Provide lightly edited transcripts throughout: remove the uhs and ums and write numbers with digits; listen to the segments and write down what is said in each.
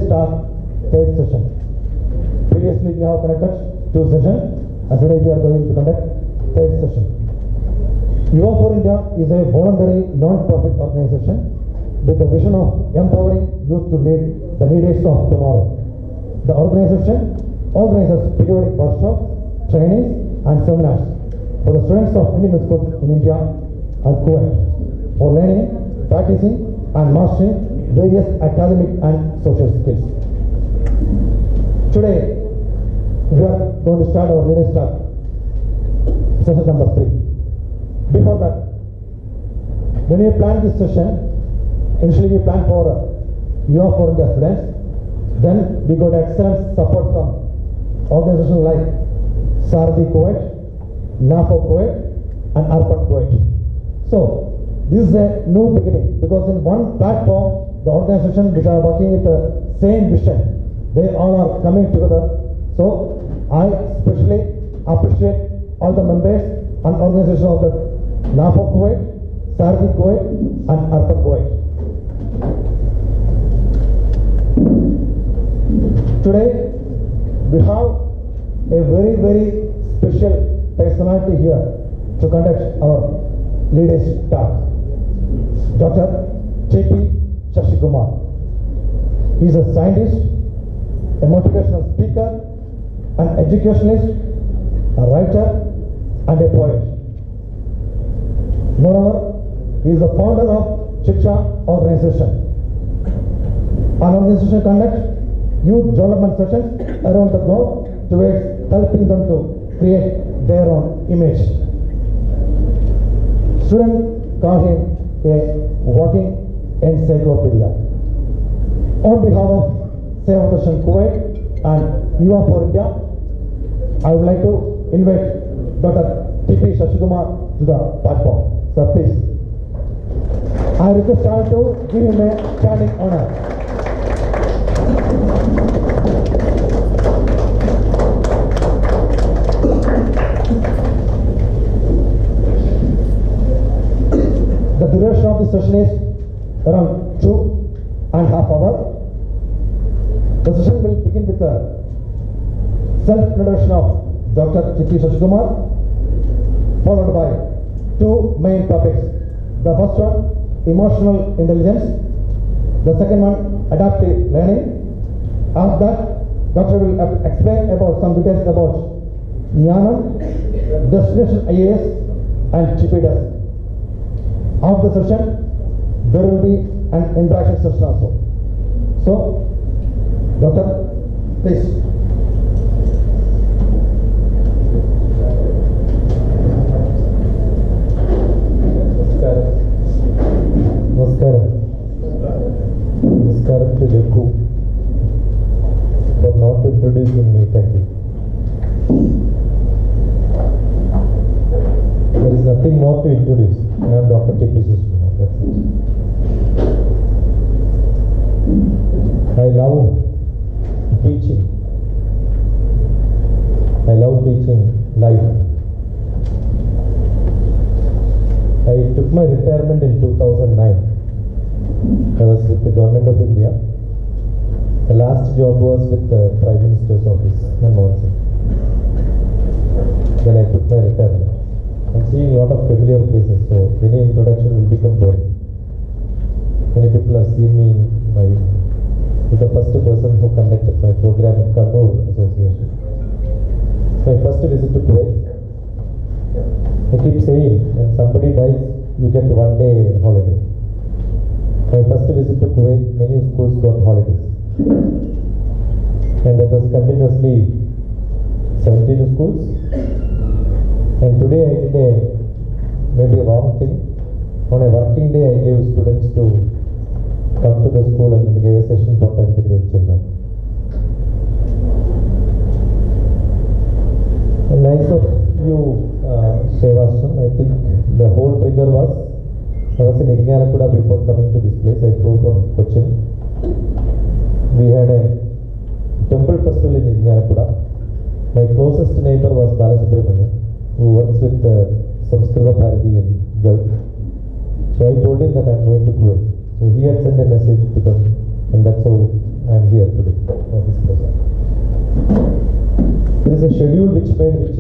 start third session. Previously we have conducted two sessions and today we are going to conduct third session. YUVA for India is a voluntary non-profit organization with the vision of empowering youth to lead the leaders of tomorrow. The organization organizes periodic workshops, trainings and seminars for the students of Indian schools in India and Kuwait for learning, practicing and mastering various academic and social skills. Today, we are going to start our leaders talk, session number 3. Before that, when we planned this session, initially we planned for YUVA for India students, then we got excellent support from organizations like Sardi Kuwait, NAFO Kuwait and Arpan Kuwait. So, this is a new beginning because in one platform, the organizations which are working with the same vision, they all are coming together. So, I especially appreciate all the members and organizations of the NAFO Kuwait, Sardi Kuwait and Arpan Kuwait. Today, we have a very special personality here to conduct our leadership talk. DrTPS. He is a scientist, a motivational speaker, an educationalist, a writer, and a poet. Moreover, he is the founder of Shiksha organization. Our organization conducts youth development sessions around the globe towards helping them to create their own image. Students call him a walking encyclopedia. On behalf of Save Kuwait and YUVA for India, I would like to invite Dr. T.P. Shashikumar to the platform. Sir, please. I request all to give him a standing honor. The duration of the session is around 2.5 hours. The session will begin with a self-introduction of Dr. T.P. Shashikumar, followed by two main topics. The first one, emotional intelligence. The second one, adaptive learning. After that, Doctor will explain about some details about Jnanam, Destination IAS and TPS. After the session, there will be an interaction session also. So, Doctor, please. Namaskaram to Jaku for not introducing me. Thank you. There is nothing more to introduce. I am Dr. T.P. Shashikumar. That's it. I love teaching. I love teaching life. I took my retirement in 2009. I was with the Government of India. The last job was with the Prime Minister's office, Manmohan Singh. Then I took my retirement. I'm seeing a lot of familiar faces, so any introduction will become boring. Many people have seen me with the first person who conducted my program in Kannur Association. My first visit to Kuwait. I keep saying, when somebody dies, you get 1 day holiday. My first visit to Kuwait, many schools got holidays. And that was continuously 17 schools. And today I did maybe a wrong thing. On a working day, I gave students to come to the school and gave a session for 10th grade children. And nice of you, Sevastan. I think the whole trigger was, I was in Irinalakuda before coming to this place. I flew from Cochin. We had a temple festival in Irinalakuda. My closest neighbor was Balasubramanian, who works with Samskrita Bharati in Gulf. So I told him that I am going to Kuwait. So he had sent a message to them, and that's how I am here today.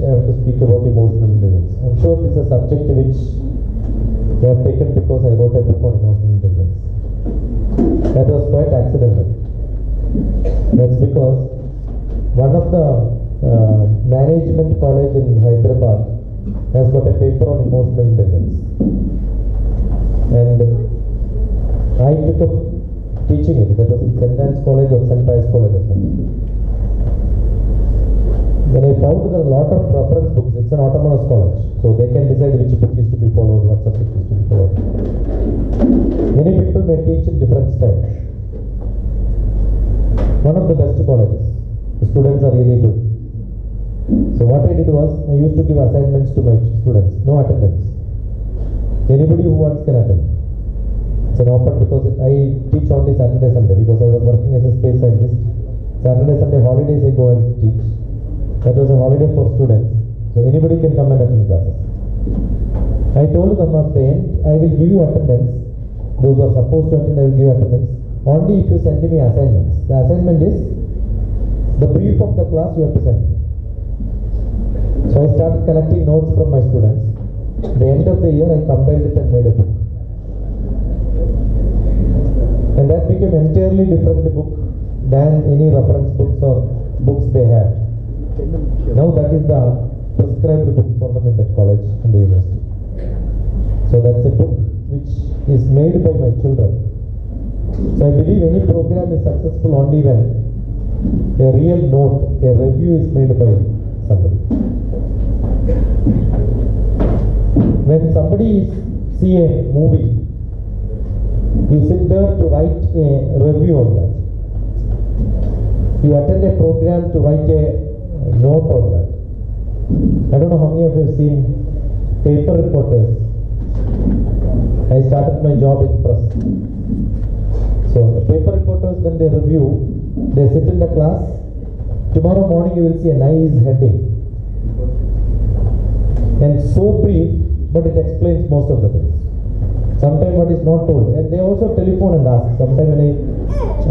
I have to speak about emotional intelligence. I'm sure this is a subject which they have taken because I wrote a book on emotional intelligence. That was quite accidental. That's because one of the management college in Hyderabad has got a paper on emotional intelligence. And I took up teaching it. That was in St. Anne's College or St. Pius College or something. When I found there are a lot of reference books, it's an autonomous college, so they can decide which book is to be followed, what subject is to be followed. Many people may teach in different styles. One of the best colleges. The students are really good. So what I did was, I used to give assignments to my students, no attendance. Anybody who wants can attend. It's an open because I teach only Saturday, Sunday because I was working as a space scientist. Saturday, Sunday holidays I go and teach. That was a holiday for students. So anybody can come and attend classes. I told them at the end, I will give you attendance. Those who are supposed to attend, I will give you attendance. Only if you send me assignments. The assignment is the brief of the class you have to send. So I started collecting notes from my students. At the end of the year, I compiled it and made a book. And that became an entirely different book than any reference books or books they have. Now that is the prescribed book for them in that college and the university. So that's a book which is made by my children. So I believe any program is successful only when a real note, a review is made by somebody. When somebody see a movie, you sit there to write a review on that. You attend a program to write a note on that. I don't know how many of you have seen paper reporters. I started my job in press. So the paper reporters, when they review, they sit in the class. Tomorrow morning you will see a nice heading. And so brief, but it explains most of the things. Sometimes what is not told. And they also telephone and ask. Sometimes when I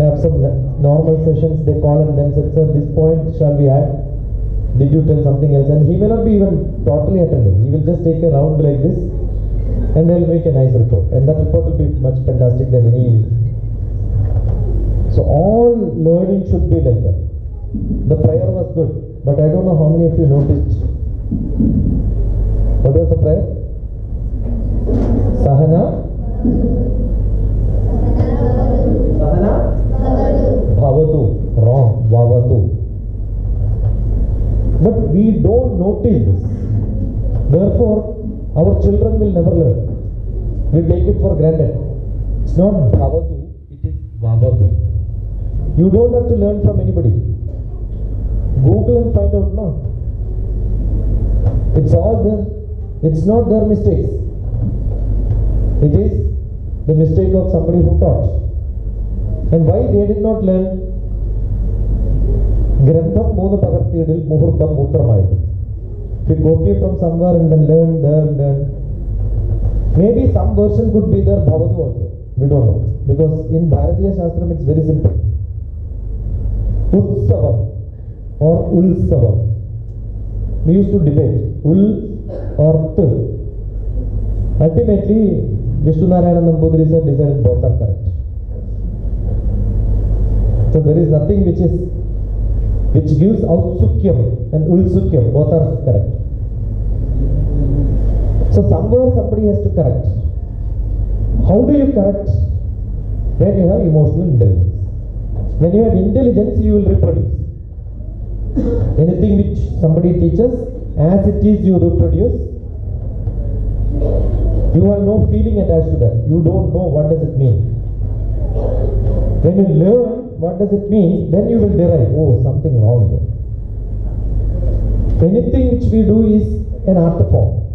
have some normal sessions, they call and then say, sir, this point shall we add? Did you tell something else? And he may not be even totally attending. He will just take a round like this and they'll make a nice report. And that report will be much fantastic than any. So all learning should be like that. The prayer was good, but I don't know how many of you noticed. What was the prayer? Sahana? Sahana? Bhavatu. Wrong. Bhavatu. But we don't notice this. Therefore, our children will never learn. We take it for granted. It's not Bhavatu, it is Bhavatu. You don't have to learn from anybody. Google and find out now. It's all there. It's not their mistakes. It is the mistake of somebody who taught. And why they did not learn? Grantham Moda Pagartidil Muhurtam Mutramai. If you copy from somewhere and then learn. Maybe some version could be there Bhavatu also. We don't know. Because in Bharatiya Shastram it's very simple. Utsavam or Ulsavam. We used to debate Ul or T. Ultimately, Vishnu Narayana Nambudiri sir decided both are correct. So there is nothing which gives Outsukyam and Ulsukyam, both are correct. So somewhere somebody has to correct. How do you correct? When you have emotional intelligence. When you have intelligence, you will reproduce. Anything which somebody teaches, as it is you reproduce. You have no feeling attached to that. You don't know what does it mean. When you learn what does it mean, then you will derive, oh, something wrong there. Anything which we do is an art form.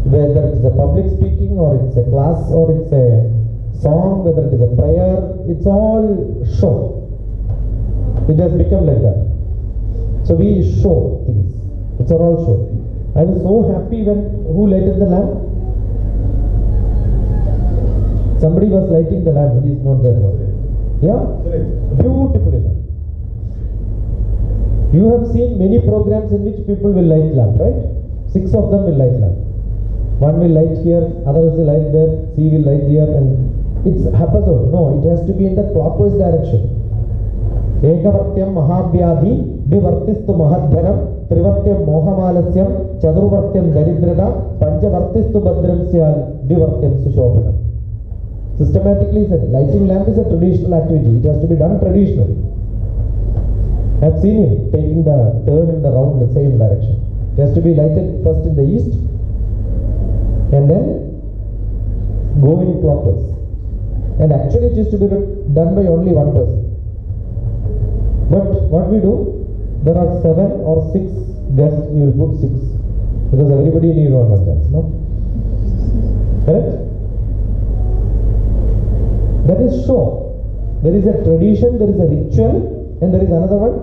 Whether it's a public speaking or it's a class or it's a song, whether it is a prayer, it's all show. It has become like that. So we show things. It's all show. I was so happy when, who lighted the lamp? Somebody was lighting the lamp, he is not there now. Yeah? Beautifully done. You have seen many programs in which people will light lamp, right? 6 of them will light lamp. One will light here, others will light there, C will light there, and it's haphazard. No, it has to be in the clockwise direction. Ekavartyam mahavyadhi, divartistu mahadhanam, trivartyam mohamalasyam, chadurvartyam daridhrada, panchavartistu badram syal, divartyam sushobhanam. Systematically said, lighting lamp is a traditional activity. It has to be done traditionally. I have seen him taking the turn in the round the same direction. It has to be lighted first in the east and then going clockwise. And actually it is to be done by only one person. But what we do, there are 7 or 6 guests, we will put 6 because everybody needs one chance, no? Correct? That is show. There is a tradition, there is a ritual, and there is another one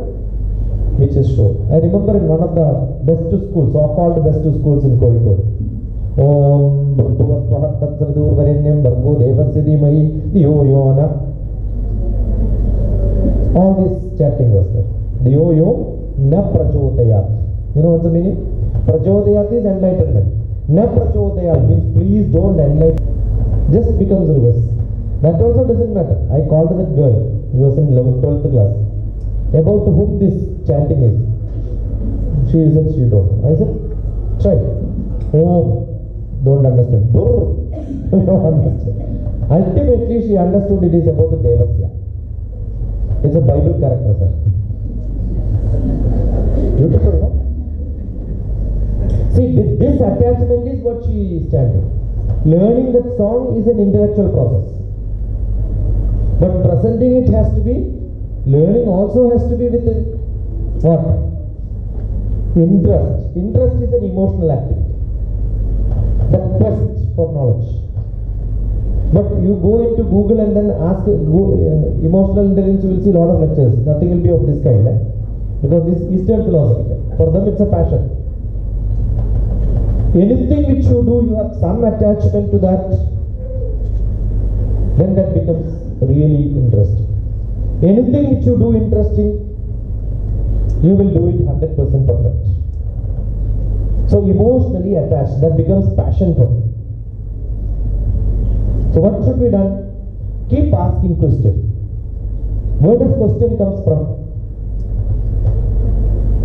which is show. I remember in one of the best schools, so-called best schools in Kuwait. Om Bhurtuvasvahat Tatsradur Varenyam Bhargo Devasya Diyo Yona. All this chanting was there. Diyo Yo Na Prachodayat. You know what's the meaning? Prachodayat is enlightenment. Na Prachodayat means please don't enlighten. Just becomes reverse. That also doesn't matter. I called that girl. She was in 12th class. About whom this chanting is. She said she don't. I said, try. Oh, don't understand. Don't understand. Ultimately, she understood it is about the Devasya. It's a Bible character, sir. Beautiful, no? See, this attachment is what she is chanting. Learning that song is an intellectual process. But presenting it has to be, learning also has to be with what? Interest. Interest is an emotional activity. The quest for knowledge. But you go into Google and then ask emotional intelligence, you will see a lot of lectures. Nothing will be of this kind. Because this is Eastern philosophy. For them it's a passion. Anything which you do, you have some attachment to that, then that becomes really interesting. Anything which you do interesting, you will do it 100% perfect. So emotionally attached, that becomes passion for you. So what should be done? Keep asking questions. Where does question comes from?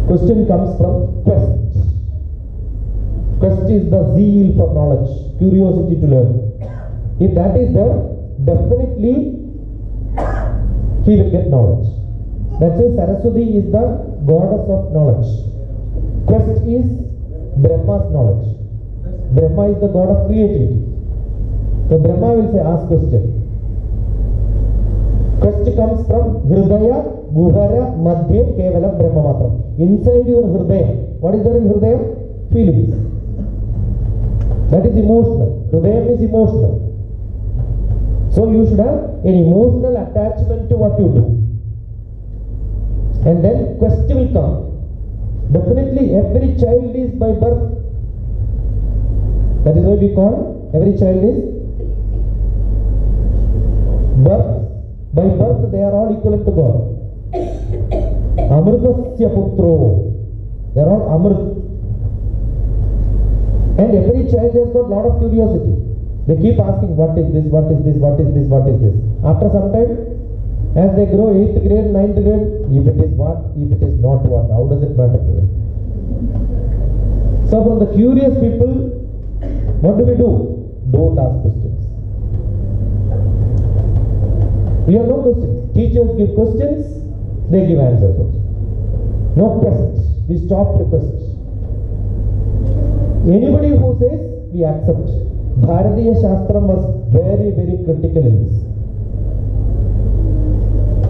Question comes from quest. Quest is the zeal for knowledge, curiosity to learn. If that is there, definitely he will get knowledge. That's why Saraswati is the goddess of knowledge. Quest is Brahma's knowledge. Brahma is the god of creativity. So Brahma will say, ask question. Quest comes from Hridaya, Guhara, Madhya, Kevala, Brahma Matram. Inside your Hridaya. What is there in Hridaya? Feelings. That is emotional. Hridaya is emotional. So you should have an emotional attachment to what you do. And then quest will come. Definitely every child is by birth. That is why we call every child is birth. By birth they are all equivalent to God. Amritasya putro. They are all Amrit. And every child has got a lot of curiosity. They keep asking, what is this, what is this, what is this, what is this. After some time, as they grow 8th grade, 9th grade, if it is what, if it is not what, how does it matter to them? So from the curious people, what do? Don't ask questions. We have no questions. Teachers give questions, they give answers also. No questions. We stop the questions. Anybody who says, we accept. Bharatiya Shastram was very, very critical in this.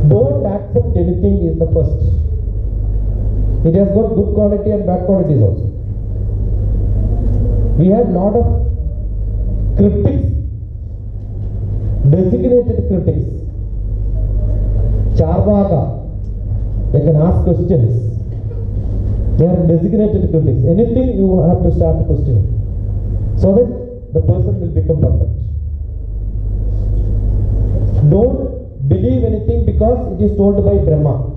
Don't accept anything is the first. It has got good quality and bad qualities also. We had lot of critics, designated critics. Charvaka, they can ask questions. They are designated critics. Anything you have to start questioning, so that the person will become perfect. Don't believe anything because it is told by Brahma.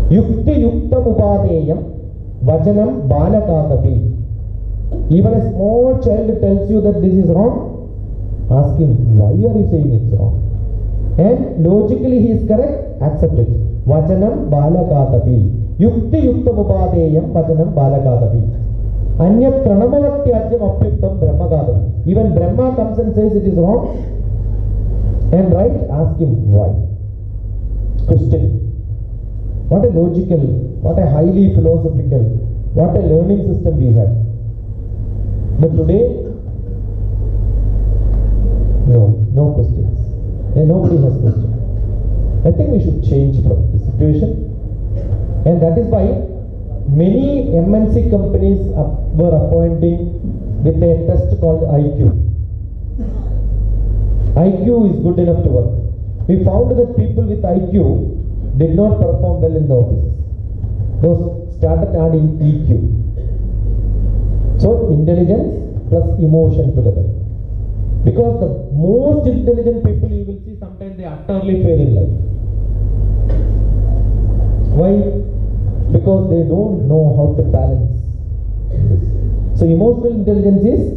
Yukti yukta upadeyam vajanam balakadapi. Even a small child tells you that this is wrong, ask him, why are you saying it's wrong? And logically he is correct, accept it. Vajanam balakadapi. Yukti yukta upadeyam vajanam balakadapi. Anyat pranamavatyajam apyuktam brahmagadapi. Even Brahma comes and says it is wrong and right, ask him why. Question. What a logical, what a highly philosophical, what a learning system we have. But today, no questions. And nobody has questions. I think we should change from this situation. And that is why many MNC companies were appointing with a test called IQ. IQ is good enough to work. We found that people with IQ did not perform well in the office. Those started adding EQ. So intelligence plus emotion together. Because the most intelligent people you will see sometimes they utterly fail in life. Why? Because they don't know how to balance this. So emotional intelligence is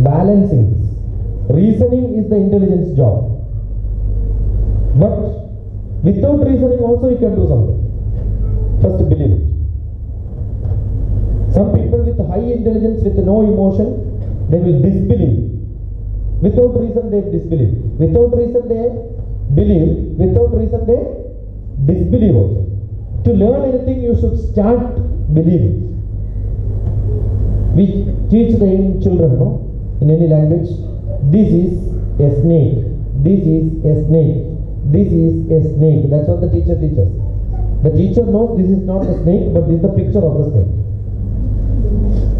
balancing this. Reasoning is the intelligence job. But without reasoning also you can do something. First believe it. Some people with high intelligence with no emotion, they will disbelieve. Without reason they disbelieve. Without reason they believe. Without reason they disbelieve also. To learn anything you should start believing. We teach the young children, in any language, this is a snake. This is a snake. This is a snake. That's what the teacher teaches. The teacher knows this is not a snake, but this is the picture of the snake.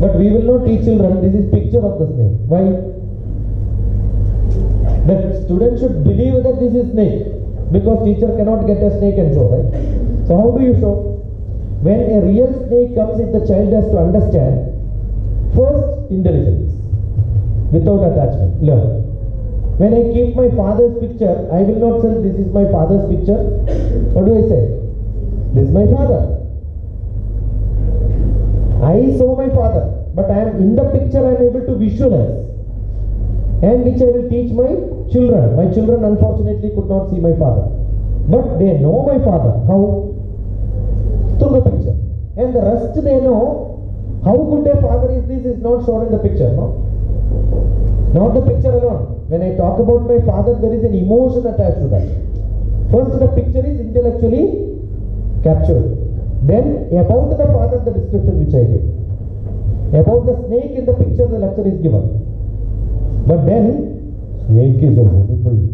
But we will not teach children, this is picture of the snake. Why? The student should believe that this is snake, because teacher cannot get a snake and show, right? So how do you show? When a real snake comes, if the child has to understand, first intelligence, without attachment, learn. When I keep my father's picture, I will not say this is my father's picture. What do I say? This is my father. I saw my father, but I am in the picture, I am able to visualize. And which I will teach my children. My children unfortunately could not see my father. But they know my father. How? Through the picture. And the rest they know. How good a father is, this is not shown in the picture, no? Not the picture alone. When I talk about my father, there is an emotion attached to that. First, the picture is intellectually captured. Then, about the father, the description which I gave. About the snake in the picture, the lecture is given. But then, snake is a horrible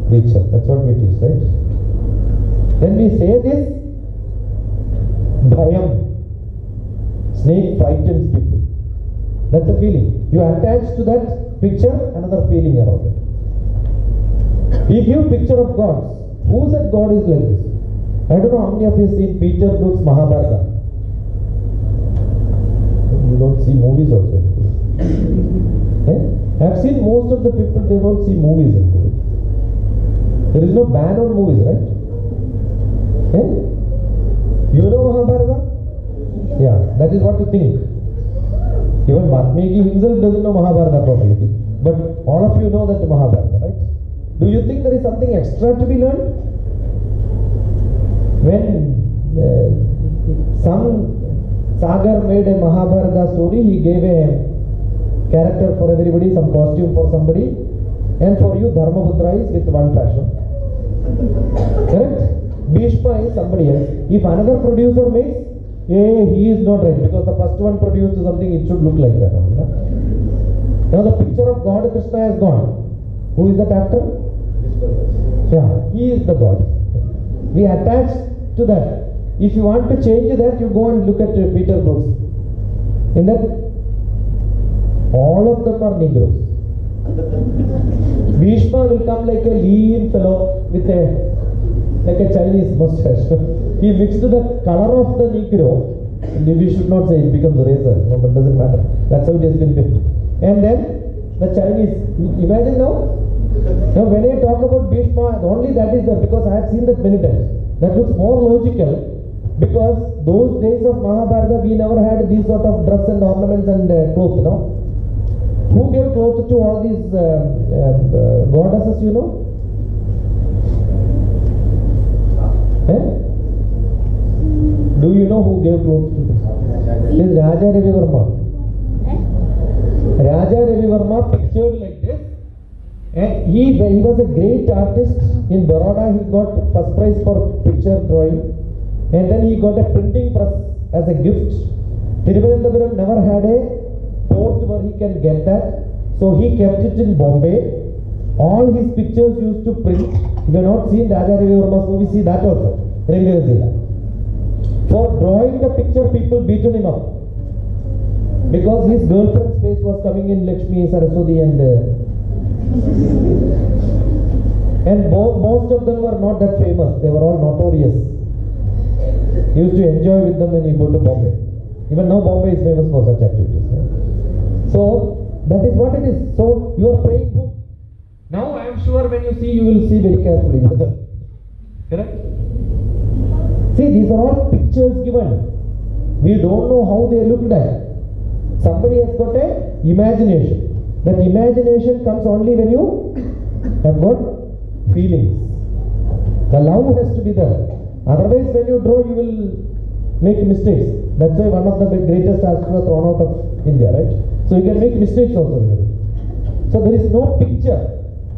creature. That's what we teach, right? Then we say this, bhayam. Snake frightens people. That's the feeling. You attach to that picture another feeling around it. We give picture of gods. Who said God is like this? I don't know how many of you have seen Peter Brook's Mahabharata. You don't see movies also. I've seen most of the people, they don't see movies in Kuwait. There is no ban on movies, right? You know Mahabharata? Yeah, that is what you think. Even Vatmiki himself doesn't know Mahabharata properly. But all of you know that Mahabharata, right? Do you think there is something extra to be learned? When some Sagar made a Mahabharata story, he gave a character for everybody, some costume for somebody, and for you Dharmaputra is with one fashion. Correct? Bhishma is somebody else. If another producer makes, he is not right, because the first one produced something, it should look like that. Now the picture of God Krishna has gone. Who is that actor? Yeah, he is the God. We attach to that. If you want to change that, you go and look at Peter Brooks. In that, all of them are Negroes. Bhishma will come like a lean fellow with like a Chinese mustache. He mixed the color of the Negro. We should not say it becomes razor, but it doesn't matter. That's how it has been picked. And then the Chinese, imagine now. Now when I talk about Bhishma, only that is there, because I have seen that many times. That looks more logical, because those days of Mahabharata we never had these sort of dress and ornaments and clothes, you know. Who gave clothes to all these goddesses, you know? Eh? Do you know who gave clothes to them? This is Raja Ravi Verma. Raja Ravi Verma pictured like this. And he was a great artist in Baroda. He got first prize for picture drawing, and then he got a printing press as a gift. Thiruvananthapuram never had a port where he can get that, so he kept it in Bombay. All his pictures used to print. If you have not seen Raja Ravi Verma's movie, see that also. For drawing the picture, people beaten him up, because his girlfriend's face was coming in Lakshmi, Saraswati, and most of them were not that famous. They were all notorious. He used to enjoy with them when he go to Bombay. Even now Bombay is famous for such activities. So that is what it is. So you are praying book. Now I am sure when you see, you will see very carefully. Correct? See, these are all pictures given. We don't know how they look like. Somebody has got a imagination. That imagination comes only when you have got feelings. The love has to be there. Otherwise, when you draw, you will make mistakes. That's why one of the greatest artists was thrown out of India, right? So you can make mistakes also. So there is no picture.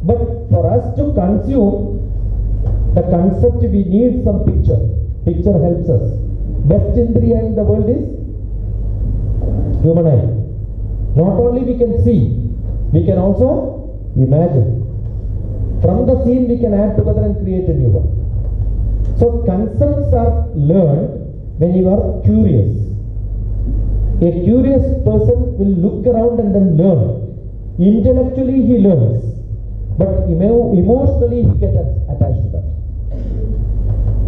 But for us to consume the concept, we need some picture. Picture helps us. Best indriya in the world is human eye. Not only we can see, we can also imagine. From the scene we can add together and create a new one. So concepts are learned when you are curious. A curious person will look around and then learn. Intellectually he learns, but emotionally he gets attached to that.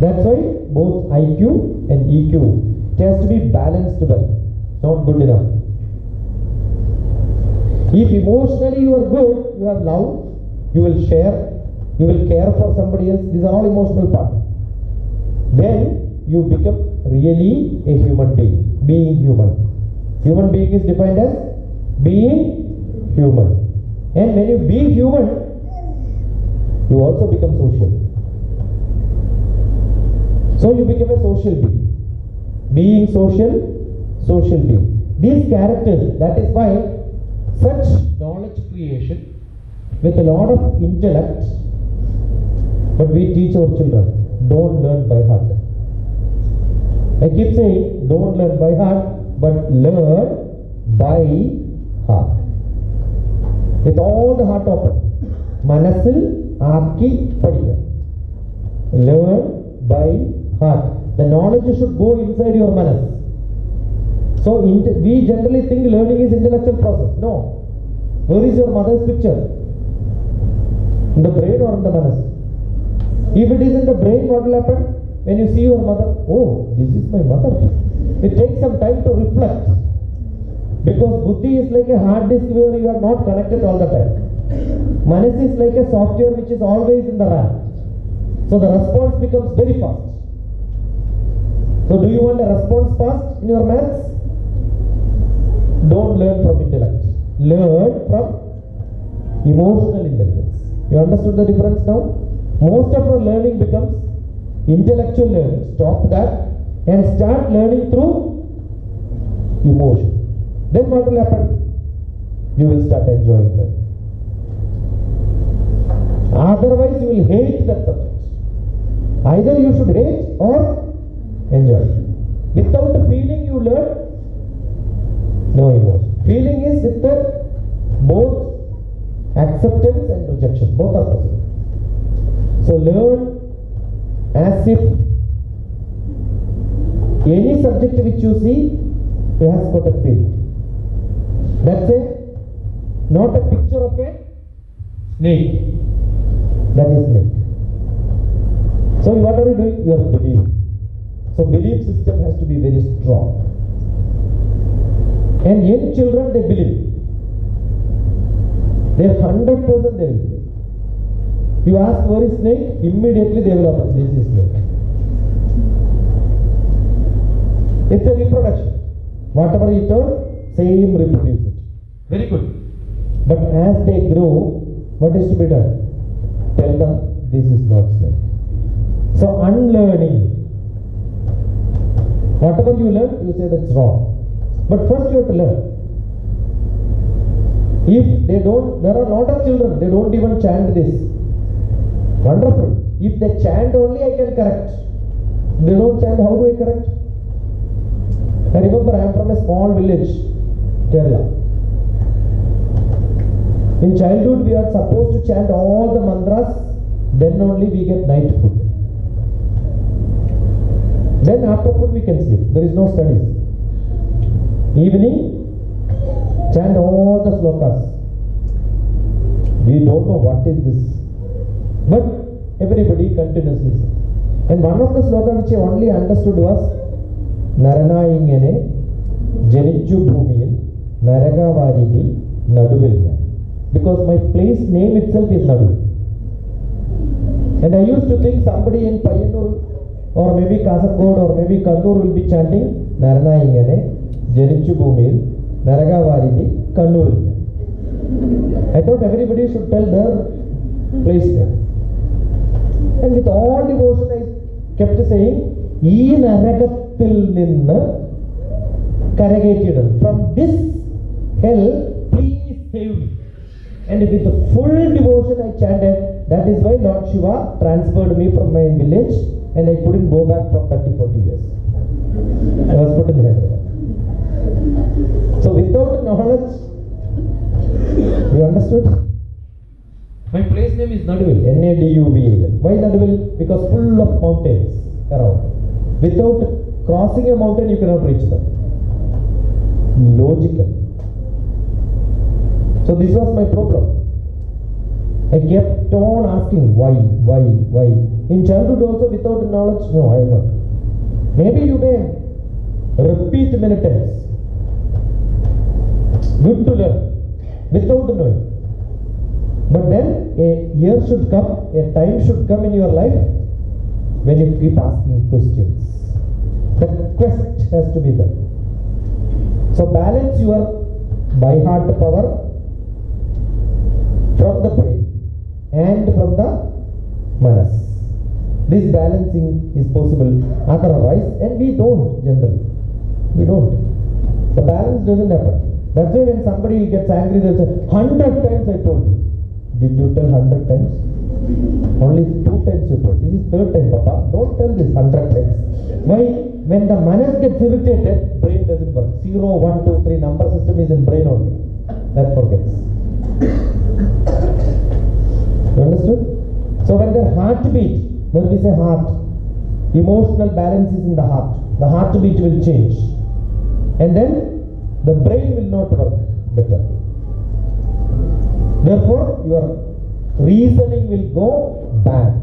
That's why both IQ and EQ, it has to be balanced well, not good enough. If emotionally you are good, you have love, you will share, you will care for somebody else, these are all emotional parts. Then you become really a human being, being human. Human being is defined as being human. And when you be human, you also become social. So you become a social being. Being social, social being. These characters, that is why such knowledge creation with a lot of intellect, but we teach our children, don't learn by heart. I keep saying, don't learn by heart, but learn by heart. With all the heart open. Manasil aapki padhiya. Learn by heart. The knowledge should go inside your manas. So we generally think learning is intellectual process. No. Where is your mother's picture? In the brain or in the manas? If it is in the brain, what will happen? When you see your mother, oh, this is my mother. It takes some time to reflect. Because buddhi is like a hard disk where you are not connected all the time. Manas is like a software which is always in the RAM. So the response becomes very fast. So do you want a response fast in your maths? Don't learn from intellect. Learn from emotional intelligence. You understood the difference now? Most of our learning becomes intellectual learning. Stop that and start learning through emotion. Then what will happen? You will start enjoying that. Otherwise you will hate that subject. Either you should hate or enjoy. Without a feeling you learn, no emotion. Feeling is with the both acceptance and rejection. Both are possible. So learn as if any subject which you see, it has got a feeling. That's it. Not a picture of a snake. That is snake. So what are you doing? You are believing. So belief system has to be very strong. And young children, they believe. They 100% they will believe. You ask where is snake, immediately they will answer, this is snake. It's a reproduction. Whatever you turn, same reproduce it. Very good. But as they grow, what is to be done? Tell them this is not snake. So unlearning. Whatever you learn, you say that's wrong. But first you have to learn. If they don't, there are a lot of children, they don't even chant this. Wonderful. If they chant only, I can correct. They don't chant, how do I correct? I remember I am from a small village, Kerala. In childhood, we are supposed to chant all the mantras, then only we get night food. Then after food we can sleep. There is no studies. Evening, chant all the slokas. We don't know what is this. But everybody continuously says. And one of the slokas which I only understood was Naranayingane Jenichu Bhumil Naragavarihi Naduvilya. Because my place name itself is Nadu. And I used to think somebody in Payanur or maybe Kasargod or maybe Kannur will be chanting Naranayingane Jenichu Bhumil Naragavarihi Kannur. I thought everybody should tell their place name. And with all devotion I kept saying, Ee Naragathil Ninna Karagated. From this hell, please save me. And with the full devotion I chanted. That is why Lord Shiva transferred me from my village and I couldn't go back for 30-40 years. I was put in Hyderabad. So without knowledge, you understood? My place name is Naduvil, N-A-D-U-V-A-L. Why Naduvil? Because full of mountains around. Without crossing a mountain, you cannot reach them. Logical. So this was my problem. I kept on asking why. In childhood also without knowledge, no, I am not. Maybe you may repeat many times. Good to learn without knowing. But then a year should come, a time should come in your life when you keep asking questions. The quest has to be there. So balance your by heart power from the brain and from the manas. This balancing is possible otherwise, and we don't generally. We don't. The balance doesn't happen. That's why when somebody gets angry, they'll say, 100 times I told you. Did you tell 100 times? Only 2 times you told. This is 3rd time, Papa. Don't tell this 100 times. Why? When the manas gets irritated, brain doesn't work. 0, 1, 2, 3 number system is in brain only. That forgets. You understood? So when their heartbeat, when we say heart, emotional balance is in the heart. The heartbeat will change. And then the brain will not work better. Therefore, your reasoning will go bad.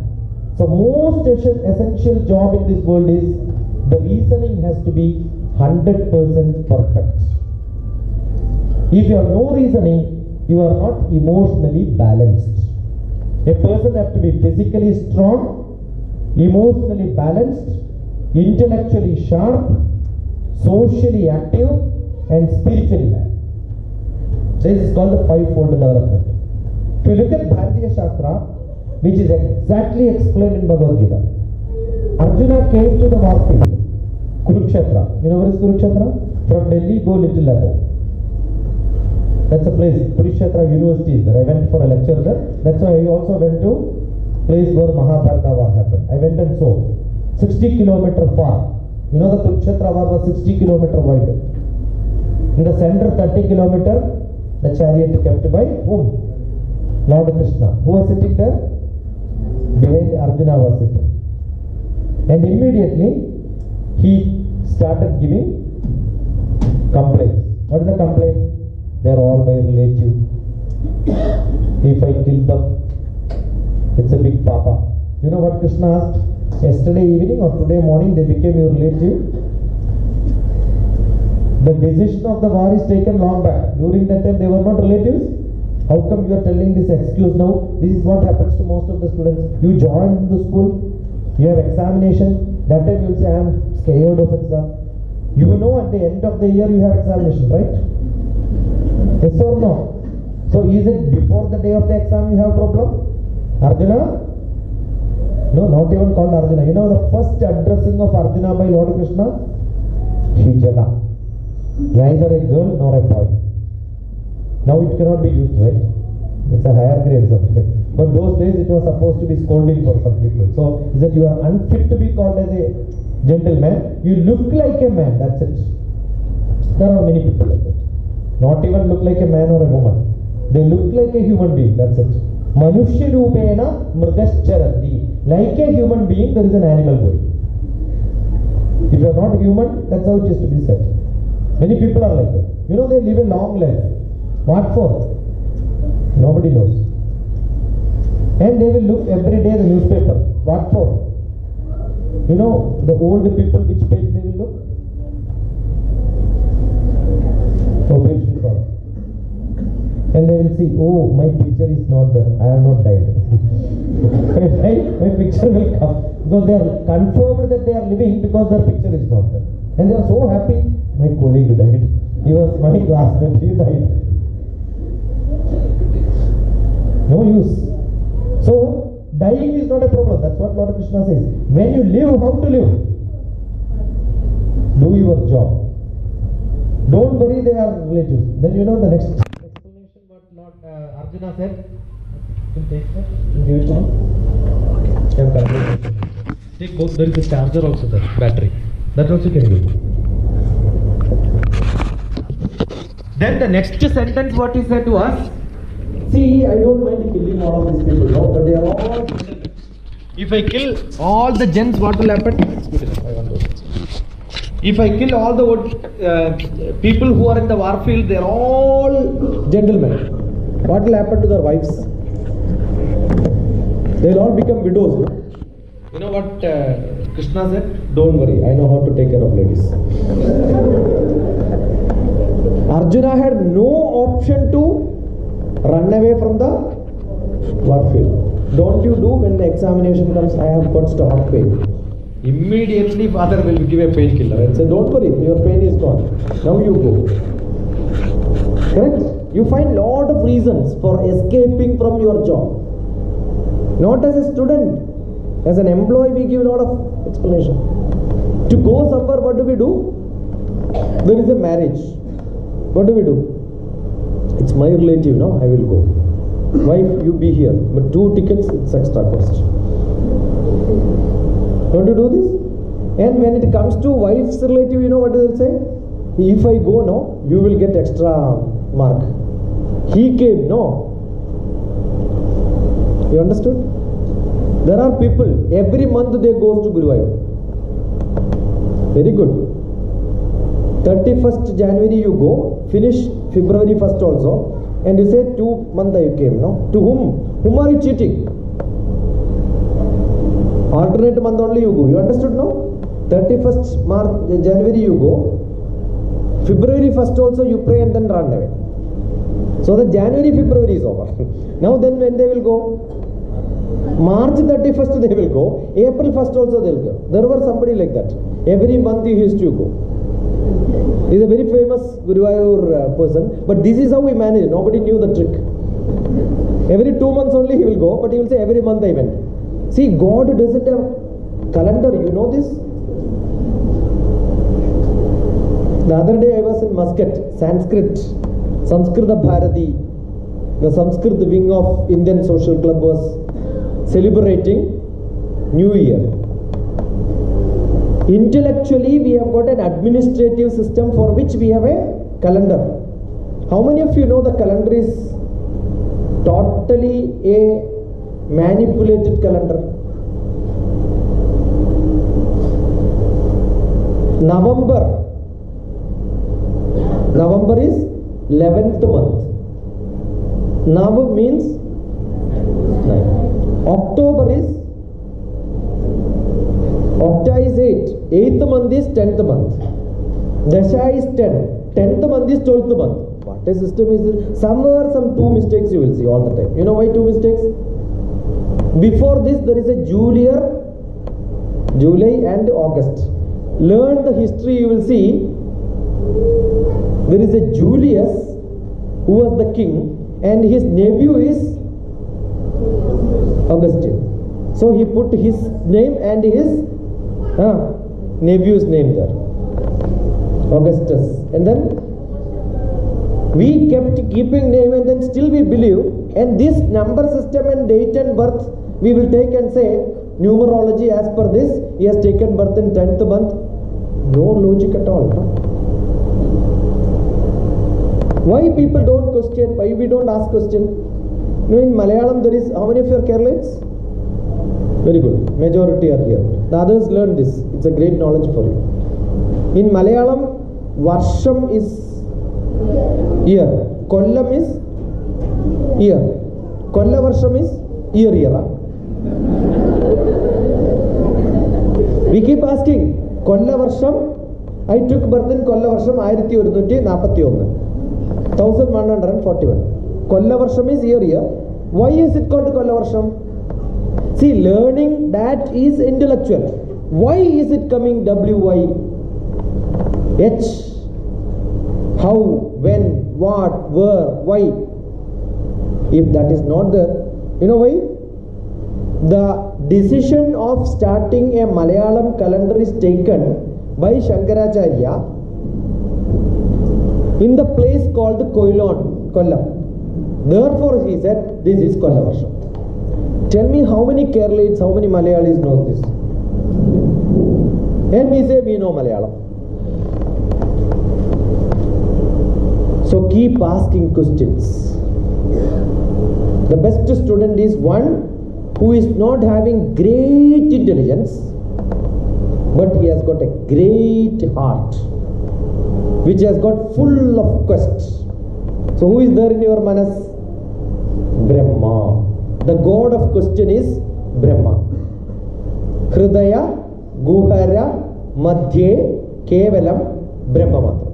So most essential job in this world is the reasoning has to be 100% perfect. If you have no reasoning, you are not emotionally balanced. A person has to be physically strong, emotionally balanced, intellectually sharp, socially active, and spiritually active. This is called the 5-fold development. If you look at Bharatiya Shastra, which is exactly explained in Bhagavad Gita, Arjuna came to the war field, Kurukshetra. You know where is Kurukshetra? From Delhi, go little above. That's a place, Kurukshetra University is there. I went for a lecture there. That's why I also went to place where Mahabharata war happened. I went and saw 60 kilometer far. You know the Kurukshetra war was 60 kilometer wide. In the center 30 kilometer, the chariot kept by whom? Lord Krishna. Who was sitting there? Behind Arjuna was sitting. And immediately he started giving complaints. What is the complaint? They are all my relatives. If I kill them, it's a big papa. You know what Krishna asked? Yesterday evening or today morning they became your relative. The decision of the war is taken long back. During that time they were not relatives. How come you are telling this excuse now? This is what happens to most of the students. You join the school, you have examination. That time you will say, I am scared of exam. You know at the end of the year you have examination, right? Yes or no? So is it before the day of the exam you have problem? Arjuna? No, not even called Arjuna. You know the first addressing of Arjuna by Lord Krishna? Hijala. Neither a girl nor a boy. Now it cannot be used, right? It's a higher grade subject. But those days it was supposed to be scolding for some people. So is that you are unfit to be called as a gentleman? You look like a man, that's it. There are many people like that. Not even look like a man or a woman. They look like a human being, that's it. Manushya Rupena Mrgascharati. Like a human being, there is an animal going. If you are not human, that's how it is to be said. Many people are like that. You know, they live a long life. What for? Nobody knows. And they will look every day the newspaper. What for? You know, the old people, which page they will look? Oh, page 2. And they will see, oh, my picture is not there. I have not died. My picture will come. Because they are confirmed that they are living because their picture is not there. And they are so happy. My colleague died. He was my classmate. He died. No use. So, dying is not a problem. That's what Lord Krishna says. When you live, how to live? Do your job. Don't worry, they are relatives. Then you know the next explanation what Lord Arjuna said. You can take that. Give it to him. Take both. There is a charger also there. Battery. That also can give. Then the next sentence what he said to us. See, I don't mind killing all of these people, no, but they are all. If I kill all the gens, what will happen? It's good enough. I want to. If I kill all the people who are in the war field, they are all gentlemen. What will happen to their wives? They will all become widows. No? You know what Krishna said? Don't worry, I know how to take care of ladies. Arjuna had no option to run away from the war field. Don't you do when the examination comes, I have got stomach pain. Immediately father will give a painkiller and say, don't worry, your pain is gone. Now you go. Correct? You find lot of reasons for escaping from your job. Not as a student. As an employee, we give a lot of explanation. To go somewhere, what do we do? There is a marriage. What do we do? It's my relative, no? I will go. Wife, you be here. But 2 tickets, it's extra cost. Don't you do this? And when it comes to wife's relative, you know what do they say? If I go, no, you will get extra mark. He came, no. You understood? There are people, every month they go to Guruvayur. Very good. 31st January you go, finish February 1st also, and you say 2 months you came, no? To whom? Whom are you cheating? Alternate month only you go. You understood, no? 31st January you go, February 1st also you pray and then run away. So the January, February is over. Now then when they will go? March 31st they will go, April 1st also they will go. There was somebody like that. Every month he used to go. He is a very famous Guruvayur person, but this is how he managed. Nobody knew the trick. Every 2 months only he will go, but he will say every month I went. See, God doesn't have calendar, you know this? The other day I was in Muscat, Samskrita Bharati, the Sanskrit wing of Indian Social Club was celebrating New Year. Intellectually, we have got an administrative system for which we have a calendar. How many of you know the calendar is totally a manipulated calendar? November is 11th month. Nav means 9. October is Octa is 8. 8th month is 10th month. Dasha is 10. 10th month is 12th month. What a system is this? Somewhere some 2 mistakes you will see all the time. You know why 2 mistakes? Before this there is a July and August. learn the history, you will see there is a Julius who was the king, and his nephew is Augustine. So he put his name and his nephew's name there, Augustus. And then we kept keeping name, and then still we believe. And this number system and date and birth, we will take and say numerology as per this. He has taken birth in 10th month. No logic at all. Why people don't question? Why we don't ask question? You know, in Malayalam there is, how many of you are Keralites? Very good. Majority are here. The others learn this. It's a great knowledge for you. In Malayalam, Varsham is year. Kollam is year. Kolla Varsham is year. We keep asking. Kolla Varsham. I took birth in Kolla Varsham 1141. Kolla Varsham is year. Why is it called Kolla Varsham? See, learning that is intellectual. Why is it coming W-Y-H? How, when, what, where, why? If that is not there, you know why? The decision of starting a Malayalam calendar is taken by Shankaracharya in the place called Koilon, Kollam. Therefore he said, this is Kolla Varsham. Tell me how many Keralites, how many Malayalis knows this? And we say we know Malayalam. So keep asking questions. The best student is one who is not having great intelligence, but he has got a great heart, which has got full of quests. So who is there in your manas? Brahma. The god of question is Brahma. Hridaya, Guhara, Madhye, Kevalam, Brahma Matra.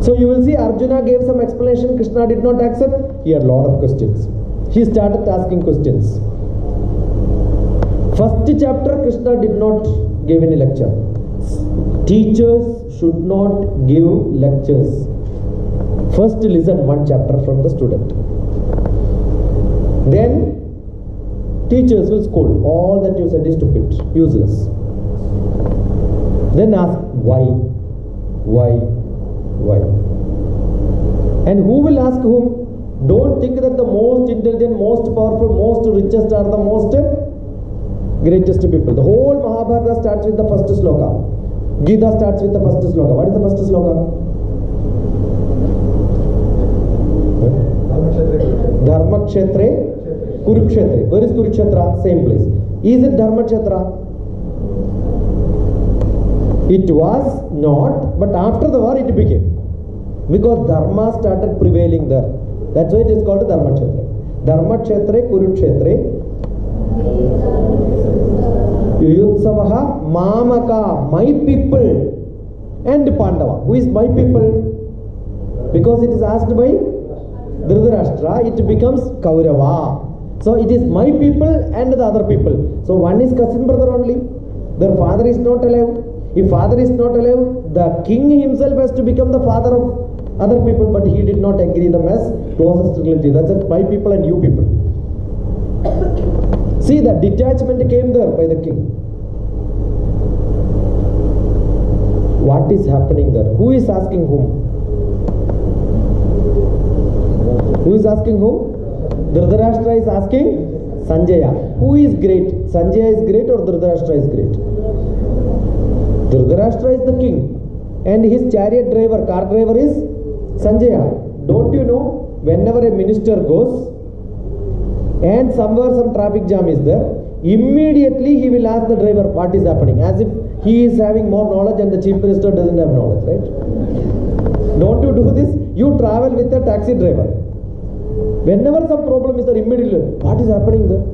So you will see Arjuna gave some explanation, Krishna did not accept. He had a lot of questions. He started asking questions. First chapter, Krishna did not give any lecture. Teachers should not give lectures. First listen one chapter from the student. Then teachers will scold. All that you said is stupid, useless. Then ask why. And who will ask whom? Don't think that the most intelligent, most powerful, most richest are the most greatest people. The whole Mahabharata starts with the first sloka. Gita starts with the first sloka. What is the first sloka? Dharma Kshetre, Kurukshetre. Where is Kurukshetra? Same place. Is it Dharma Kshetra? It was not, but after the war it became. Because Dharma started prevailing there. That's why it is called Dharma Kshetra. Dharma Kshetre, Kurukshetre, Yuyutsavaha, Mamaka, my people, and Pandava. Who is my people? Because it is asked by Dhritarashtra, it becomes Kaurava. So it is my people and the other people. So one is cousin brother only. Their father is not alive. If father is not alive, the king himself has to become the father of other people, but he did not agree them as closest relative. That's it, my people and you people. See, the detachment came there by the king. What is happening there? Who is asking whom? Who is asking whom? Dhritarashtra is asking Sanjaya. Who is great? Sanjaya is great or Dhritarashtra is great? Dhritarashtra is the king. And his chariot driver, car driver is Sanjaya. Don't you know, whenever a minister goes and somewhere some traffic jam is there, immediately he will ask the driver what is happening, as if he is having more knowledge and the chief minister doesn't have knowledge, right? Don't you do this? You travel with a taxi driver. Whenever some problem is there, immediately, what is happening there?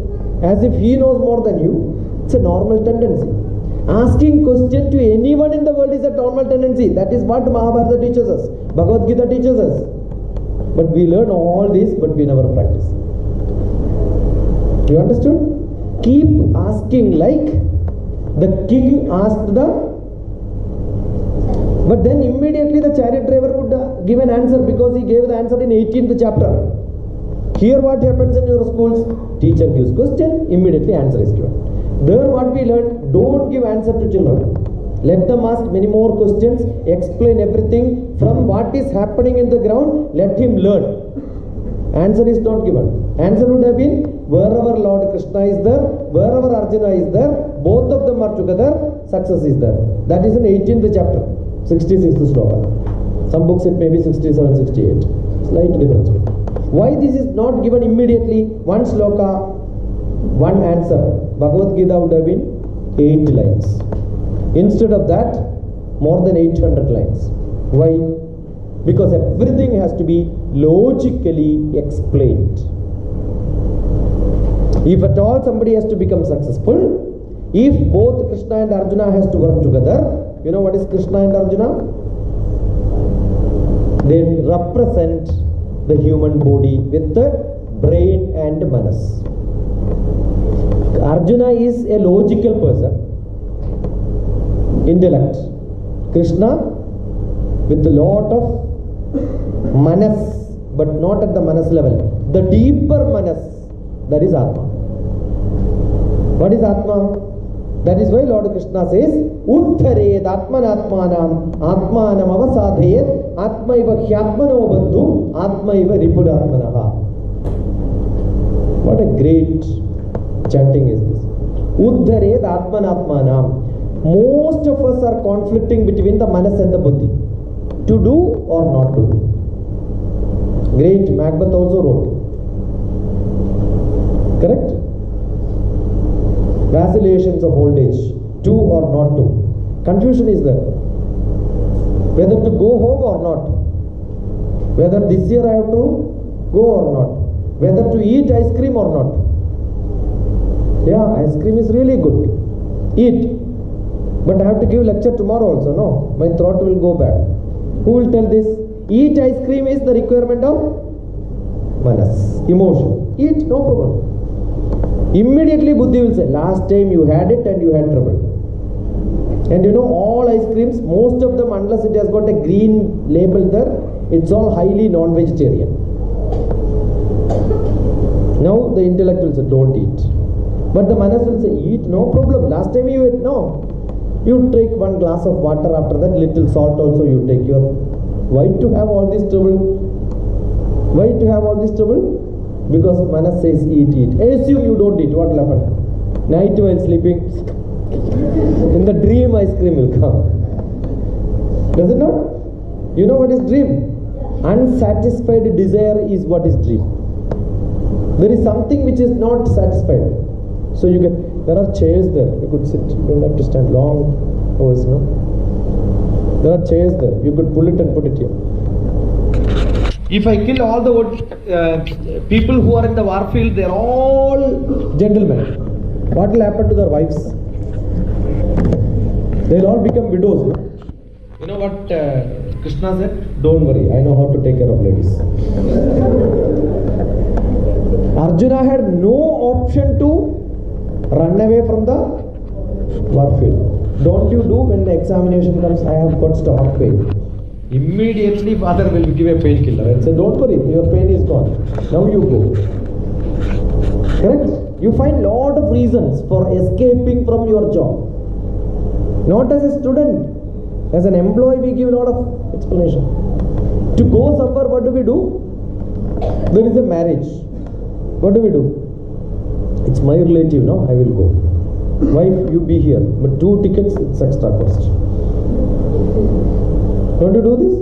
As if he knows more than you. It's a normal tendency. Asking question to anyone in the world is a normal tendency. That is what Mahabharata teaches us. Bhagavad Gita teaches us. But we learn all this, but we never practice. You understood? Keep asking like the king asked the But then immediately the chariot driver would give an answer, because he gave the answer in 18th chapter. Here what happens in your schools? Teacher gives question, immediately answer is given. There what we learned, don't give answer to children. Let them ask many more questions, explain everything from what is happening in the ground, let him learn. Answer is not given. Answer would have been, wherever Lord Krishna is there, wherever Arjuna is there, both of them are together, success is there. That is in 18th chapter, 66th sloka. Some books it may be 67, 68. Slight difference. Why this is not given immediately? One sloka, one answer. Bhagavad Gita would have been 8 lines. Instead of that, more than 800 lines. Why? Because everything has to be logically explained. If at all somebody has to become successful, if both Krishna and Arjuna has to work together, you know what is Krishna and Arjuna? They represent the human body with the brain and manas. Arjuna is a logical person, intellect. Krishna with a lot of manas, but not at the manas level. The deeper manas, that is Atma. What is Atma? That is why Lord Krishna says, Utthared Atmanatmanam Atmanam Avasadhed Atmaiva Hyatmano Bandhu Atmaiva Ripudatmanaha. What a great chanting is this. Uddhared Atmanatmanam. Most of us are conflicting between the manas and the buddhi. To do or not to do. Great Macbeth also wrote. Correct? Vacillations of old age. To or not to. Confusion is there. Whether to go home or not. Whether this year I have to go or not. Whether to eat ice cream or not. Yeah, ice cream is really good. Eat. But I have to give lecture tomorrow also. No, my throat will go bad. Who will tell this? Eat ice cream is the requirement of manas, emotion. Eat, no problem. Immediately Buddhi will say, last time you had it and you had trouble. And you know, all ice creams, most of them, unless it has got a green label there, it's all highly non-vegetarian. Now the intellect will say, don't eat. But the manas will say, eat, no problem. Last time you ate, no. You take one glass of water, after that little salt also you take. Your why to have all this trouble? Why to have all this trouble? Because manas says eat, eat. Assume you don't eat, what will happen? Night while sleeping, in the dream ice cream will come. Does it not? You know what is dream? Unsatisfied desire is what is dream. There is something which is not satisfied. So you can, there are chairs there. You could sit, you don't have to stand long hours, no? There are chairs there. You could pull it and put it here. If I kill all the people who are in the war field, they are all gentlemen. What will happen to their wives? They will all become widows. No? You know what Krishna said? Don't worry, I know how to take care of ladies. Arjuna had no option to run away from the war field. Don't you do when the examination comes, I have got stomach pain. Immediately father will give a painkiller and say, don't worry, your pain is gone. Now you go. Correct? You find lot of reasons for escaping from your job. Not as a student. As an employee, we give a lot of explanation. To go somewhere, what do? There is a marriage. What do? It's my relative, no? I will go. Wife, you be here. But 2 tickets, it's extra cost. Don't you do this?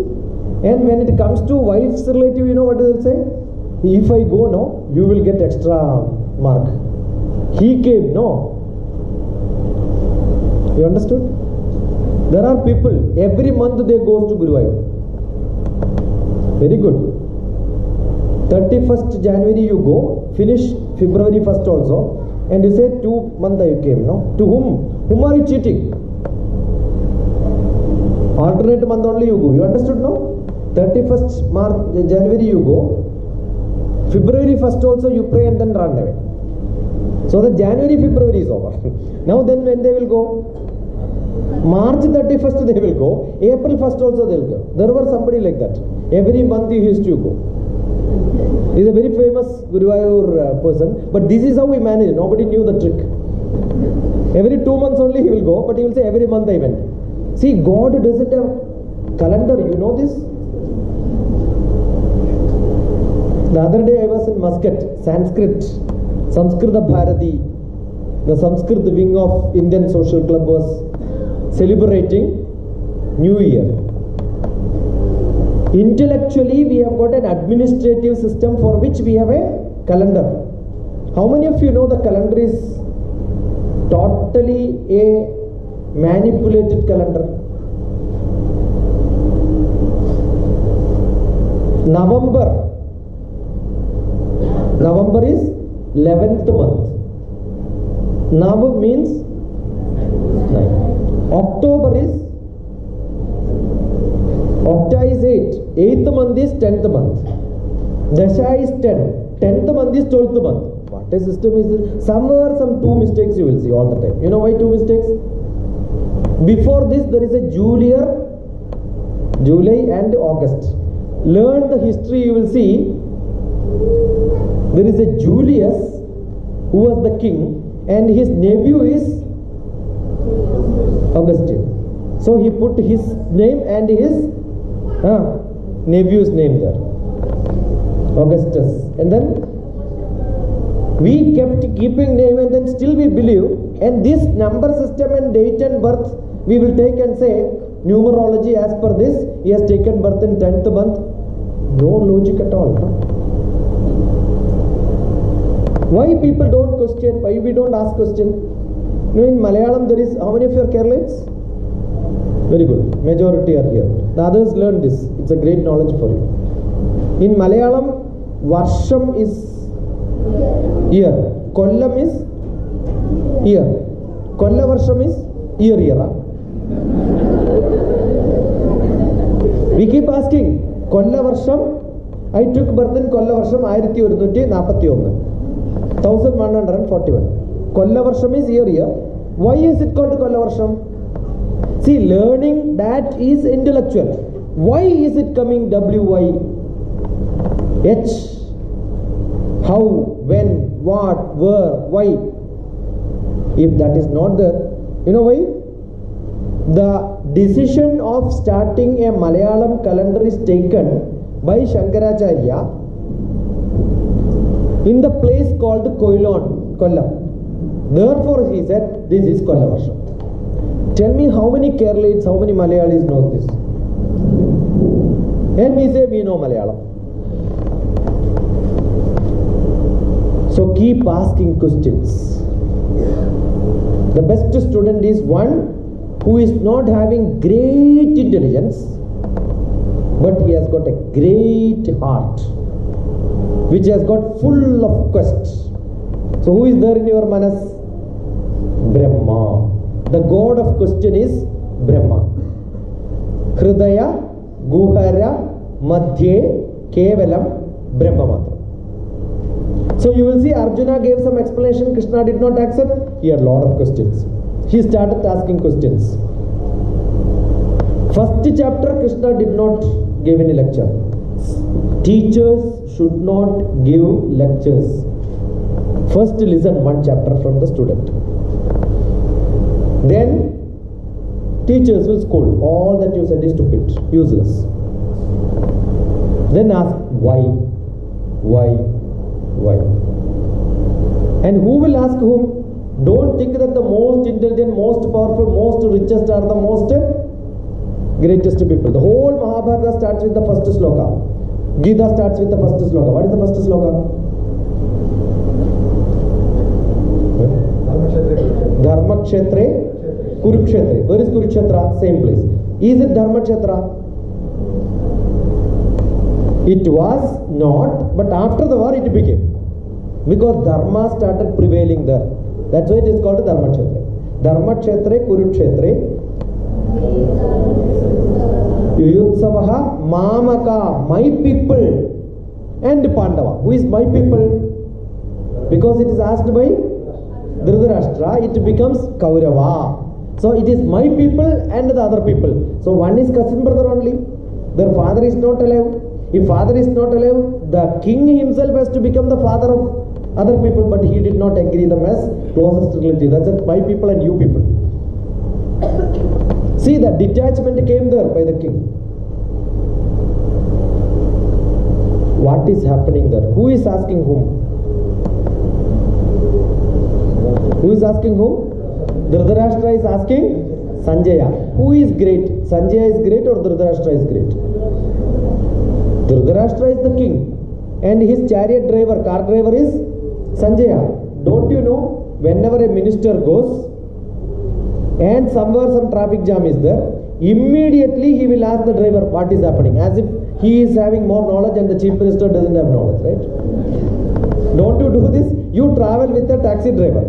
And when it comes to wife's relative, you know what they will say? If I go, no, you will get extra mark. He came, no. You understood? There are people, every month they go to Guruvayur. Very good. 31st January you go, finish February 1st also, and you say 2 months you came, no? To whom? Whom are you cheating? Alternate month only you go. You understood, no? 31st January you go, February 1st also you pray and then run away. So the January, February is over. Now then when they will go? March 31st they will go, April 1st also they will go. There were somebody like that. Every month he used to go. He's a very famous Guruvayur person, but this is how we managed. Nobody knew the trick. Every 2 months only he will go, but he will say every month I went. See, God doesn't have calendar, you know this? The other day I was in Muscat, Samskrita Bharati, the Sanskrit wing of Indian Social Club was celebrating New Year. Intellectually, we have got an administrative system for which we have a calendar. How many of you know the calendar is totally a manipulated calendar? November is 11th month. Nav means 9. October is Octa is 8. 8th month is 10th month. Dasha is 10. 10th month is 12th month. What a system is this? Somewhere some 2 mistakes you will see all the time. You know why 2 mistakes? Before this there is a July and August. Learn the history, you will see there is a Julius who was the king and his nephew is Augustine. So he put his name and his nephew's name there, Augustus. And then we kept keeping name and then still we believe, and this number system and date and birth we will take and say numerology as per this, he has taken birth in 10th month. No logic at all. Why people don't question? Why we don't ask question? You know, in Malayalam there is, how many of you are Keralites? Very good. Majority are here. The others learn this. It's a great knowledge for you. In Malayalam, Varsham is year. Kollam is year. Kolla Varsham is year. We keep asking. Kolla Varsham, I took birth in Kolla Varsham 1141. Kolla Varsham is year. Why is it called Kolla Varsham? See, learning that is intellectual. Why is it coming WY? H? How? When? What? Where? Why? If that is not there, you know why? The decision of starting a Malayalam calendar is taken by Shankaracharya in the place called Kollam. Therefore he said, this is Kolla Varsham. Tell me how many Keralites, how many Malayalis know this? And we say we know Malayalam. So keep asking questions. The best student is one who is not having great intelligence, but he has got a great heart, which has got full of quests. So who is there in your manas? Brahma. The god of question is Brahma. Hridaya, Guhara, Madhye, Kevalam, Brahma Matra. So you will see Arjuna gave some explanation, Krishna did not accept. He had a lot of questions. He started asking questions. First chapter, Krishna did not give any lecture. Teachers should not give lectures. First listen one chapter from the student. Then teachers will scold. All that you said is stupid, useless. Then ask why? And who will ask whom? Don't think that the most intelligent, most powerful, most richest are the most greatest people. The whole Mahabharata starts with the first sloka. Gita starts with the first sloka. What is the first sloka? Dharma Kshetre, Kurukshetre. Where is Kurukshetra? Same place. Is it Dharma Kshetra? It was not, but after the war it became. Because Dharma started prevailing there. That's why it is called Dharma Kshetra. Dharma Kshetre, Kurukshetre, Yuyutsavaha, Mamaka, my people, and Pandava. Who is my people? Because it is asked by Dhritarashtra, it becomes Kaurava. So it is my people and the other people. So one is cousin brother only. Their father is not alive. If father is not alive, the king himself has to become the father of other people, but he did not agree them as closest relative. That's it, my people and you people. See, the detachment came there by the king. What is happening there? Who is asking whom? Who is asking whom? Dhritarashtra is asking Sanjaya. Who is great? Sanjaya is great or Dhritarashtra is great? Dhritarashtra is the king, and his chariot driver, car driver is Sanjaya. Don't you know, whenever a minister goes and somewhere some traffic jam is there, immediately he will ask the driver what is happening, as if he is having more knowledge and the chief minister doesn't have knowledge, right? Don't you do this? You travel with a taxi driver.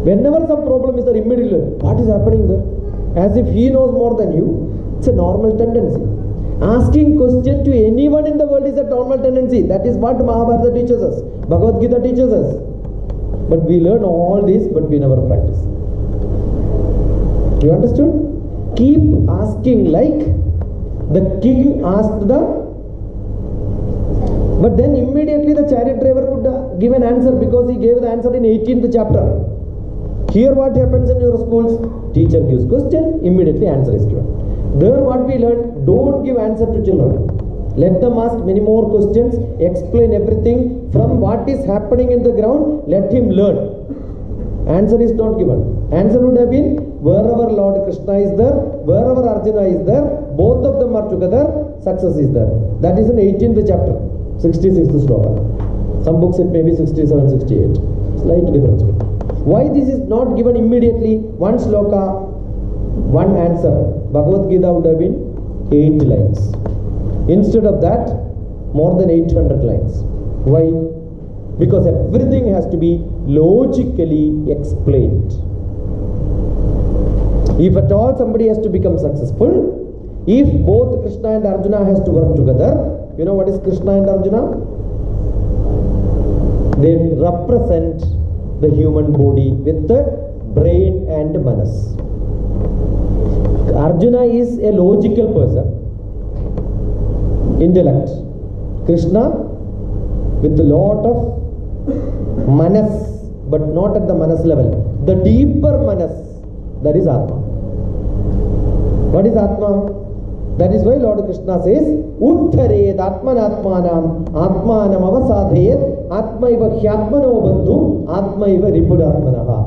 Whenever some problem is there, immediately, what is happening there? As if he knows more than you. It's a normal tendency. Asking question to anyone in the world is a normal tendency. That is what Mahabharata teaches us. Bhagavad Gita teaches us. But we learn all this, but we never practice. You understood? Keep asking like the king asked the... But then immediately the chariot driver could give an answer, because he gave the answer in 18th chapter. Here what happens in your schools? Teacher gives question, immediately answer is given. There what we learn, don't give answer to children. Let them ask many more questions, explain everything from what is happening in the ground, let him learn. Answer is not given. Answer would have been, wherever Lord Krishna is there, wherever Arjuna is there, both of them are together, success is there. That is in 18th chapter, 66th sloka. Some books it may be 67, 68. Slight difference. Why this is not given immediately? One sloka, one answer. Bhagavad Gita would have been 8 lines. Instead of that, more than 800 lines. Why? Because everything has to be logically explained. If at all somebody has to become successful, if both Krishna and Arjuna has to work together, you know what is Krishna and Arjuna? They represent the human body with the brain and manas. Arjuna is a logical person, intellect. Krishna with a lot of manas, but not at the manas level. The deeper manas, that is Atma. What is Atma? That is why Lord Krishna says, Uttared Atmanatmanam Atmanam avasadhet Atmaiva Hyatmano Bandhu Atmaiva Ripudatmanaha.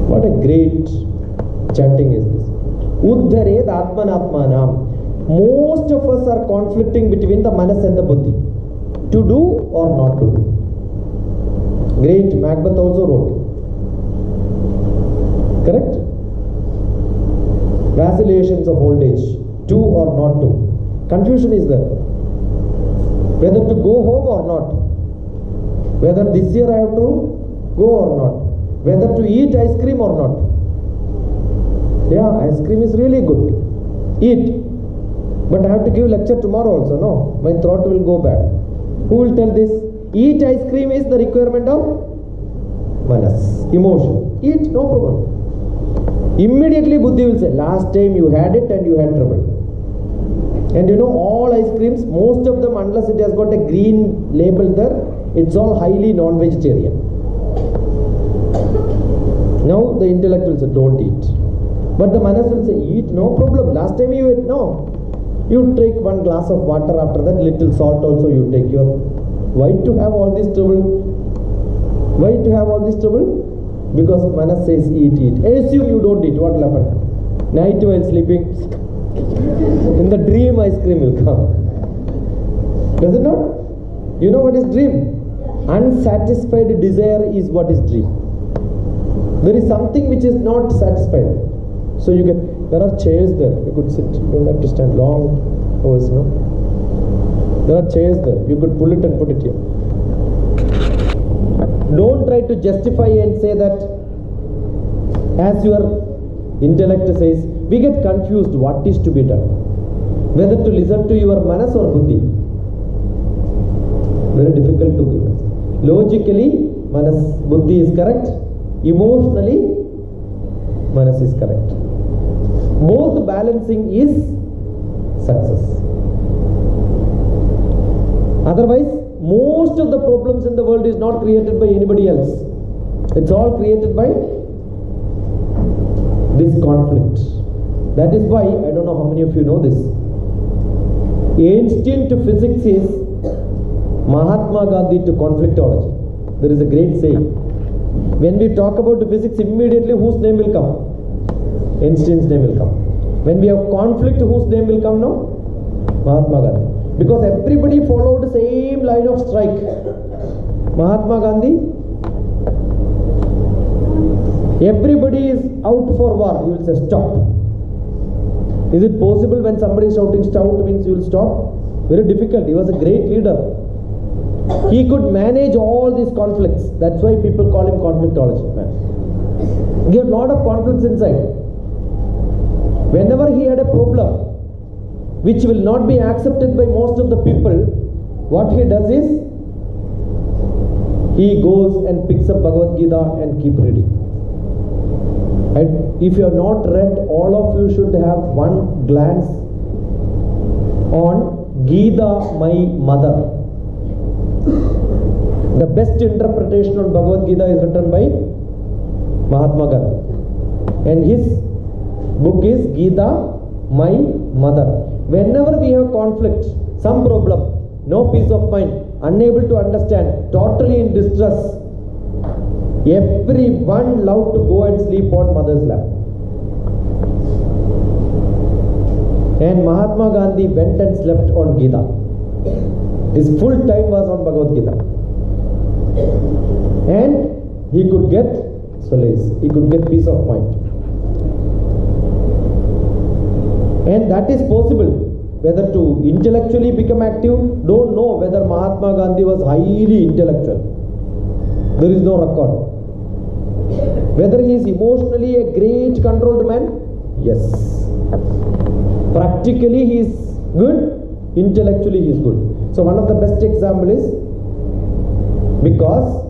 What a great chanting is this. Uddhared Atmanatmanam. Most of us are conflicting between the manas and the buddhi. To do or not to do. Great Macbeth also wrote. Correct? Vacillations of old age. To or not to. Confusion is there. Whether to go home or not. Whether this year I have to go or not. Whether to eat ice cream or not. Yeah, ice cream is really good. Eat. But I have to give lecture tomorrow also. No, my throat will go bad. Who will tell this? Eat ice cream is the requirement of manas, emotion. Eat, no problem. Immediately Buddhi will say, last time you had it and you had trouble. And you know, all ice creams, most of them, unless it has got a green label there, it's all highly non-vegetarian. Now the intellect will say, don't eat. But the manas will say, eat, no problem. Last time you ate, no. You take one glass of water, after that little salt also you take. Why to have all this trouble? Why to have all this trouble? Because manas says eat. Assume you don't eat, what will happen? Night while sleeping, in the dream ice cream will come. Does it not? You know what is dream? Unsatisfied desire is what is dream. There is something which is not satisfied. So you get, there are chairs there. You could sit, you don't have to stand long hours, no? There are chairs there. You could pull it and put it here. Don't try to justify and say that, as your intellect says, we get confused what is to be done. Whether to listen to your manas or buddhi. Very difficult to give. Logically, manas, buddhi is correct. Emotionally, Manas is correct. Both balancing is success. Otherwise, most of the problems in the world is not created by anybody else. It's all created by this conflict. That is why, I don't know how many of you know this, ancient physics is Mahatma Gandhi to conflictology. There is a great saying. When we talk about physics, immediately whose name will come? Einstein's name will come. When we have conflict, whose name will come now? Mahatma Gandhi. Because everybody followed the same line of strike. Mahatma Gandhi, everybody is out for war. He will say stop. Is it possible when somebody is shouting stop means you will stop? Very difficult. He was a great leader. He could manage all these conflicts. That's why people call him conflictology man. He had a lot of conflicts inside. Whenever he had a problem which will not be accepted by most of the people, what he does is he goes and picks up Bhagavad Gita and keep reading. And if you have not read, all of you should have one glance on Gita, my mother. The best interpretation on Bhagavad Gita is written by Mahatma Gandhi. And his book is Gita, my mother. Whenever we have conflict, some problem, no peace of mind, unable to understand, totally in distress, everyone loved to go and sleep on mother's lap. And Mahatma Gandhi went and slept on Gita. His full time was on Bhagavad Gita. And he could get solace, he could get peace of mind. And that is possible. Whether to intellectually become active, don't know whether Mahatma Gandhi was highly intellectual. There is no record. Whether he is emotionally a great controlled man, yes. Practically he is good, intellectually he is good. So one of the best example is because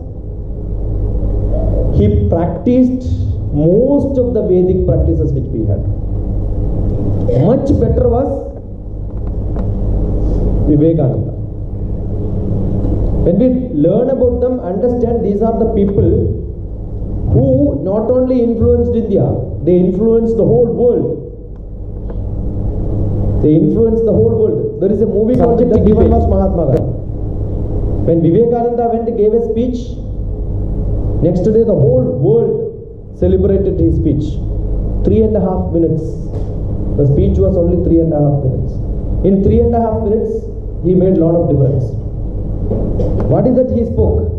he practiced most of the Vedic practices which we had. Much better was Vivekananda. When we learn about them, understand these are the people who not only influenced India, they influenced the whole world. They influenced the whole world. There is a movie project given was Mahatma Gandhi. When Vivekananda went and gave a speech, next day the whole world celebrated his speech. 3.5 minutes. The speech was only 3.5 minutes. In 3.5 minutes, he made a lot of difference. What is that he spoke?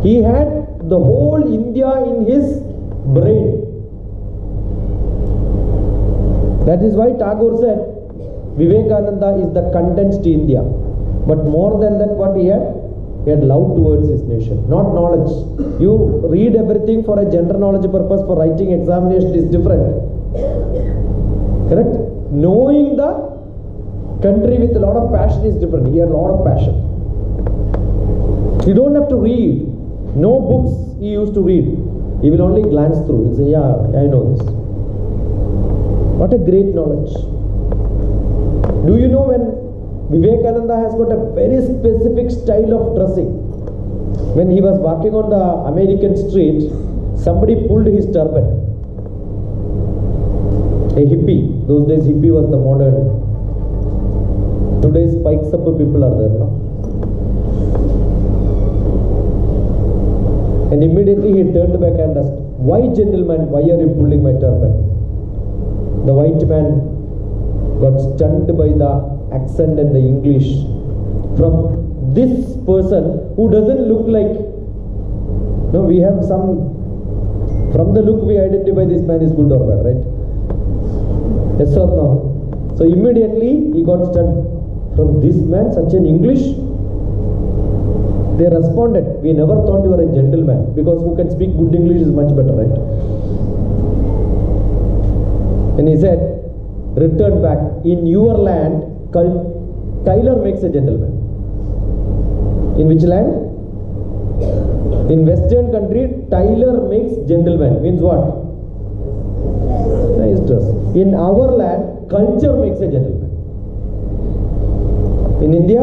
He had the whole India in his brain. That is why Tagore said, Vivekananda is the condensed India. But more than that, what he had? He had love towards his nation, not knowledge. You read everything for a general knowledge purpose, for writing examination is different. Correct? Knowing the country with a lot of passion is different. He had a lot of passion. You don't have to read. No books he used to read. He will only glance through. He'll say, yeah, I know this. What a great knowledge. Do you know when Vivekananda has got a very specific style of dressing? When he was walking on the American street, somebody pulled his turban. A hippie. Those days hippie was the modern. Today's spikes up people are there, no? And immediately he turned back and asked, why gentleman, why are you pulling my turban? The white man got stunned by the accent and the English from this person who doesn't look like, no, we have some, from the look we identify this man is good or bad, right? Yes or no? So immediately he got stunned. From this man, such an English? They responded, we never thought you were a gentleman, because who can speak good English is much better, right? And he said, return back. In your land, Tyler makes a gentleman. In which land? In Western country, Tyler makes gentleman. Means what? Stress. In our land, culture makes a gentleman. In India,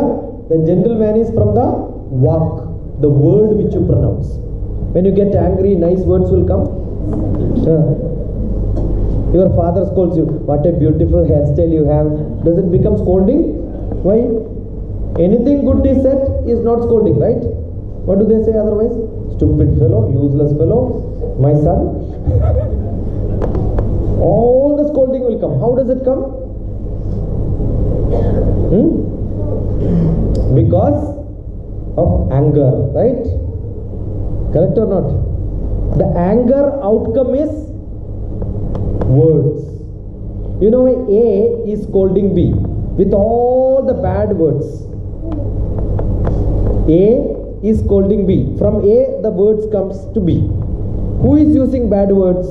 the gentleman is from the walk, the word which you pronounce. When you get angry, nice words will come. Your father scolds you. What a beautiful hairstyle you have. Does it become scolding? Why? Anything good is said is not scolding, right? What do they say otherwise? Stupid fellow, useless fellow, my son. All the scolding will come. How does it come? Because of anger, right? Correct or not? The anger outcome is words. You know, A is scolding B with all the bad words. A is scolding B. From A, the words comes to B. Who is using bad words?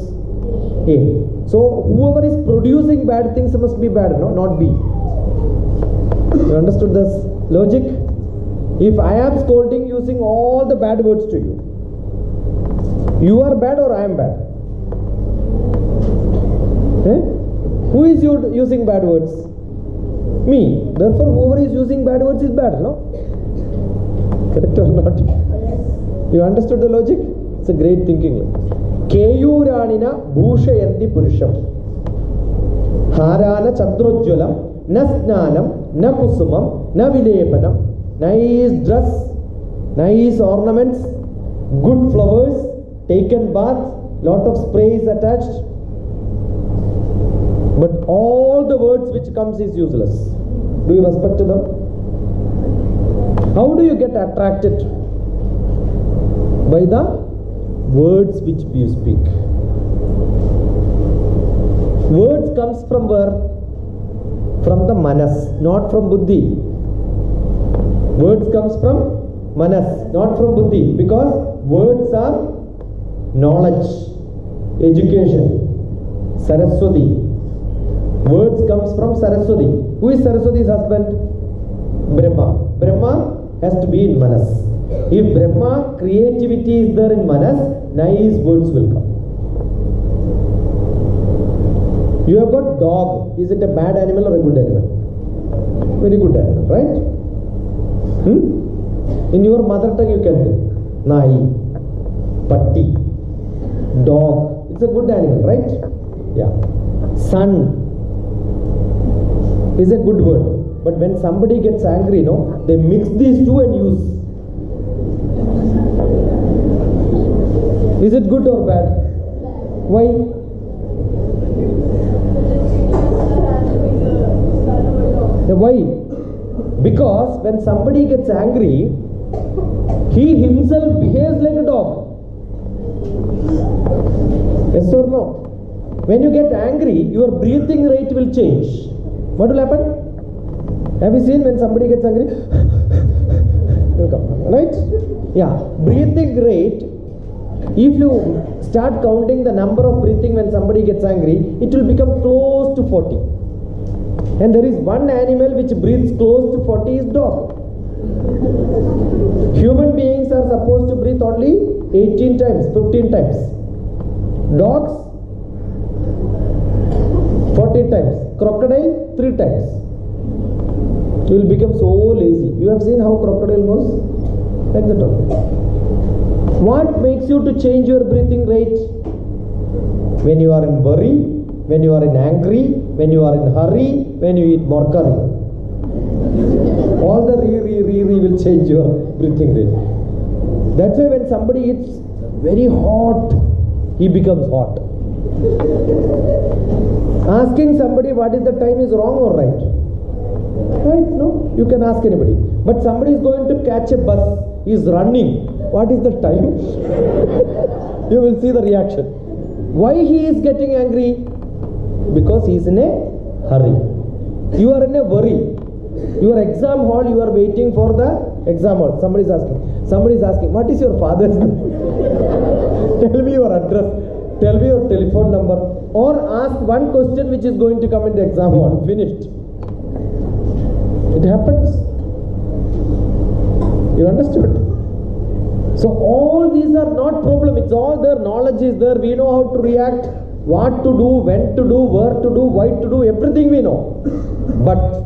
A. So whoever is producing bad things must be bad, no, not B. You understood this logic? If I am scolding using all the bad words to you, you are bad or I am bad? Who is using bad words? Me. Therefore, whoever is using bad words is bad, no? Correct or not? You understood the logic? It's a great thinking. Keyuranina bhushayanti purusham harana chandrojwalam na snanam na kusumam na vilepanam. Nice dress, nice ornaments, good flowers, taken bath, lot of sprays attached. But all the words which comes is useless. Do you respect them? How do you get attracted? By the words which you speak. Words comes from where? From the manas, not from buddhi. Words comes from manas, not from buddhi, because words are knowledge, education, Saraswati. Words comes from Saraswati. Who is Saraswati's husband? Brahma. Brahma has to be in manas. If Brahma creativity is there in manas, nice words will come. You have got dog. Is it a bad animal or a good animal? Very good animal, right? In your mother tongue you can say Nai, Patti, dog. It's a good animal, right? Yeah. Son is a good word. But when somebody gets angry, no, they mix these two and use. Is it good or bad? Why? Why? Because when somebody gets angry, he himself behaves like a dog. Yes or no? When you get angry, your breathing rate will change. What will happen? Have you seen when somebody gets angry? Will come, right? Yeah. Breathing rate, if you start counting the number of breathing when somebody gets angry, it will become close to 40. And there is one animal which breathes close to 40 is dog. Human beings are supposed to breathe only 18 times, 15 times. Dogs 40 times. Crocodile 3 times. You will become so lazy. You have seen how crocodile goes? Like that only. What makes you to change your breathing rate? When you are in worry, when you are in angry, when you are in hurry, when you eat more curry. All the re will change your breathing rate. That's why when somebody eats very hot, he becomes hot. Asking somebody what is the time is wrong or right? Right? No? You can ask anybody. But somebody is going to catch a bus. He is running. What is the time? You will see the reaction. Why he is getting angry? Because he is in a hurry. You are in a worry. Your exam hall, you are waiting for the exam hall. Somebody is asking. What is your father's name? Tell me your address. Tell me your telephone number. Or ask one question which is going to come in the exam hall. Finished. It happens. You understood? So all these are not problem. It's all there. Knowledge is there. We know how to react. What to do, when to do, where to do, why to do, everything we know. But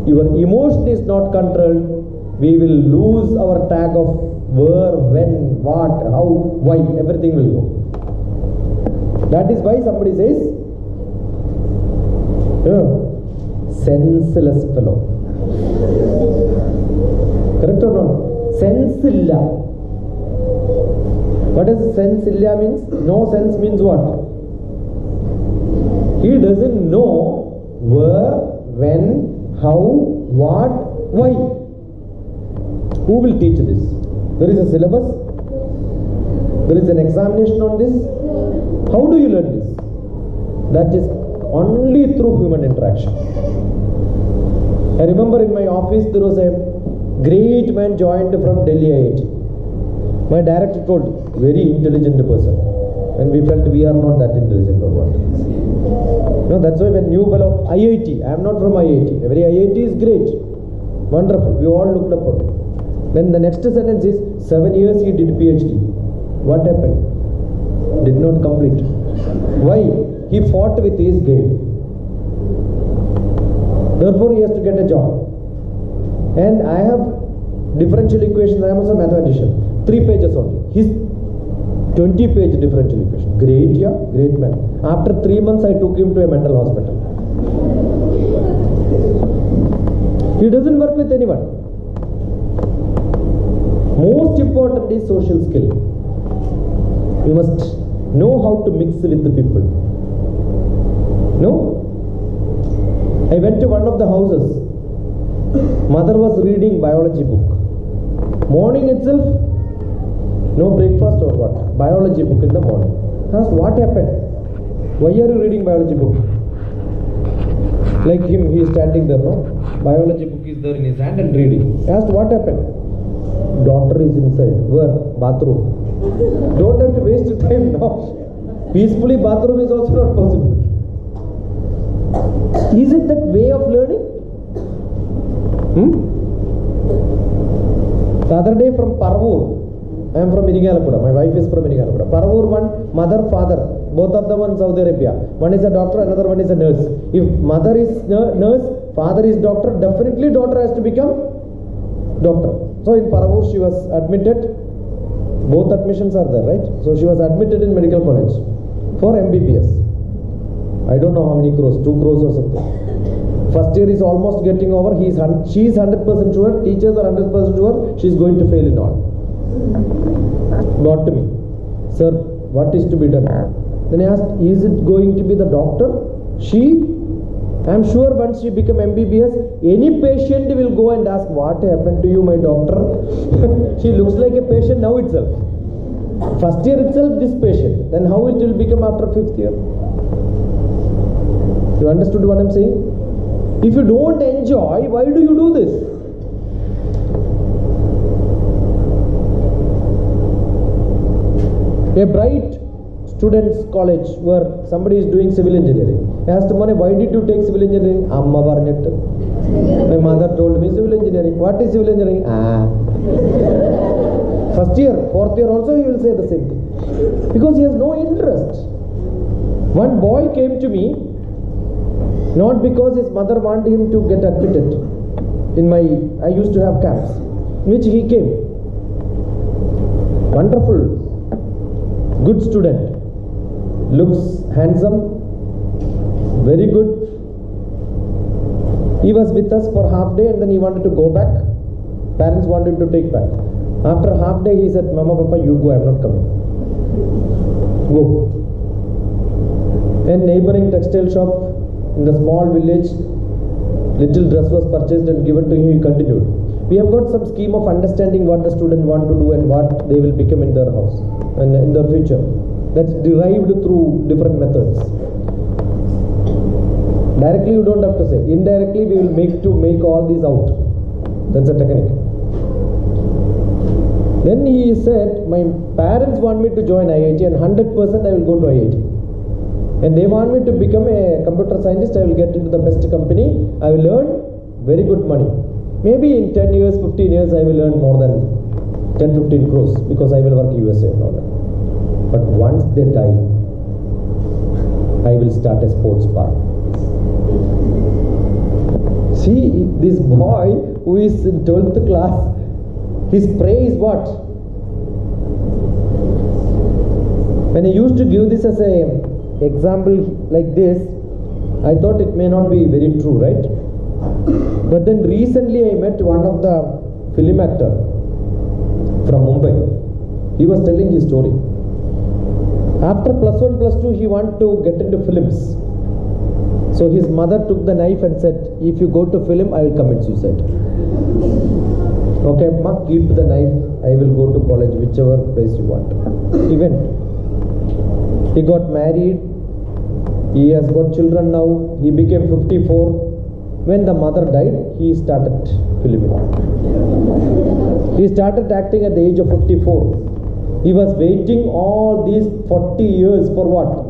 your emotion is not controlled, we will lose our tag of where, when, what, how, why, everything will go. That is why somebody says, senseless fellow. Correct or not? Sense illa. What does sense illa means? No sense means what? He doesn't know where, when, how, what, why. Who will teach this? There is a syllabus. There is an examination on this. How do you learn this? That is only through human interaction. I remember in my office there was a great man joined from Delhi IIT. My director told, very intelligent person. And we felt we are not that intelligent or what. No, that's why when new fellow IIT, I am not from IIT. Every IIT is great. Wonderful. We all looked up on it. Then the next sentence is, 7 years he did PhD. What happened? Did not complete. Why? He fought with his grade. Therefore he has to get a job. And I have differential equations. I am also a mathematician. 3 pages only. His 20-page differential equation. Great, yeah, great man. After 3 months I took him to a mental hospital. He doesn't work with anyone. Most important is social skill. You must know how to mix with the people. No? I went to one of the houses. Mother was reading biology book. Morning itself, no breakfast or what? Biology book in the morning. I asked, what happened? Why are you reading biology book? Like him, he is standing there, no? Biology book is there in his hand and reading. I asked, what happened? Daughter is inside. Where? Bathroom. Don't have to waste your time now. Peacefully, bathroom is also not possible. Is it that way of learning? The other day from Parvur, I am from Iringalakuda. My wife is from Iringalakuda. Parvur, one mother, father, both of them in Saudi Arabia. One is a doctor, another one is a nurse. If mother is nurse, father is doctor, definitely daughter has to become doctor. So in Parvur she was admitted. Both admissions are there, right? So she was admitted in medical college for MBBS. I don't know how many crores, 2 crores or something. First year is almost getting over. She is 100% sure. Teachers are 100% sure. She is going to fail in all. Brought to me, sir, what is to be done? Then I asked, is it going to be the doctor? I am sure once she become MBBS, any patient will go and ask, what happened to you, my doctor? She looks like a patient now itself. First year itself, this patient. Then how it will become after 5th year? You understood what I am saying? If you don't enjoy, why do you do this? A bright students college where somebody is doing civil engineering. I asked him, why did you take civil engineering? Amma Barnett. My mother told me civil engineering. What is civil engineering? First year, 4th year also he will say the same thing. Because he has no interest. One boy came to me, not because his mother wanted him to get admitted. I used to have camps, in which he came. Wonderful, good student, looks handsome, very good. He was with us for half day and then he wanted to go back. Parents wanted to take back. After half day he said, Mama, Papa, you go, I am not coming. Go. And neighboring textile shop in the small village, little dress was purchased and given to him. He continued. We have got some scheme of understanding what the student want to do and what they will become in their house and in their future. That's derived through different methods. Directly you don't have to say. Indirectly we will make all these out. That's a technique. Then he said, my parents want me to join IIT and 100% I will go to IIT. And they want me to become a computer scientist. I will get into the best company. I will earn very good money. Maybe in 10 years, 15 years, I will earn more than 10-15 crores because I will work USA and all that. But once they die, I will start a sports bar. See, this boy who is in 12th class, his prey is what? When I used to give this as a example like this, I thought it may not be very true, right? But then recently I met one of the film actor from Mumbai. He was telling his story. After plus 1, plus 2, he wanted to get into films. So his mother took the knife and said, if you go to film, I will commit suicide. Okay, ma, keep the knife. I will go to college, whichever place you want. He went. He got married. He has got children now. He became 54. When the mother died, he started filming. He started acting at the age of 54. He was waiting all these 40 years for what?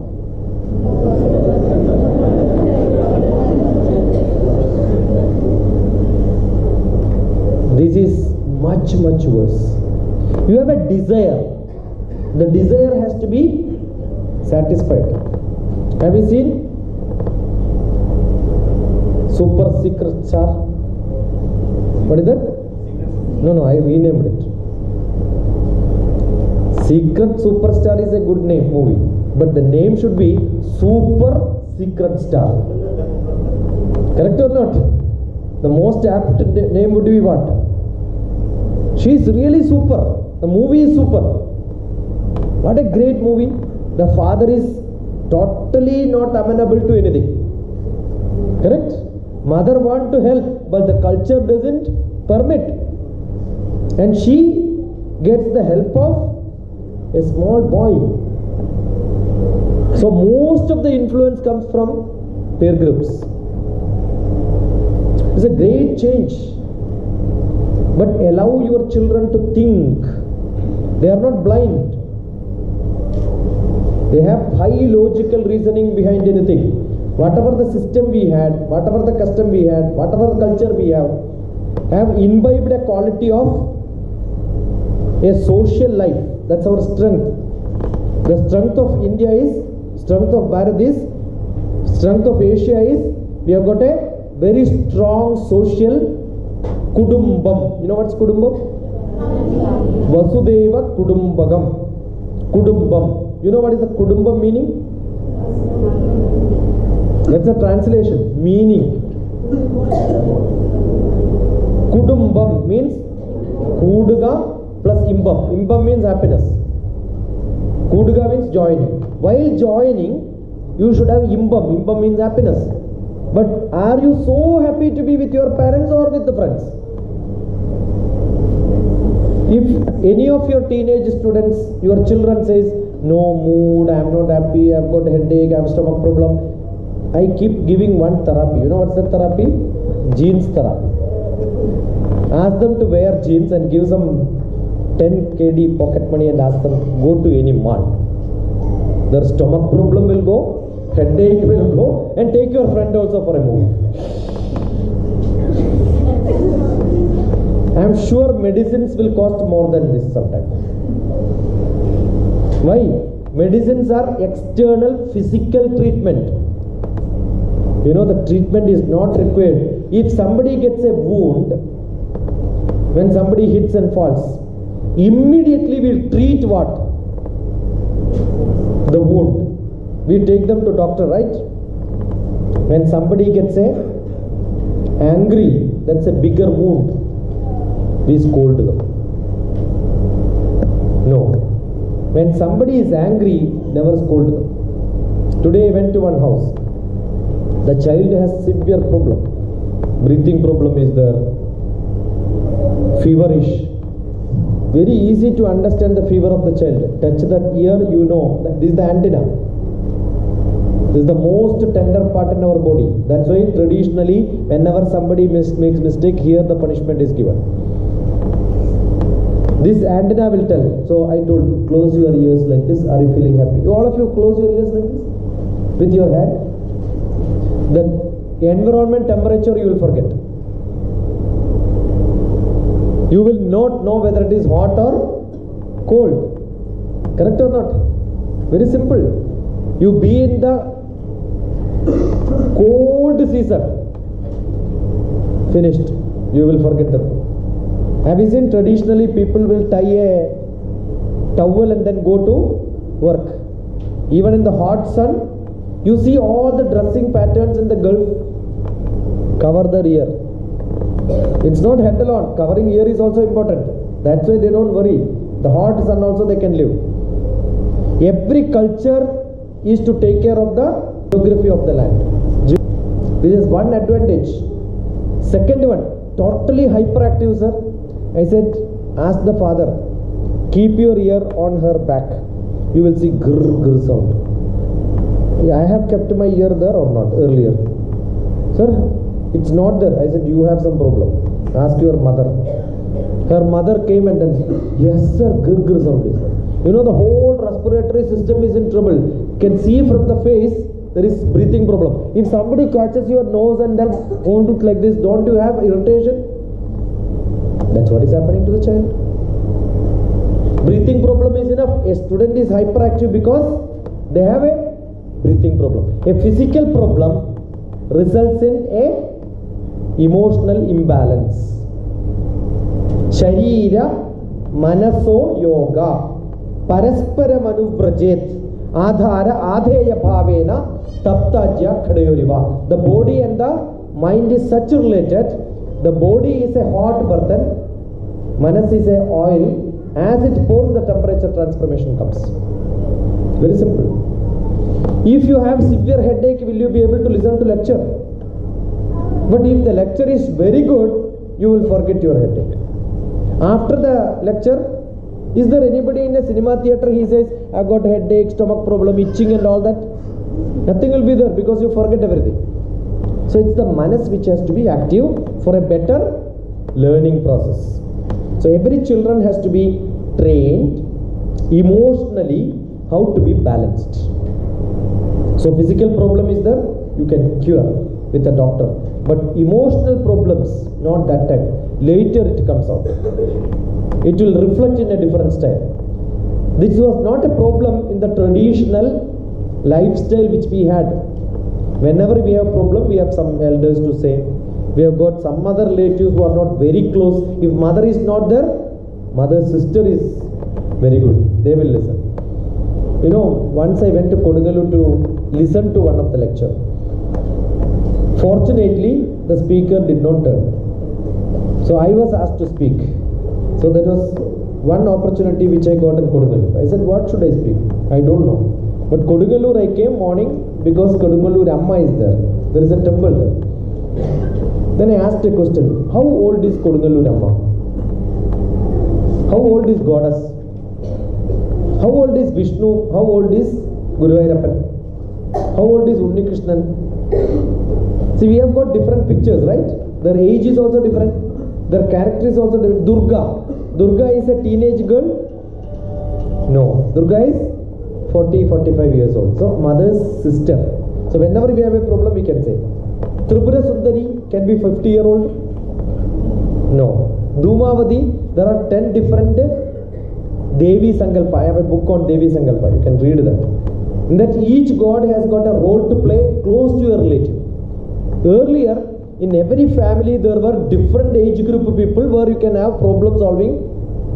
This is much, much worse. You have a desire. The desire has to be satisfied. Have you seen Super Secret Star? What is that? No, I renamed it. Secret Superstar is a good name movie, but the name should be Super Secret Star. Correct or not? The most apt name would be what? She is really super. The movie is super. What a great movie. The father is totally not amenable to anything. Correct? Mother wants to help, but the culture doesn't permit. And she gets the help of a small boy. So most of the influence comes from peer groups. It's a great change. But allow your children to think. They are not blind. They have high logical reasoning behind anything. Whatever the system we had, whatever the custom we had, whatever the culture we have imbibed a quality of a social life. That's our strength. The strength of India is, strength of Bharat is, strength of Asia is, we have got a very strong social kudumbam. You know what's kudumbam? Vasudeva kudumbagam. Kudumbam. You know what is the kudumbam meaning? That's a translation. Meaning. Kudumbam means kuduga plus imbam. Imbam means happiness. Kuduga means joining. While joining, you should have imbam. Imbam means happiness. But are you so happy to be with your parents or with the friends? If any of your teenage students, your children says, no mood, I am not happy, I have got a headache, I have stomach problem, I keep giving one therapy. You know what's that therapy? Jeans therapy. Ask them to wear jeans and give some 10 KD pocket money and ask them, go to any mall. Their stomach problem will go, headache will go, and take your friend also for a movie. I am sure medicines will cost more than this sometimes. Why? Medicines are external physical treatment. You know, the treatment is not required. If somebody gets a wound, when somebody hits and falls, immediately we'll treat what? The wound. We take them to doctor, right? When somebody gets angry, that's a bigger wound. We scold them. No. When somebody is angry, never scold them. Today I went to one house. The child has severe problem. Breathing problem is there. Feverish. Very easy to understand the fever of the child. Touch that ear, you know. This is the antenna. This is the most tender part in our body. That's why traditionally, whenever somebody makes mistake, here the punishment is given. This antenna will tell. So I told, close your ears like this. Are you feeling happy? All of you close your ears like this with your hand. The environment temperature you will forget. You will not know whether it is hot or cold. Correct or not? Very simple. You be in the Cold season. Finished. You will forget them. Have you seen traditionally people will tie a towel and then go to work? Even in the hot sun, you see all the dressing patterns in the Gulf. Cover their ear. It's not head alone. Covering ear is also important. That's why they don't worry. The hot sun also they can live. Every culture is to take care of the geography of the land. This is one advantage. Second one, totally hyperactive, sir. I said, ask the father, keep your ear on her back. You will see grr grr sound. Yeah, I have kept my ear there or not earlier. Sir, it's not there. I said, you have some problem. Ask your mother. Her mother came and then, yes sir, grr grr sound is there. You know, the whole respiratory system is in trouble. You can see from the face, there is breathing problem. If somebody catches your nose and then hold it like this, don't you have irritation? That's what is happening to the child. Breathing problem is enough. A student is hyperactive because they have a breathing problem. A physical problem results in a emotional imbalance. Sharira manaso yoga paraspara manubrajet adhara adheya bhavena taptajya khadayoriva. The body and the mind is such related. The body is a hot burden, manas is a oil. As it pours, the temperature transformation comes. Very simple. If you have severe headache, will you be able to listen to lecture? But if the lecture is very good, you will forget your headache. After the lecture, is there anybody in a cinema theater, he says, I got headache, stomach problem, itching and all that? Nothing will be there because you forget everything. So it's the manas which has to be active for a better learning process. So every children has to be trained emotionally how to be balanced. So physical problem is there, you can cure with a doctor. But emotional problems, not that time. Later it comes out. It will reflect in a different style. This was not a problem in the traditional lifestyle which we had. Whenever we have problem, we have some elders to say. We have got some other relatives who are not very close. If mother is not there, mother's sister is very good. They will listen. You know, once I went to Kodungalur to listen to one of the lecture. Fortunately, the speaker did not turn. So I was asked to speak. So that was one opportunity which I got in Kodungalur. I said, what should I speak? I don't know. But Kodungalur I came morning because Kodungalur Amma is there. There is a temple there. Then I asked a question. How old is Kodungalur Amma? How old is goddess? How old is Vishnu? How old is Guruvayurappan? How old is Unni Krishnan? See, we have got different pictures, right? Their age is also different. Their character is also different. Durga. Durga is a teenage girl? No. Durga is 40-45 years old. So, mother's sister. So, whenever we have a problem, we can say. Tripura Sundari can be 50-year-old? No. Dhumavati, there are 10 different Devi Sankalpa. I have a book on Devi Sankalpa. You can read that. In that each god has got a role to play close to your relative. Earlier, in every family, there were different age group of people where you can have problem solving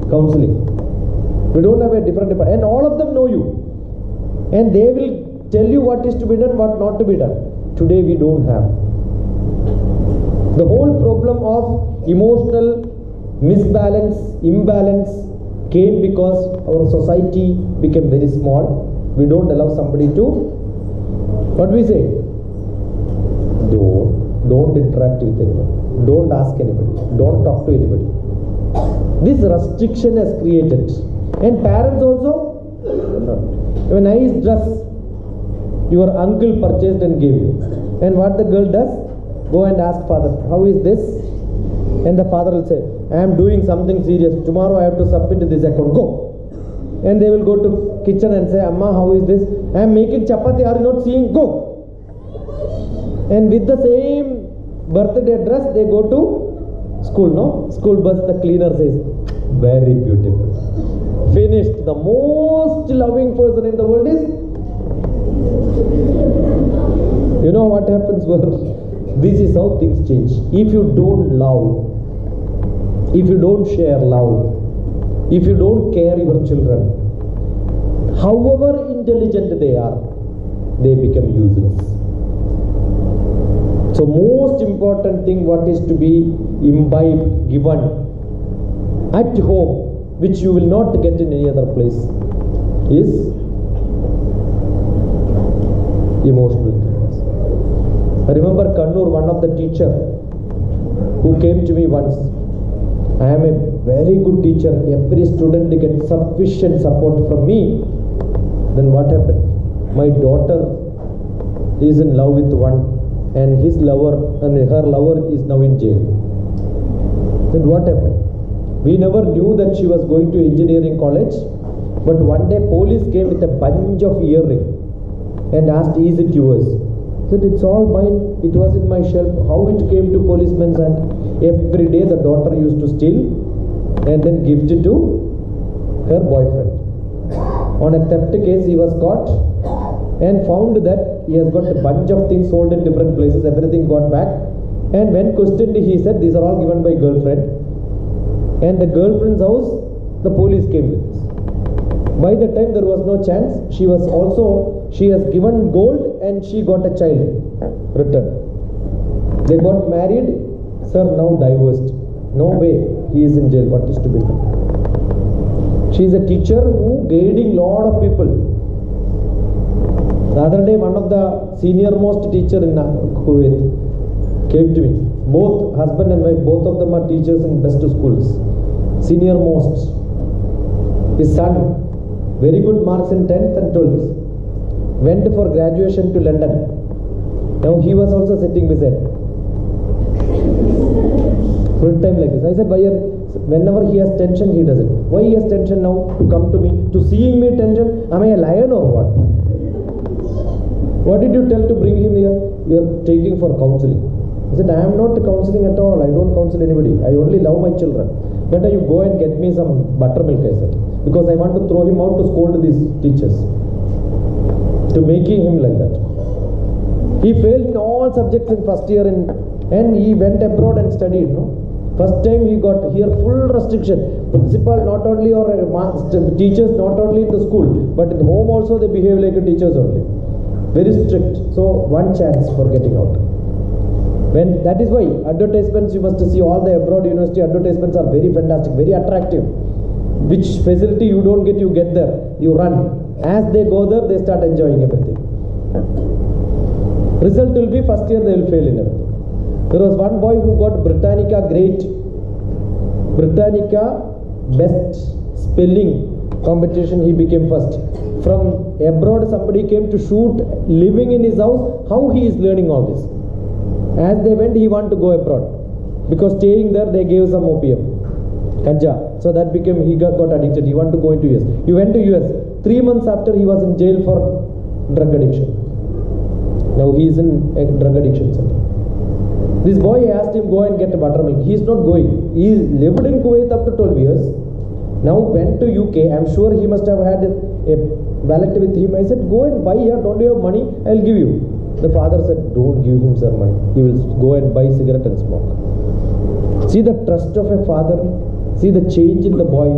counseling. We don't have a different, and all of them know you. And they will tell you what is to be done, what not to be done. Today we don't have. The whole problem of emotional misbalance, imbalance came because our society became very small. We don't allow somebody to, what we say? Don't interact with anyone. Don't ask anybody. Don't talk to anybody. This restriction has created. And parents also, a nice dress your uncle purchased and gave you. And what the girl does? Go and ask father, how is this? And the father will say, I am doing something serious. Tomorrow I have to submit this account. Go. And they will go to kitchen and say, Amma, how is this? I am making chapati. Are you not seeing? Go. And with the same birthday dress, they go to school, no? School bus, the cleaner says, very beautiful. Finished. The most loving person in the world is You know what happens where this is how things change. If you don't love, if you don't share love, if you don't care your children, however intelligent they are, they become useless. So most important thing what is to be imbibed, given at home, which you will not get in any other place, is emotional intelligence. I remember Kannur, one of the teacher who came to me once. I am a very good teacher. Every student gets sufficient support from me. Then what happened? My daughter is in love with one, and his lover and her lover is now in jail. Then what happened? We never knew that she was going to engineering college, but one day police came with a bunch of earring and asked, "Is it yours?" I said, "It's all mine. It was in my shelf." How it came to policeman's hand? Every day the daughter used to steal and then gift it to her boyfriend. On a theft case, he was caught and found that he has got a bunch of things sold in different places. Everything got back. And when questioned, he said, "These are all given by girlfriend." And the girlfriend's house, the police came with this. By the time there was no chance, she has given gold and she got a child returned. They got married, sir, now divorced. No way, he is in jail. What is to be done? She is a teacher who guiding lot of people. The other day, one of the senior most teacher in Kuwait came to me. Both husband and wife, both of them are teachers in best schools. Senior most. His son, very good marks in 10th and 12th. Went for graduation to London. Now he was also sitting beside. Full time like this. I said, whenever he has tension, he does it. Why he has tension now? To come to me, to seeing me tension? Am I a lion or what? What did you tell to bring him here? We are taking for counseling. I said, I am not counseling at all. I don't counsel anybody. I only love my children. Better you go and get me some buttermilk, I said. Because I want to throw him out to scold these teachers. To making him like that. He failed in all subjects in first year and he went abroad and studied. No? First time he got here full restriction. Principal not only or teachers not only in the school, but in home also they behave like a teachers only. Very strict. So one chance for getting out. That is why advertisements, you must see all the abroad university advertisements are very fantastic, very attractive. Which facility you don't get, you get there. You run. As they go there, they start enjoying everything. Result will be first year they will fail in everything. There was one boy who got Britannica best spelling competition, he became first. From abroad somebody came to shoot, living in his house, how he is learning all this. As they went, he wanted to go abroad. Because staying there, they gave some opium. Ganja. So that became, he got addicted. He wanted to go into US. He went to US. 3 months after, he was in jail for drug addiction. Now he is in a drug addiction center. This boy asked him, go and get a buttermilk. He is not going. He lived in Kuwait up to 12 years. Now went to UK. I'm sure he must have had a wallet with him. I said, go and buy here. Don't you have money? I'll give you. The father said, don't give him some money. He will go and buy cigarette and smoke. See the trust of a father. See the change in the boy.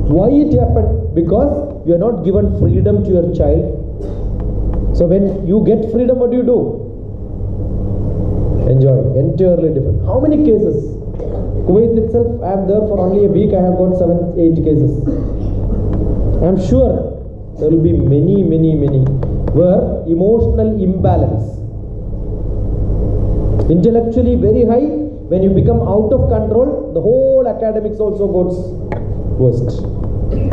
Why it happened? Because you are not given freedom to your child. So when you get freedom, what do you do? Enjoy. Entirely different. How many cases? Kuwait itself, I am there for only a week. I have got 7-8 cases. I am sure there will be many where emotional imbalance. Intellectually very high. When you become out of control, the whole academics also goes worst.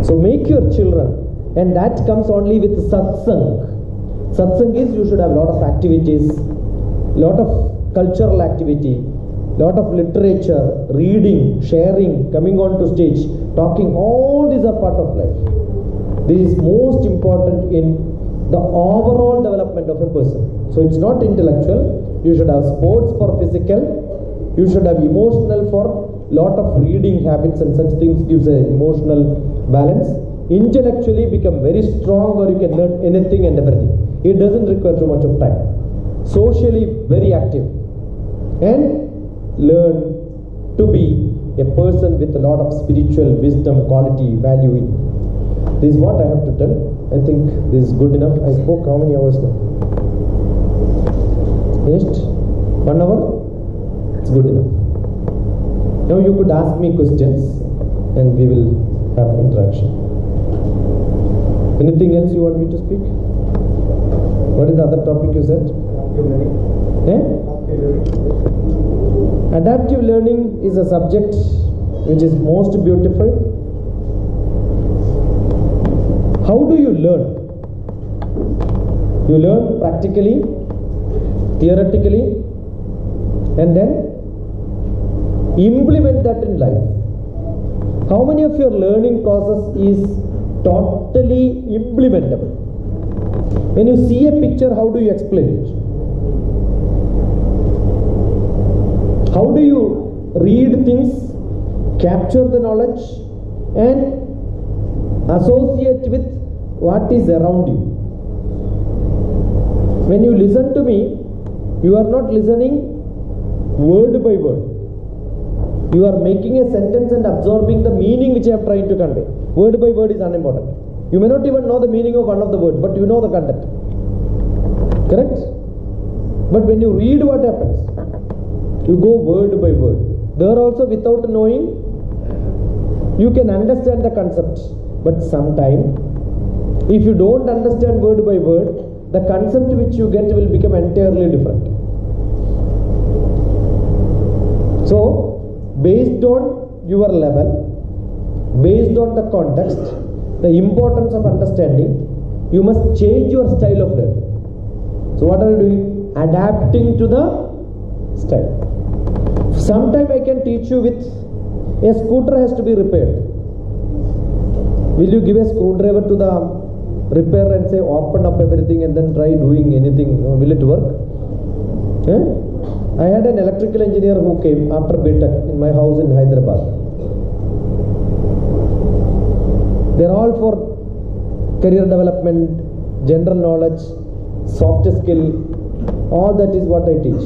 So make your children, and that comes only with satsang. Satsang is you should have a lot of activities, lot of cultural activity, lot of literature, reading, sharing, coming on to stage, talking, all these are part of life. This is most important in the overall development of a person. So it's not intellectual. You should have sports for physical. You should have emotional for lot of reading habits and such things gives an emotional balance. Intellectually become very strong where you can learn anything and everything. It doesn't require too much of time. socially very active, and learn to be a person with a lot of spiritual wisdom, quality, value in. This is what I have to tell. I think this is good enough. I spoke how many hours now? Finished? 1 hour? It's good enough. Now you could ask me questions and we will have interaction. Anything else you want me to speak? What is the other topic you said? Adaptive learning is a subject which is most beautiful. How do you learn? You learn practically, theoretically, and then implement that in life. How many of your learning process is totally implementable? When you see a picture, how do you explain it? How do you read things, capture the knowledge, and associate with what is around you? When you listen to me, you are not listening word by word. You are making a sentence and absorbing the meaning which I am trying to convey. Word by word is unimportant. You may not even know the meaning of one of the words, but you know the content. Correct? But when you read, what happens? You go word by word. There also, without knowing, you can understand the concept. But sometime, if you don't understand word by word, the concept which you get will become entirely different. So, based on your level, based on the context, the importance of understanding, you must change your style of learning. So what are you doing? Adapting to the style. Sometime I can teach you with a scooter has to be repaired. Will you give a screwdriver to the repairer and say open up everything and then try doing anything? Will it work? I had an electrical engineer who came after BTech in my house in Hyderabad. They are all for career development, general knowledge, soft skill. All that is what I teach.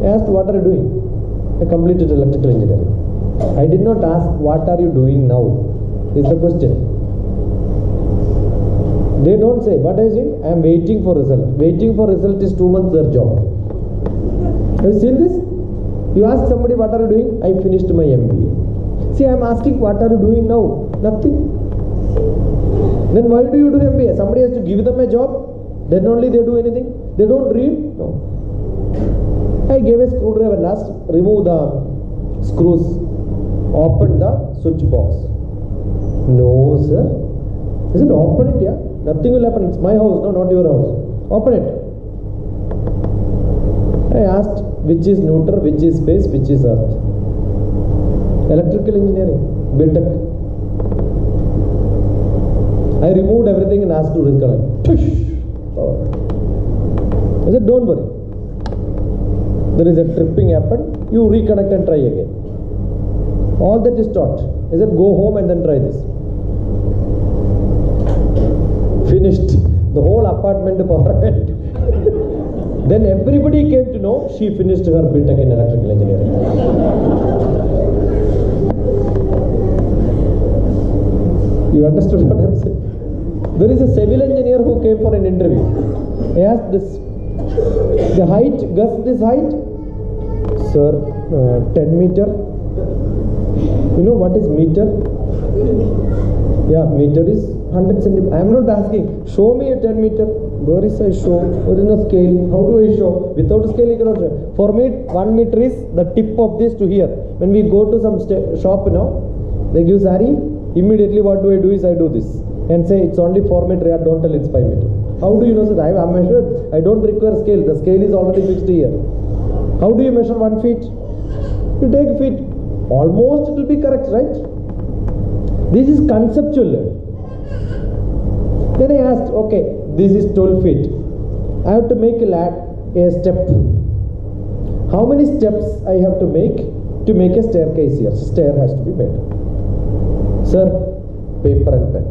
I asked, what are you doing? I completed electrical engineering. I did not ask, what are you doing now? Is the question. They don't say, what are you saying? I am waiting for result. Waiting for result is 2 months their job. Have you seen this? You ask somebody, what are you doing? I finished my MBA. See, I am asking, what are you doing now? Nothing. Then why do you do MBA? Somebody has to give them a job, then only they do anything. They don't read? No. I gave a screwdriver and asked, remove the screws, open the switch box. No, sir. I said, open it, yeah. Nothing will happen. It's my house, no, not your house. Open it. I asked, which is neutral, which is space, which is earth? Electrical engineering, BTech. I removed everything and asked to reconnect. I said, don't worry. There is a tripping happened. You reconnect and try again. All that is taught. I said, go home and then try this. Finished. The whole apartment power went. Then everybody came to know she finished her BTech in electrical engineering. You understood what I'm saying? There is a civil engineer who came for an interview. I asked this, the height, guess this height? Sir, 10 meter. You know what is meter? Yeah, meter is 100 centimeters. I am not asking, show me a 10 meter. Where is I show? Where is the scale? How do I show? Without scale you cannot show. For me, 1 meter is the tip of this to here. When we go to some shop, you know, they give sari. Immediately what do? Is I do this and say it's only 4 meter. Yeah, don't tell it's 5 meter. How do you know, sir? I am measured. I don't require scale. The scale is already fixed here. How do you measure 1 feet? You take feet. Almost it will be correct, right? This is conceptual. Then I asked, okay, this is 12 feet. I have to make a step. How many steps I have to make a staircase here? Stair has to be made. Sir, paper and pen.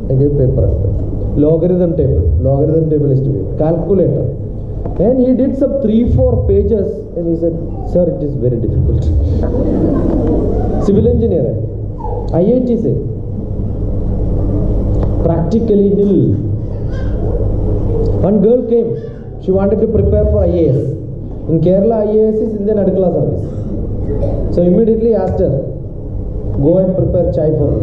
I gave paper and pen. Logarithm table. Logarithm table is to be. Calculator. And he did some 3-4 pages and he said, sir, it is very difficult. Civil engineer, IIT say, practically nil. One girl came, she wanted to prepare for IAS. In Kerala, IAS is Indian Adikala Service. So immediately asked her, go and prepare chai for me.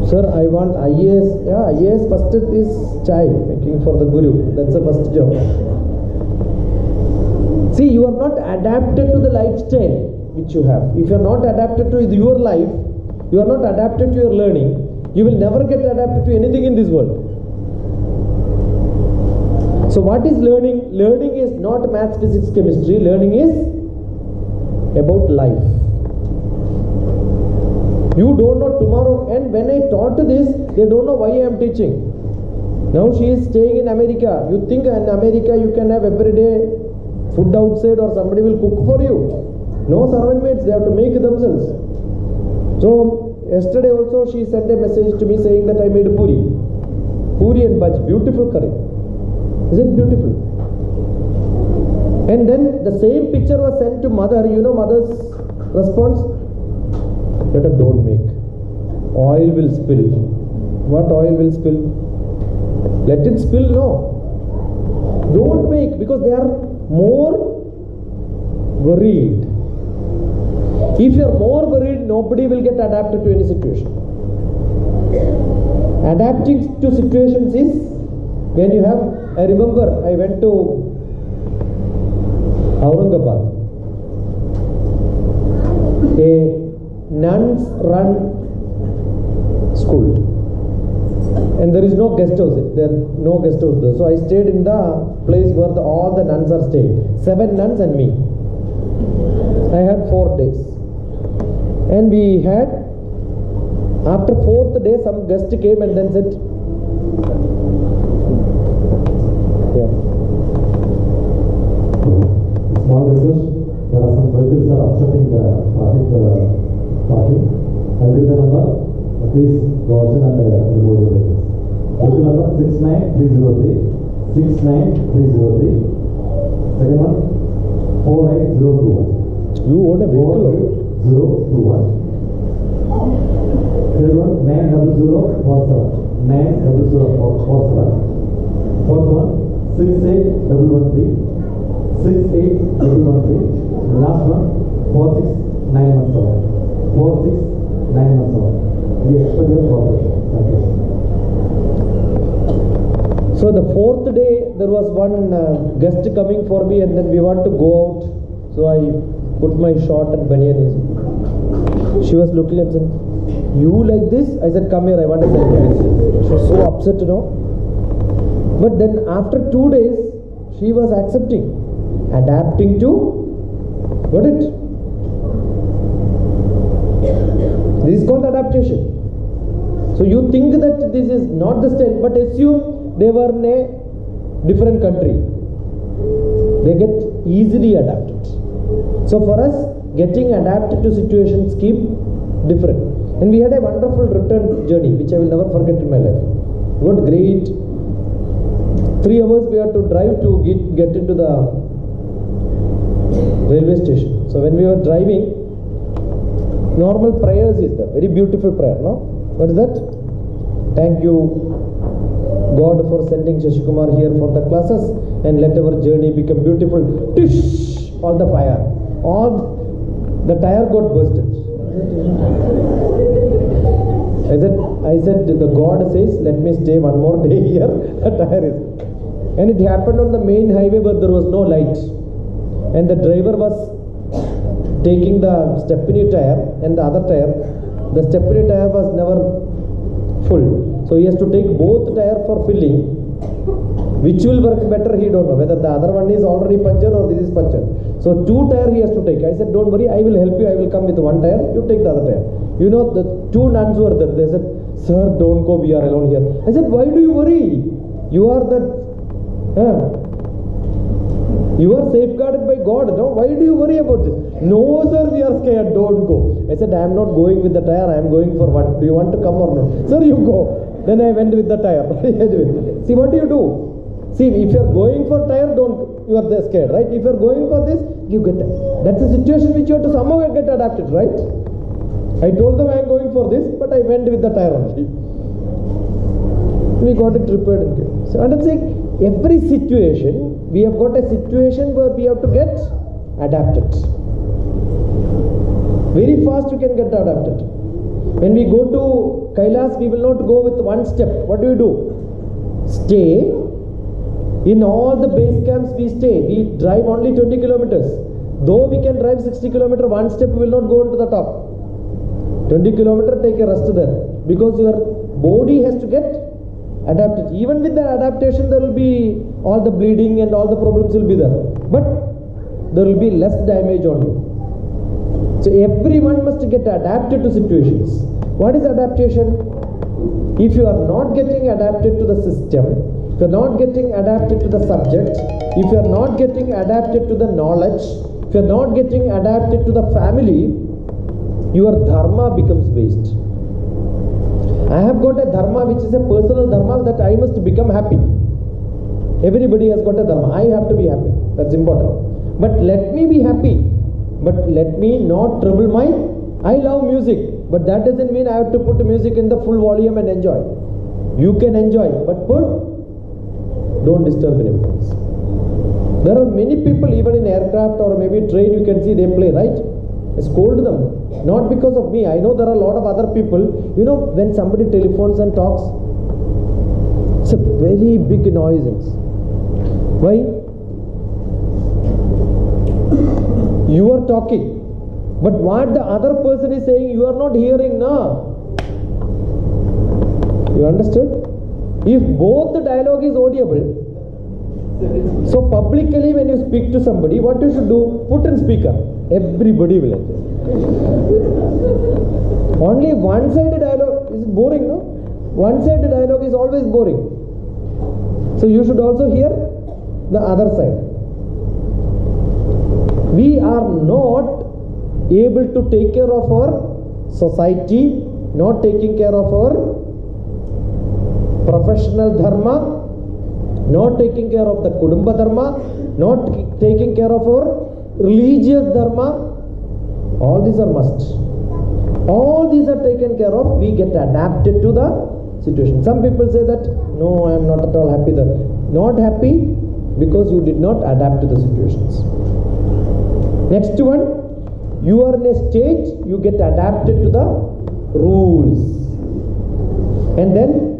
Sir, I want IAS. Yeah, IAS first is chai, making for the Guru. That's the first job. See, you are not adapted to the lifestyle which you have. If you are not adapted to your life, you are not adapted to your learning, you will never get adapted to anything in this world. So what is learning? Learning is not maths, physics, chemistry. Learning is about life. You don't know tomorrow. And when I taught this, they don't know why I am teaching. Now she is staying in America. You think in America you can have everyday food outside or somebody will cook for you. No servant maids, they have to make themselves. So yesterday also she sent a message to me saying that I made puri. Puri and bhaji, beautiful curry. Is it beautiful? And then the same picture was sent to mother. You know mother's response? Better don't make. Oil will spill. What oil will spill? Let it spill, no. Don't make, because they are more worried. If you are more worried, nobody will get adapted to any situation. Adapting to situations is when you have, I remember I went to Aurangabad. A nuns run school. And there is no guest house. There are no guest house there. So I stayed in the place where all the nuns are staying. 7 nuns and me. I had 4 days. And we had, after 4th day, some guest came and then said, yeah. Small request, there are some vehicles are obstructing the parking. I'll read the number. Please go outside and remove the vehicles. Vehicle number 69303, 69303. Second one, 48021. You own a vehicle? 48021. Third one, 90047. 90047. Fourth one, 68113. 68113. Last one, 46917. 46917. We expect your cooperation. Thank you. So the 4th day, there was one guest coming for me, and then we want to go out. So I put my short and banyan. She was looking at me, you like this? I said, come here, I want to selfie. She was so upset, you know. But then after 2 days, she was accepting, adapting to, got it? This is called adaptation. So you think that this is not the style, but assume they were in a different country. They get easily adapted. So for us, getting adapted to situations keep different. And we had a wonderful return journey, which I will never forget in my life. What great 3 hours we had to drive to get into the railway station. So when we were driving, normal prayers is there, very beautiful prayer, no? What is that? Thank you, God, for sending Shashikumar here for the classes, and let our journey become beautiful. Tish! All the fire. All the tire got bursted. I said, the God says, let me stay one more day here. The tire is. And it happened on the main highway where there was no light. And the driver was taking the stepney tire and the other tire. The stepney tire was never full. So he has to take both tire for filling. Which will work better, he don't know. Whether the other one is already punctured or this is punctured. So 2 tire he has to take. I said, don't worry, I will help you. I will come with 1 tire. You take the other tire. You know, the 2 nuns were there. They said, sir, don't go. We are alone here. I said, why do you worry? You are the... You are safeguarded by God. No? Why do you worry about this? No, sir, we are scared. Don't go. I said, I am not going with the tire. I am going for one. Do you want to come or not? Sir, you go. Then I went with the tire. See, what do you do? See, if you are going for tire, you are scared, right? If you are going for this, you get it. That's a situation which you have to somehow get adapted, right? I told them I am going for this, but I went with the tire only. We got it repaired and came. So, and I'm saying, every situation, we have got a situation where we have to get adapted. Very fast we can get adapted. When we go to Kailas, we will not go with one step. What do? Stay. In all the base camps we stay. We drive only 20 kilometers. Though we can drive 60 kilometers, one step we will not go to the top. 20 kilometers, take a rest there. Because your body has to get adapted. Even with the adaptation, there will be all the bleeding and all the problems will be there. But there will be less damage on you. So everyone must get adapted to situations. What is adaptation? If you are not getting adapted to the system, if you are not getting adapted to the subject, if you are not getting adapted to the knowledge, if you are not getting adapted to the family, your dharma becomes waste. I have got a dharma which is a personal dharma that I must become happy. Everybody has got a dharma. I have to be happy. That's important. But let me be happy. But let me not trouble my... I love music. But that doesn't mean I have to put music in the full volume and enjoy. You can enjoy. But don't disturb anyone. There are many people even in aircraft or maybe train you can see they play, right? Scold them. Not because of me. I know there are a lot of other people. You know, when somebody telephones and talks, it's a very big nuisance. Why? You are talking, but what the other person is saying, you are not hearing, na? You understood? If both the dialogue is audible, so publicly when you speak to somebody, what you should do? Put in speaker. Everybody will enjoy. Only one-sided dialogue is boring, no? One-sided dialogue is always boring. So you should also hear the other side. We are not able to take care of our society, not taking care of our professional dharma, not taking care of the Kudumba dharma, not taking care of our religious dharma. All these are must. All these are taken care of. We get adapted to the situation. Some people say that, no, I am not at all happy there. Not happy because you did not adapt to the situations. Next one, you are in a state, you get adapted to the rules. And then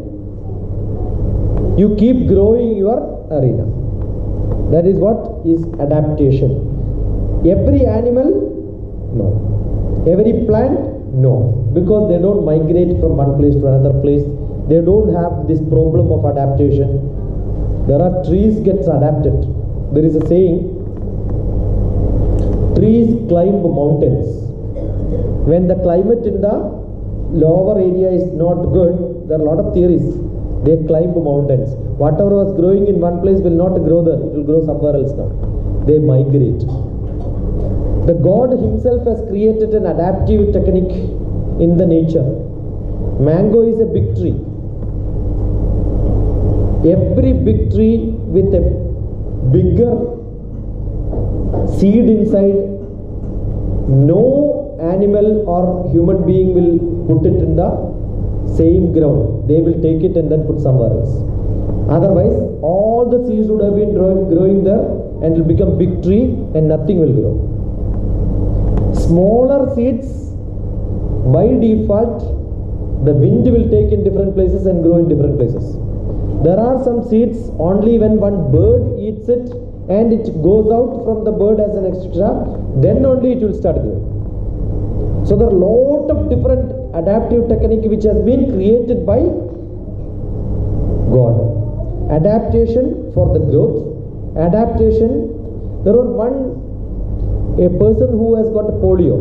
you keep growing your arena. That is what is adaptation. Every animal, no. Every plant, no. Because they don't migrate from one place to another place. They don't have this problem of adaptation. There are trees gets adapted. There is a saying, trees climb mountains. When the climate in the lower area is not good, there are a lot of theories. They climb mountains. Whatever was growing in one place will not grow there. It will grow somewhere else now. They migrate. The God himself has created an adaptive technique in the nature. Mango is a big tree. Every big tree with a bigger seed inside, no animal or human being will put it in the same ground. They will take it and then put somewhere else. Otherwise, all the seeds would have been growing there and it will become big tree and nothing will grow. Smaller seeds, by default, the wind will take in different places and grow in different places. There are some seeds only when one bird eats it and it goes out from the bird as an extra, then only it will start growing. So there are a lot of different adaptive technique which has been created by God. Adaptation for the growth. Adaptation. There was a person who has got polio.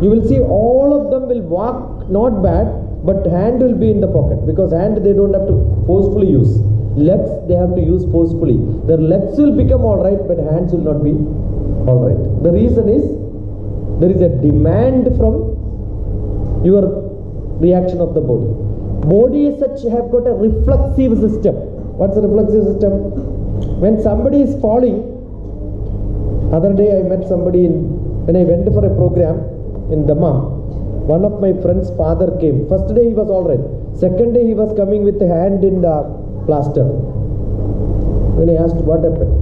You will see all of them will walk not bad, but hand will be in the pocket because hand they don't have to forcefully use. Legs they have to use forcefully. Their legs will become alright, but hands will not be alright. The reason is there is a demand from your reaction of the body. Body as such have got a reflexive system. What's the reflexive system? When somebody is falling, other day I met somebody when I went for a program in Dammam. One of my friend's father came. First day he was all right. Second day he was coming with a hand in the plaster. When I asked what happened,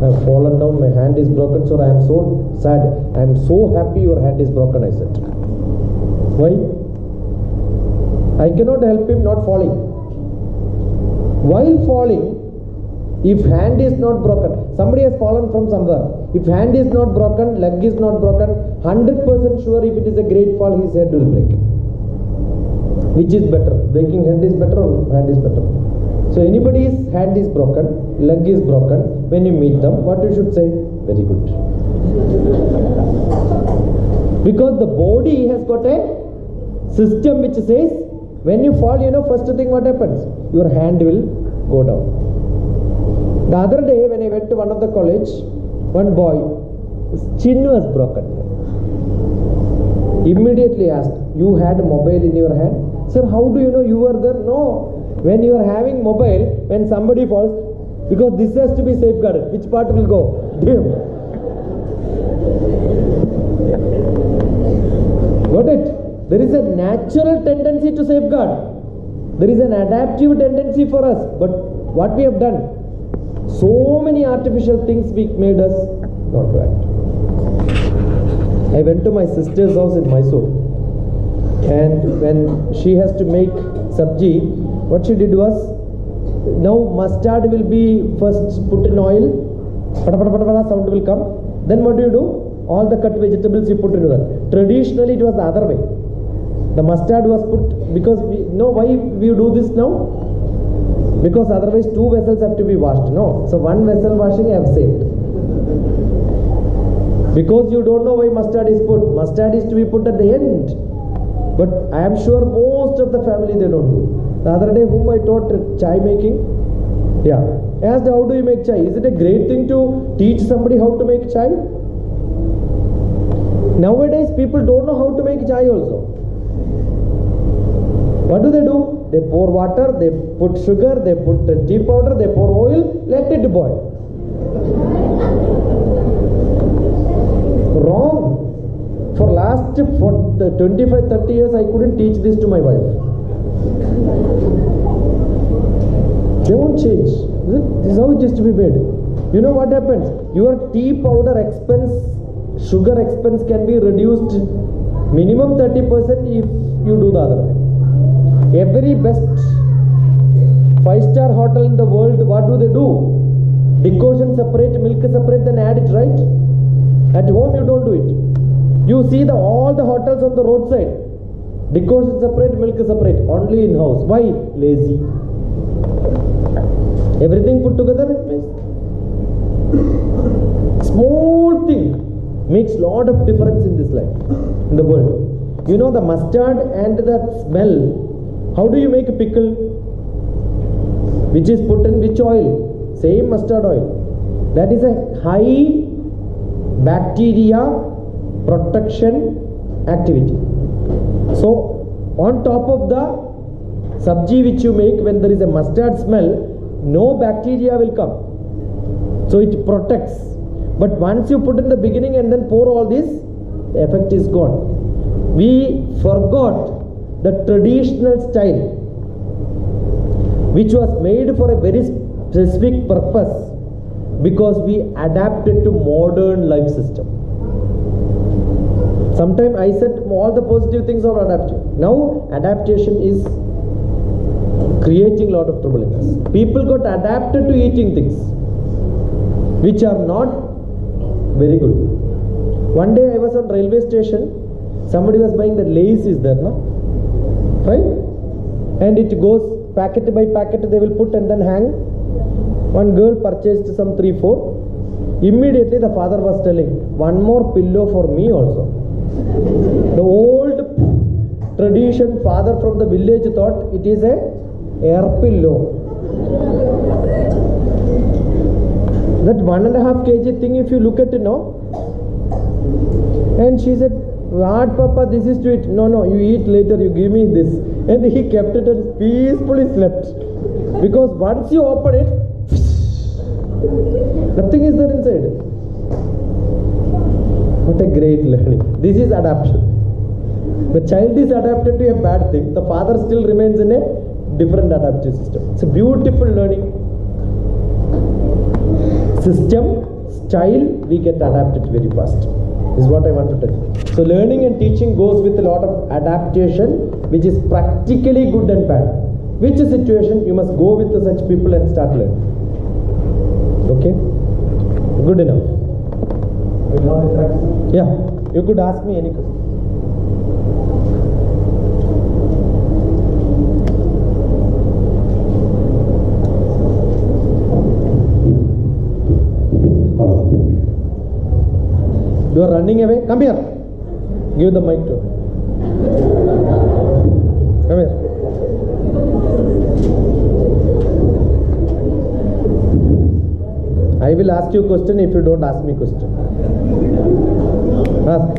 I have fallen down, my hand is broken, so I am so sad. I am so happy your hand is broken, I said. Why? I cannot help him not falling. While falling, if hand is not broken, somebody has fallen from somewhere. If hand is not broken, leg is not broken, 100% sure if it is a great fall, his head will break. Which is better? Breaking hand is better or hand is better? So anybody's hand is broken, leg is broken, when you meet them, what you should say? Very good. Because the body has got a system which says, when you fall, first thing what happens? Your hand will go down. The other day when I went to one of the college, one boy, his chin was broken. Immediately asked, you had a mobile in your hand? Sir, how do you know you were there? No. When you are having mobile, when somebody falls, because this has to be safeguarded. Which part will go? Dim. Got it? There is a natural tendency to safeguard. There is an adaptive tendency for us. But what we have done, so many artificial things made us not to act. I went to my sister's house in Mysore, and when she has to make sabji, what she did was, now mustard will be first put in oil, pata pata pata pata sound will come. Then what do? All the cut vegetables you put into that. Traditionally it was the other way. The mustard was put, because why we do this now? Because otherwise two vessels have to be washed. No. So one vessel washing I have saved. Because you don't know why mustard is put. Mustard is to be put at the end. But I am sure most of the family they don't do. The other day whom I taught chai making. Yeah. I asked, how do you make chai? Is it a great thing to teach somebody how to make chai? Nowadays people don't know how to make chai also. What do? They pour water, they put sugar, they put tea powder, they pour oil, let it boil. Wrong. For last 25-30 years I couldn't teach this to my wife. They won't change. This is how it is to be made. You know what happens? Your tea powder expense, sugar expense can be reduced minimum 30% if you do the other way. Every best 5-star hotel in the world, what do? Decoction separate, milk separate, then add it, right? At home you don't do it. You see all the hotels on the roadside, decoction separate, milk separate, only in house. Why? Lazy. Everything put together, small thing makes lot of difference in this life, in the world. You know the mustard and the smell. How do you make a pickle? Which is put in which oil? Same mustard oil. That is a high bacteria protection activity. So on top of the sabji which you make, when there is a mustard smell, no bacteria will come. So it protects. But once you put in the beginning and then pour all this, the effect is gone. We forgot the traditional style which was made for a very specific purpose, because we adapted to modern life system. Sometimes I said all the positive things are adaptive. Now adaptation is creating a lot of trouble in us. People got adapted to eating things which are not very good. One day I was on railway station, somebody was buying the Lays is there, no? Right? And it goes packet by packet they will put and then hang. One girl purchased some 3-4. Immediately the father was telling, one more pillow for me also. The old tradition father from the village thought it is a air pillow. That 1.5 kg thing, if you look at it now, and she said, what papa, this is to eat? No, you eat later, you give me this. And he kept it and peacefully slept. Because once you open it, nothing is there inside. What a great learning. This is adaptation. The child is adapted to a bad thing. The father still remains in a different adaptive system. It's a beautiful learning system. Style, we get adapted very fast. This is what I want to tell you. So learning and teaching goes with a lot of adaptation, which is practically good and bad. Which situation you must go with such people and start learning. Okay? Good enough. Yeah, you could ask me any question. You are running away? Come here. Give the mic to him. Come here. I will ask you a question if you don't ask me a question. Ask.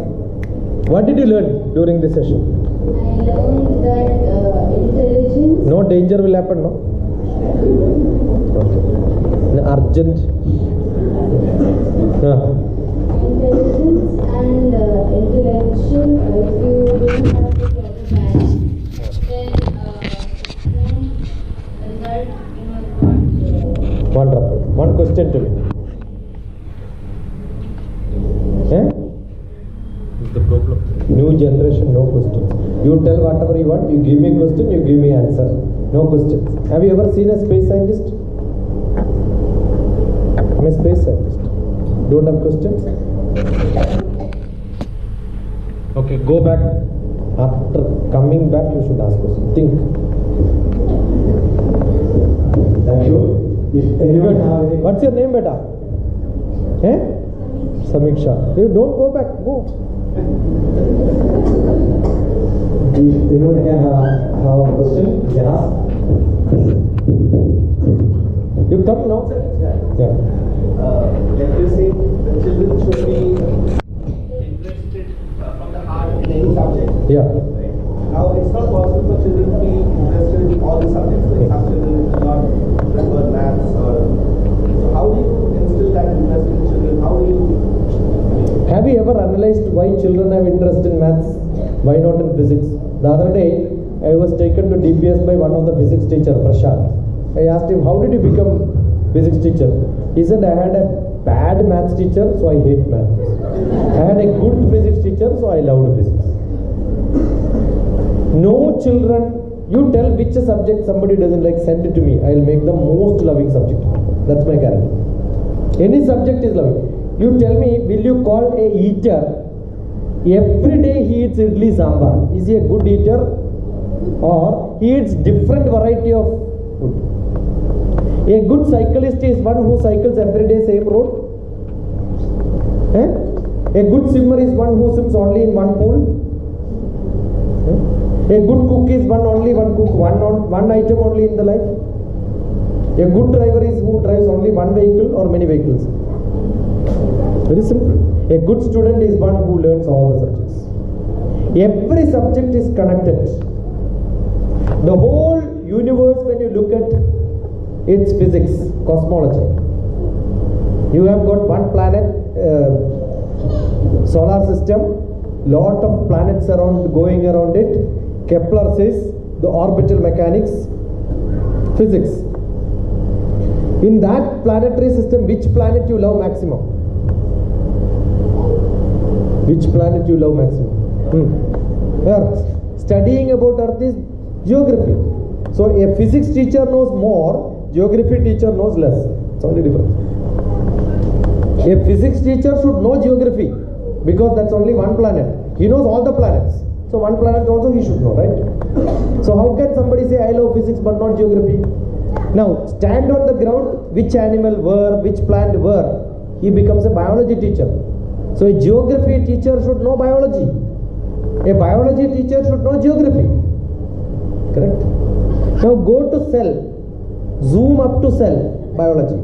What did you learn during this session? I learned that intelligence. No danger will happen, no? Okay. Urgent. Intelligence and intellectual. If you don't have the proper balance, then result in your thought. Wonderful. One question to me. Is the problem? New generation, no questions. You tell whatever you want. You give me question, you give me answer. No questions. Have you ever seen a space scientist? I'm a space scientist. Don't have questions? Okay, go back. After coming back, you should ask questions. Think. Thank you. If anyone have any What's your name, beta? Eh? Samiksha. You don't go back. Go. If anyone can have a question, you can ask. You come now? Yeah. Like you say, the children should be interested from the heart in any subject. Yeah. Right? Now, it's not possible for children to be interested in all the subjects. Like some children do not prefer maths or. So, how do you instill that interest in children? How do you? Have you ever analyzed why children have interest in maths? Why not in physics? The other day, I was taken to DPS by one of the physics teacher, Prashant. I asked him, how did you become physics teacher? He said, I had a bad maths teacher, so I hate maths. I had a good physics teacher, so I loved physics. No children, you tell which subject somebody doesn't like, send it to me. I'll make the most loving subject. That's my guarantee. Any subject is loving. You tell me, will you call a eater, every day he eats idli sambar? Is he a good eater? Or he eats different variety of food? A good cyclist is one who cycles every day same road. A good swimmer is one who swims only in one pool. A good cook is one item only in the life. A good driver is who drives only one vehicle or many vehicles. Very simple. A good student is one who learns all the subjects. Every subject is connected. The whole universe, when you look at its physics, cosmology. You have got one planet, solar system, lot of planets going around it. Kepler says the orbital mechanics, physics. In that planetary system, which planet you love maximum? Which planet you love maximum? Earth. Studying about Earth is geography. So a physics teacher knows more, geography teacher knows less. It's only different. A physics teacher should know geography because that's only one planet. He knows all the planets. So one planet also he should know, right? So how can somebody say I love physics but not geography? Now stand on the ground, which animal were, which plant were, he becomes a biology teacher. So a geography teacher should know biology. A biology teacher should know geography. Correct? Now go to cell. Zoom up to cell. Biology.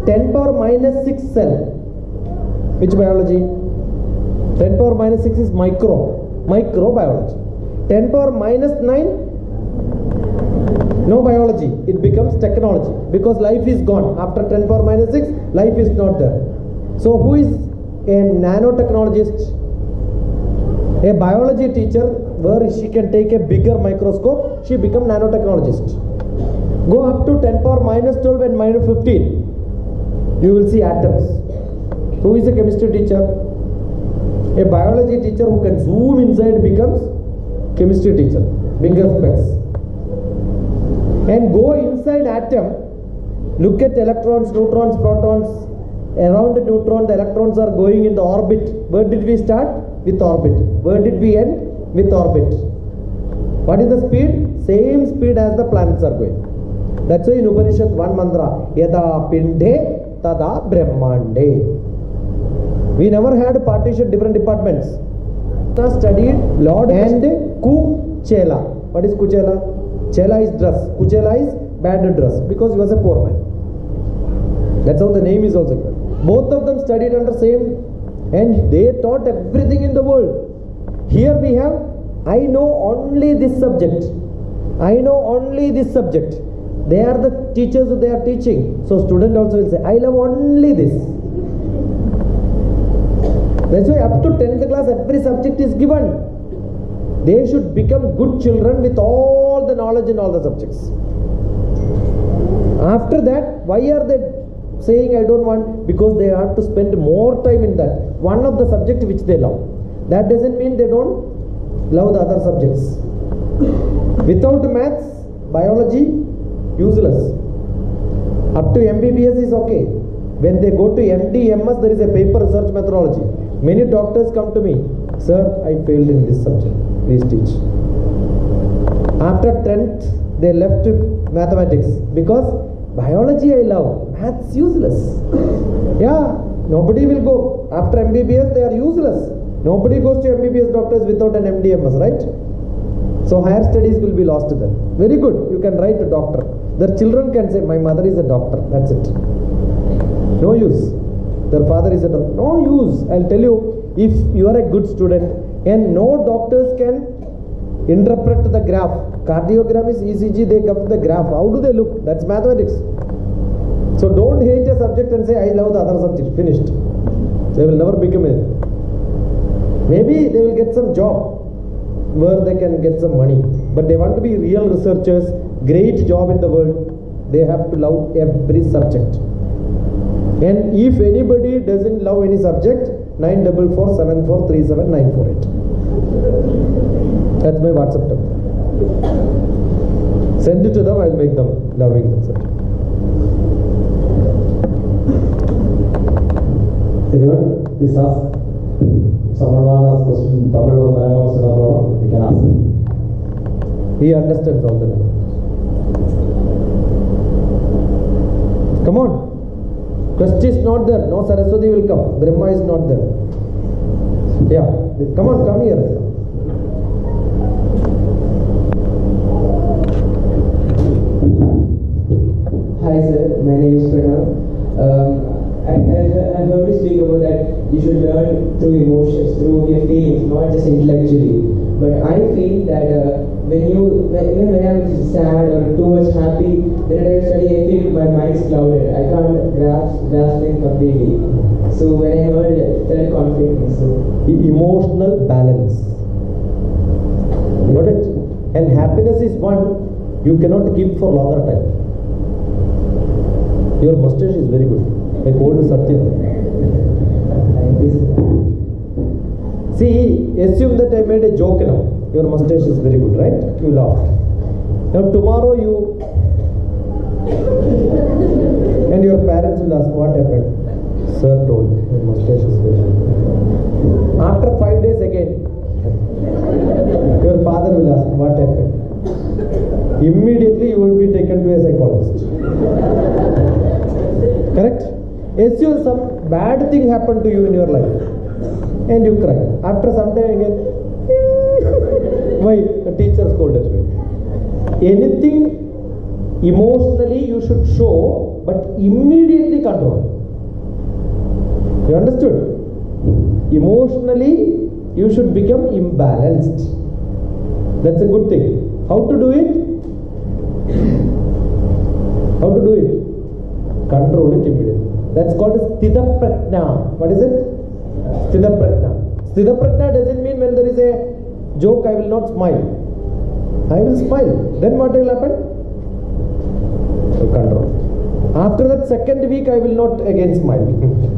10 power minus 6 cell. Which biology? 10 power minus 6 is microbiology. 10 power minus 9 No biology, it becomes technology, because life is gone. After 10 power minus 6, life is not there. So who is a nanotechnologist? A biology teacher, where she can take a bigger microscope, she become nanotechnologist. Go up to 10 power minus 12 and minus 15, you will see atoms. Who is a chemistry teacher? A biology teacher who can zoom inside becomes chemistry teacher, bigger specs. And go inside atom, look at electrons, neutrons, protons. Around the neutron, the electrons are going in the orbit. Where did we start? With orbit. Where did we end? With orbit. What is the speed? Same speed as the planets are going. That's why in Upanishad one mantra, Yada Pinde Tada Brahmande. We never had partition different departments. Studied Lord and Kuchela. What is Kuchela? Chela is dress. Kuchela is bad dress, because he was a poor man. That's how the name is also given. Both of them studied under same, and they taught everything in the world. Here we have, I know only this subject. I know only this subject. They are the teachers who they are teaching. So student also will say, I love only this. That's why up to 10th class every subject is given. They should become good children with all the knowledge in all the subjects. After that, why are they saying I don't want? Because they have to spend more time in that one of the subject which they love. That doesn't mean they don't love the other subjects. Without maths, biology, useless. Up to MBBS is okay. When they go to MD, MS, there is a paper research methodology. Many doctors come to me, sir, I failed in this subject, please teach. After 10th, they left mathematics, because biology I love, maths useless. Yeah, nobody will go. After MBBS, they are useless. Nobody goes to MBBS doctors without an MD, MS, right? So higher studies will be lost to them. Very good, you can write a doctor. Their children can say, my mother is a doctor, that's it. No use. Their father is a doctor. No use. I'll tell you, if you are a good student and no doctors can interpret the graph. Cardiogram is ECG, they come to the graph. How do they look? That's mathematics. So don't hate a subject and say, I love the other subject. Finished. They will never become it. Maybe they will get some job where they can get some money. But they want to be real researchers, great job in the world. They have to love every subject. And if anybody doesn't love any subject, 9447437948. That's my WhatsApp number. Send it to them, I'll make them loving the subject. Anyone? Please ask. Someone want to ask question, Tamil or Malayalam, we can ask. He understands all the language. Come on. Krishna is not there. No Saraswati will come. Brahma is not there. Yeah. Come on, come here. Hi sir, my name is Pranav. I heard you speak about that you should learn through emotions, through your feelings, not just intellectually. But I feel that even when I'm sad or too much happy, then I study, I feel my mind's clouded. I can't grasp it completely. So when I heard it, I felt conflicting. So emotional balance. Got it? And happiness is one you cannot keep for longer time. Your mustache is very good. I told Satya. See, assume that I made a joke now. Your mustache is very good, right? You laughed. Now tomorrow you and your parents will ask what happened. Sir told me my mustache is very good. After 5 days again, your father will ask what happened. Immediately you will be taken to a psychologist. Correct? Assume some bad thing happened to you in your life and you cry. After some time again, why? The teacher scolded me. Anything emotionally you should show, but immediately control. You understood? Emotionally you should become imbalanced. That's a good thing. How to do it? How to do it? Control it immediately. That's called Sthita Prajna. What is it? Sthita Prajna. Sthita Prajna doesn't mean when there is a joke I will not smile. I will smile. Then what will happen? Control. After that second week I will not again smile.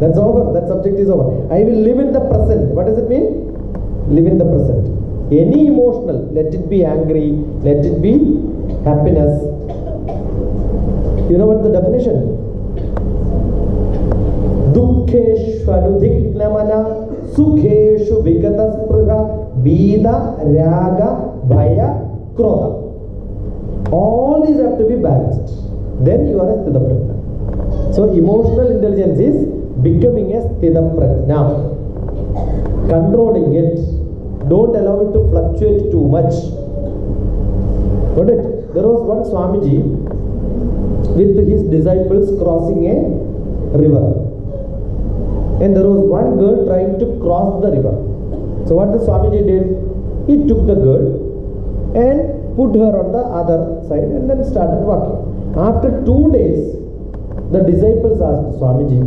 That's over. That subject is over. I will live in the present. What does it mean? Live in the present. Any emotional, let it be angry, let it be happiness. You know what the definition? Dukkeshvarudhiknamana sukheshu vigataspruha vida raga bhaya krodha. All these have to be balanced. Then you are a Sthita Prajna. So emotional intelligence is becoming a Sthita Prajna. Controlling it. Don't allow it to fluctuate too much. Got it? There was one Swamiji with his disciples crossing a river. And there was one girl trying to cross the river. So what the Swamiji did? He took the girl and put her on the other side and then started walking. After 2 days, the disciples asked Swamiji,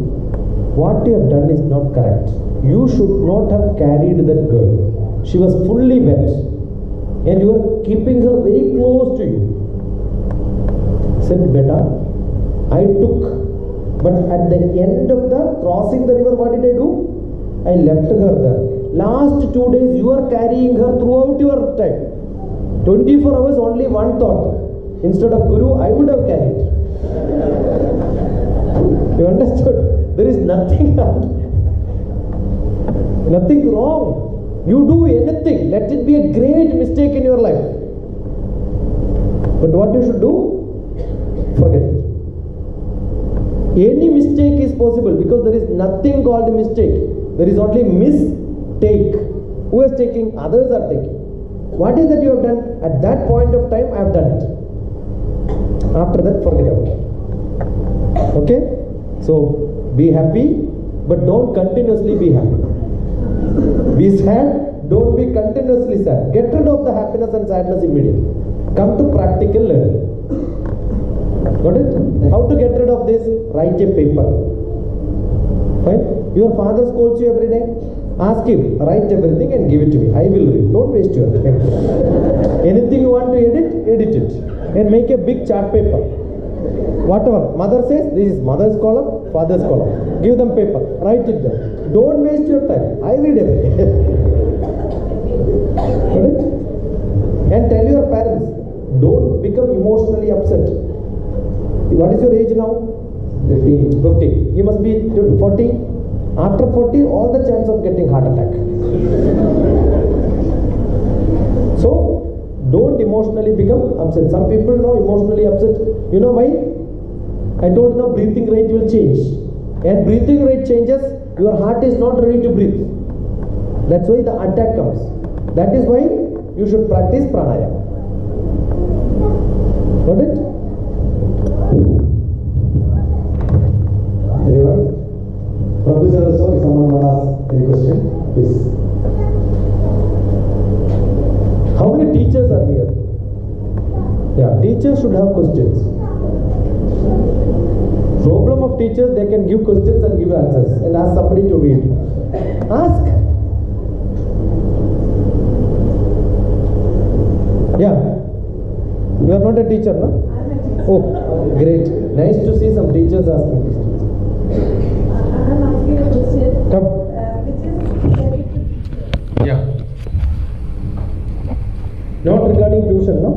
what you have done is not correct. You should not have carried that girl. She was fully wet and you are keeping her very close to you. Said, Beta, I took, but at the end of the crossing the river, what did I do? I left her there. Last 2 days you are carrying her throughout your time. 24 hours only one thought. Instead of Guru, I would have carried. You understood? There is nothing wrong. Nothing wrong. You do anything, let it be a great mistake in your life. But what you should do? Forget it. Any mistake is possible because there is nothing called mistake. There is only mistake. Who is taking? Others are taking. What is that you have done? At that point of time, I have done it. After that, forget about it. Okay? So, be happy, but don't continuously be happy. Be sad, don't be continuously sad. Get rid of the happiness and sadness immediately. Come to practical learning. Got it? How to get rid of this? Write a paper. Right? Your father scolds you every day. Ask him, write everything and give it to me. I will read. Don't waste your time. Anything you want to edit, edit it. And make a big chart paper. Whatever. Mother says, this is mother's column, father's column. Give them paper. Write it down. Don't waste your time. I read everything. And tell your parents, don't become emotionally upset. What is your age now? 15. 50. You must be 40. After 40, all the chance of getting heart attack. So, don't emotionally become upset. Some people know emotionally upset. You know why? I told you, breathing rate will change. And breathing rate changes, your heart is not ready to breathe. That's why the attack comes. That is why you should practice pranayama. Got it? Anyone? Professor also, if someone want to ask any question, please. How many teachers are here? Yeah, teachers should have questions. Problem of teachers, they can give questions and give answers and ask somebody to read. Ask. Yeah. You are not a teacher, no? I'm a teacher. Oh, great. Nice to see some teachers asking questions. I'm asking a question. Come. Which is related to Yeah. Not regarding tuition, no?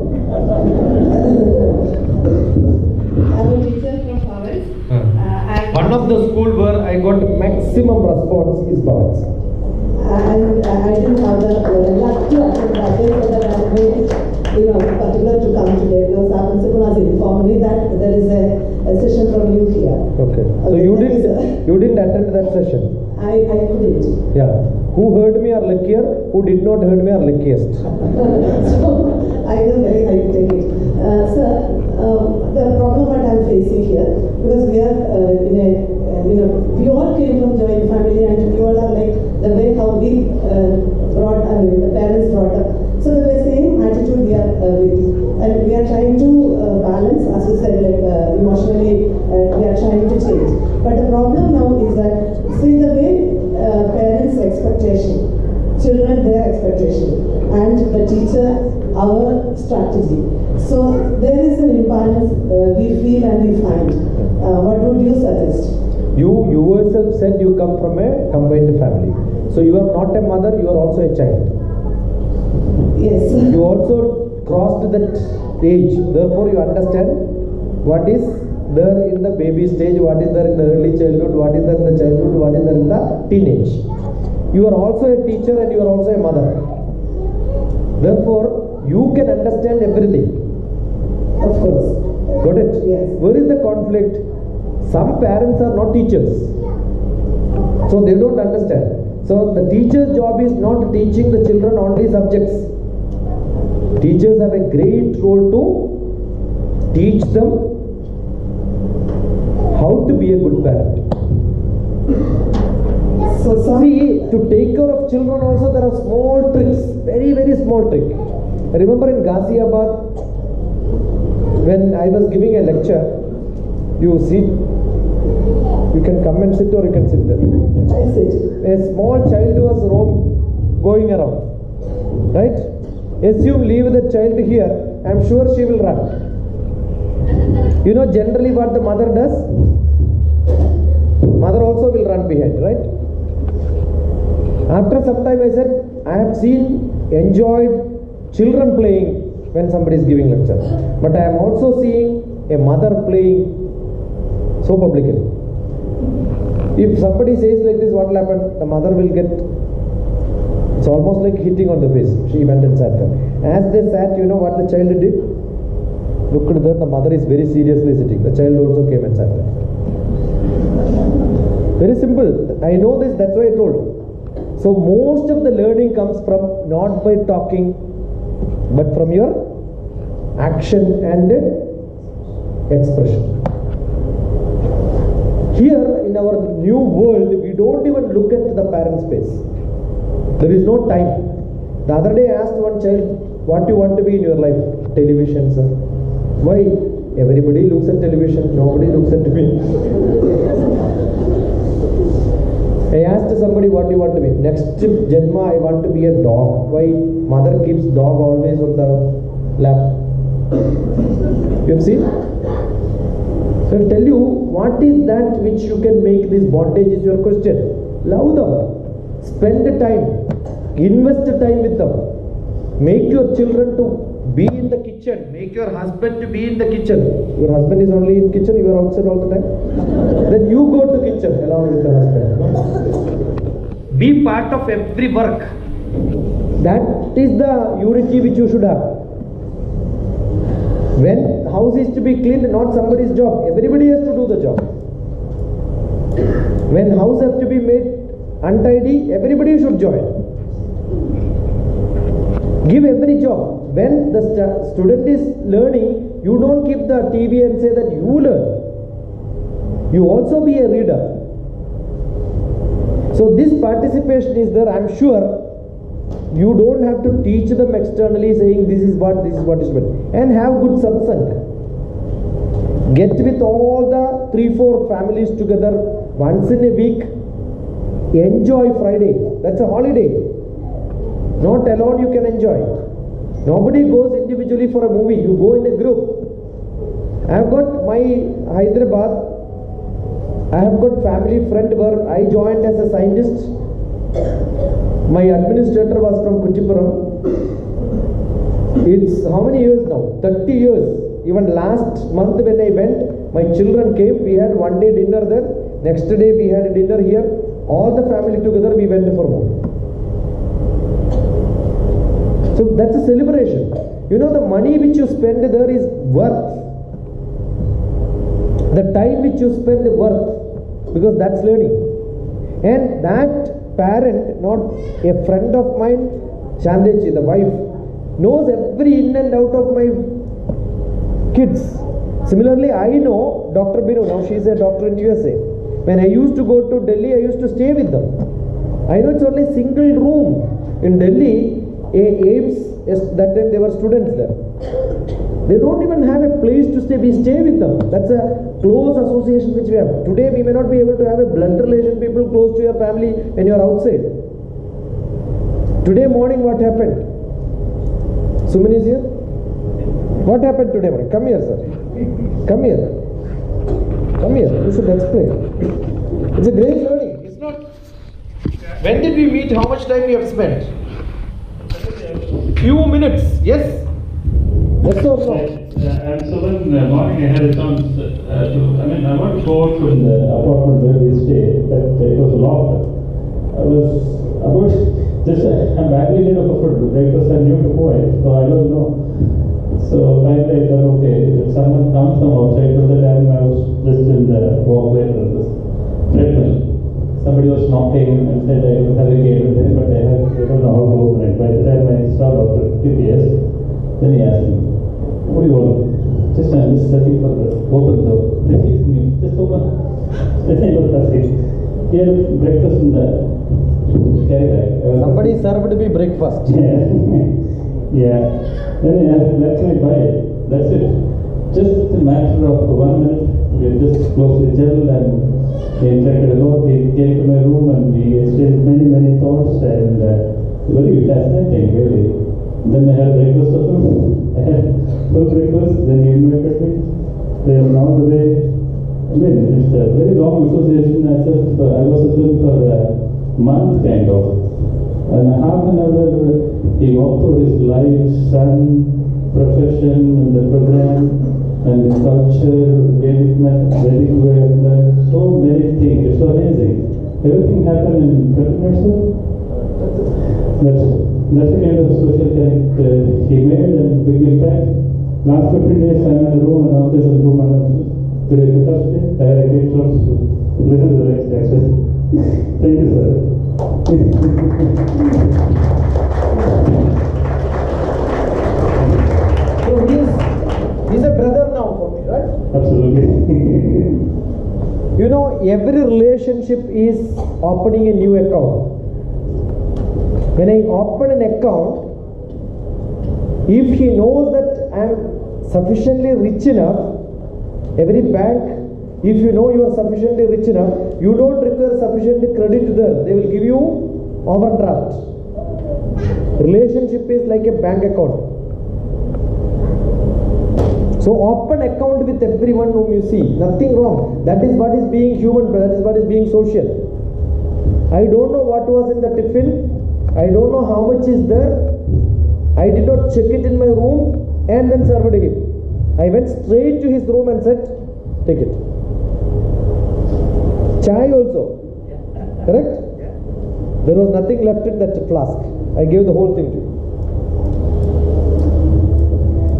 I'm a teacher from Kuwait. And One of the school where I got maximum response is Bhavans. and I didn't have the luck to attend that day, so that I'm very, particular to come today because our principal has informed me that there is a session from you here. Okay. So Okay, you thanks, sir. didn't attend that session. I couldn't. Yeah. Who heard me are luckier, who did not heard me are luckiest. So I was very happy to take it. Sir, the problem that I'm facing here, because we are we all came from joint family and we all are like the way how we the parents brought up. So the same attitude we are with. And we are trying to balance, as you said, like emotional expectation. Children, their expectation. And the teacher, our strategy. So there is an imbalance we feel and we find. What would you suggest? You yourself said you come from a combined family. So you are not a mother, you are also a child. Yes. You also crossed that age. Therefore you understand what is there in the baby stage, what is there in the early childhood, what is there in the childhood, what is there in the teenage. You are also a teacher and you are also a mother. Therefore, you can understand everything. Of course. Got it? Yes. Where is the conflict? Some parents are not teachers, so they don't understand. So the teacher's job is not teaching the children only subjects. Teachers have a great role to teach them how to be a good parent. So See, to take care of children also there are small tricks, very very small trick. Remember in Ghaziabad, when I was giving a lecture, you sit, you can come and sit or you can sit there. I sit. A small child was going around, right? Assume leave the child here, I am sure she will run. You know generally what the mother does? Mother also will run behind, right? After some time I said, I have enjoyed children playing when somebody is giving lecture. But I am also seeing a mother playing so publicly. If somebody says like this, what will happen? The mother will get, it's almost like hitting on the face. She went and sat there. As they sat, you know what the child did? Look at that, the mother is very seriously sitting. The child also came and sat there. Very simple. I know this, that's why I told. So most of the learning comes from not by talking, but from your action and expression. Here in our new world, we don't even look at the parent's face. There is no time. The other day I asked one child, what do you want to be in your life? Television, sir. Why? Everybody looks at television, nobody looks at me. I asked somebody, what do you want to be? Next Janma, I want to be a dog. Why? Mother keeps dog always on the lap. You have seen? So I'll tell you, what is that which you can make this bondage is your question. Love them. Spend the time. Invest the time with them. Make your children to be in the kitchen. Make your husband to be in the kitchen. Your husband is only in kitchen, you are outside all the time. Then you go to kitchen along with the husband. Be part of every work. That is the unity which you should have. When house is to be cleaned, not somebody's job. Everybody has to do the job. When house has to be made untidy, everybody should join. Give every job. When the student is learning, you don't keep the TV and say that you learn. You also be a reader. So this participation is there. I am sure you don't have to teach them externally saying this is what is what. And have good satsang. Get with all the 3-4 families together once in a week. Enjoy Friday. That's a holiday. Not alone you can enjoy. Nobody goes individually for a movie. You go in a group. I have got my Hyderabad. I have got family friend where I joined as a scientist. My administrator was from Kuchipuram. It's how many years now? 30 years. Even last month when I went, my children came. We had one day dinner there. Next day we had a dinner here. All the family together we went for movie. So that's a celebration. You know the money which you spend there is worth. The time which you spend is worth. Because that's learning. And that parent, not a friend of mine, Chandechi, the wife, knows every in and out of my kids. Similarly, I know Dr. Binu, now she is a doctor in USA. When I used to go to Delhi, I used to stay with them. I know it's only single room. In Delhi, AIMS, that time there were students there. They don't even have a place to stay. We stay with them. That's a close association which we have. Today we may not be able to have a blood relation, people close to your family when you are outside. Today morning what happened? Suman is here? What happened today morning? Come here, sir. Come here. Come here. You should explain. It's a great learning. It's not. When did we meet? How much time we have spent? Few minutes. Yes? Yes or no? And so when morning I had a chance I want to go out from the apartment where we stay, that it was locked. I was about I'm badly need of food breakfast. I'm new to Kuwait, so I don't know. So finally I thought, okay, if someone comes from outside, till the time I was just in the walkway and this treadmill. Somebody was knocking and said I don't have a gate with them, but I don't know how to open it. By the time I saw DrTPS, then he asked me, what do you want? I'm just searching for the open door. This is new. Just open. Then I was asking. Here, breakfast in the carry bag. Somebody served me breakfast. Yeah. Yeah. Then I asked, let me buy it. That's it. Just a matter of 1 minute. We just closed the gel and we interacted a lot. He came to my room and we exchanged many thoughts and very fascinating, really. Then I had breakfast of him. I had full breakfast, then he invited me. Then now the way, it's a very long association. I was with him for a month kind of. And half an hour he walked through his life, son, profession, and the program, and the culture, Vedic way of life, so many things. It's so amazing. Everything happened in 20 minutes. That's the kind of social connect he made and big impact. Last 15 days I'm in the room and now there's a room and today Thursday I had a great chance to listen to the next lecture. Thank you, sir. So he's a brother now for me, right? Absolutely. You know, every relationship is opening a new account. When I open an account, if he knows that I am sufficiently rich enough, every bank, if you know you are sufficiently rich enough, you don't require sufficient credit there. They will give you overdraft. Relationship is like a bank account. So open account with everyone whom you see. Nothing wrong. That is what is being human. That is what is being social. I don't know what was in the tiffin. I don't know how much is there. I did not check it in my room and then served him. I went straight to his room and said, take it. Chai also. Correct? There was nothing left in that flask. I gave the whole thing to you.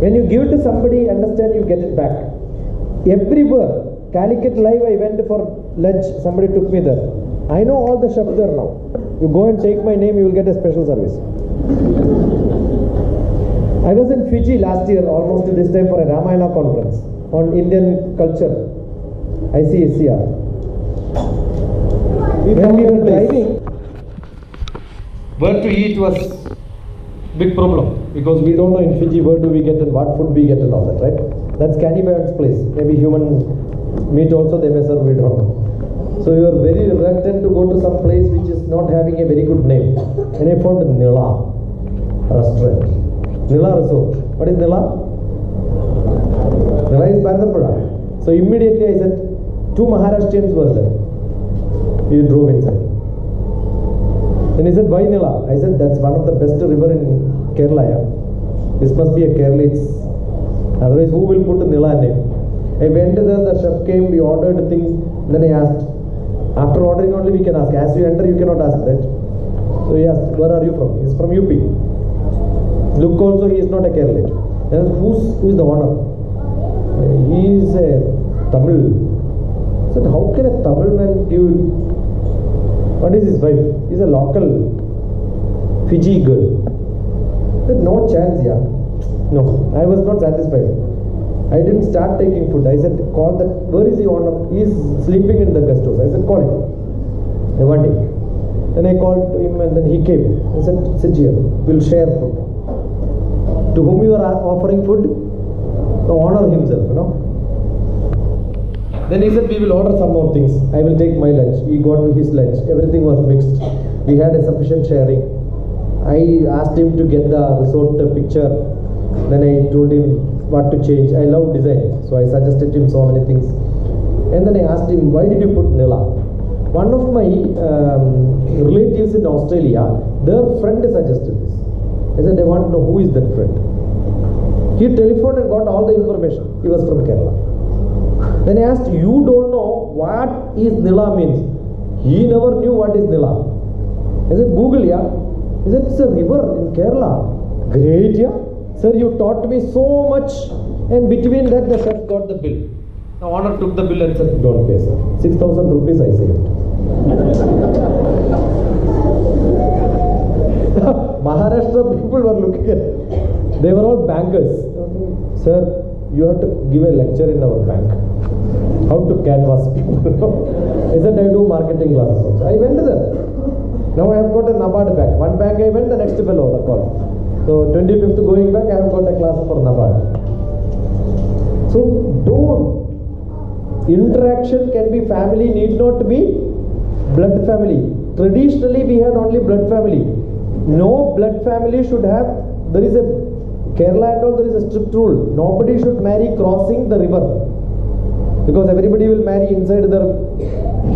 When you give to somebody, understand, you get it back. Everywhere. Calicut Live, I went for lunch. Somebody took me there. I know all the chefs there now. You go and take my name, you will get a special service. I was in Fiji last year, almost this time, for a Ramayana conference on Indian culture. ICSCR. When we were driving, where to eat was big problem, because we don't know in Fiji where do we get and what food we get and all that, right? That's cannibals place. Maybe human meat also they may serve, we don't know. So we were very reluctant to go to some place which is not having a very good name. And I found Nila restaurant. Nila resort. What is Nila? Nila is Bharatapura. So immediately I said, 2 Maharashtrians were there. We drove inside. Then he said, why Nila? I said, that's one of the best river in Kerala. Yeah. This must be a Kerala. Otherwise, who will put a Nila name? I went there, the chef came, we ordered things. Then I asked, after ordering only we can ask. As you enter, you cannot ask that. So he asked, where are you from? He is from UP. Look also, he is not a Kerala. Then who is the owner? He is a Tamil. I said, how can a Tamil man give? What is his wife? He is a local Fiji girl. I said, no chance, yeah. No, I was not satisfied. I didn't start taking food. I said, call that. Where is the owner? He is sleeping in the guest house. I said, call him. I want him. Then I called him and then he came. I said, sit here. We'll share food. To whom you are offering food? The owner himself, you know. Then he said, we will order some more things. I will take my lunch. He got his lunch. Everything was mixed. We had a sufficient sharing. I asked him to get the resort picture. Then I told him what to change. I love design, so I suggested him so many things. And then I asked him, why did you put Nila? One of my relatives in Australia, their friend suggested this. I said, I want to know who is that friend. He telephoned and got all the information. He was from Kerala. Then I asked, you don't know what is Nila means? He never knew what is Nila. I said, Google, yeah. He said, it's a river in Kerala. Great, yeah. Sir, you taught me so much. And between that, the chef got the bill. The owner took the bill and said, don't pay, sir. 6,000 rupees I saved. Maharashtra people were looking at, they were all bankers. Sir, you have to give a lecture in our bank. How to canvas people. I said, I do marketing classes also. I went there. Now I have got a NABARD bag. One bag I went, the next fellow, the call. So 25th going back, I have got a class for NABARD. So don't. Interaction can be family, need not be blood family. Traditionally we had only blood family. No blood family should have, there is a, Kerala and all, there is a strict rule. Nobody should marry crossing the river. Because everybody will marry inside their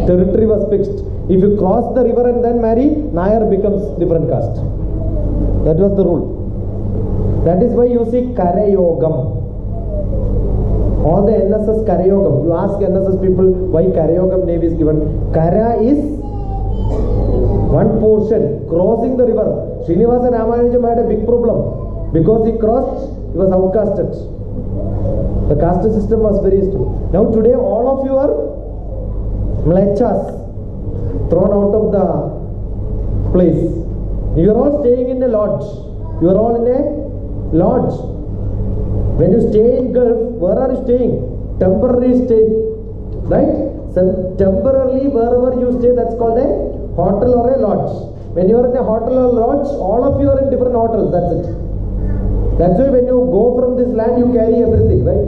territory was fixed. If you cross the river and then marry, Nayar becomes different caste. That was the rule. That is why you see Karayogam. All the NSS Karayogam. You ask NSS people why Karayogam name is given. Kara is one portion, crossing the river. Srinivasa Ramanujam had a big problem. Because he crossed, he was outcasted. The caste system was very strict. Now today all of you are mlechas, thrown out of the place. You are all staying in a lodge. You are all in a lodge. When you stay in Gulf, where are you staying? Temporary stay, right? So temporarily wherever you stay, that's called a hotel or a lodge. When you are in a hotel or lodge, all of you are in different hotels, that's it. That's why when you go from this land, you carry everything, right?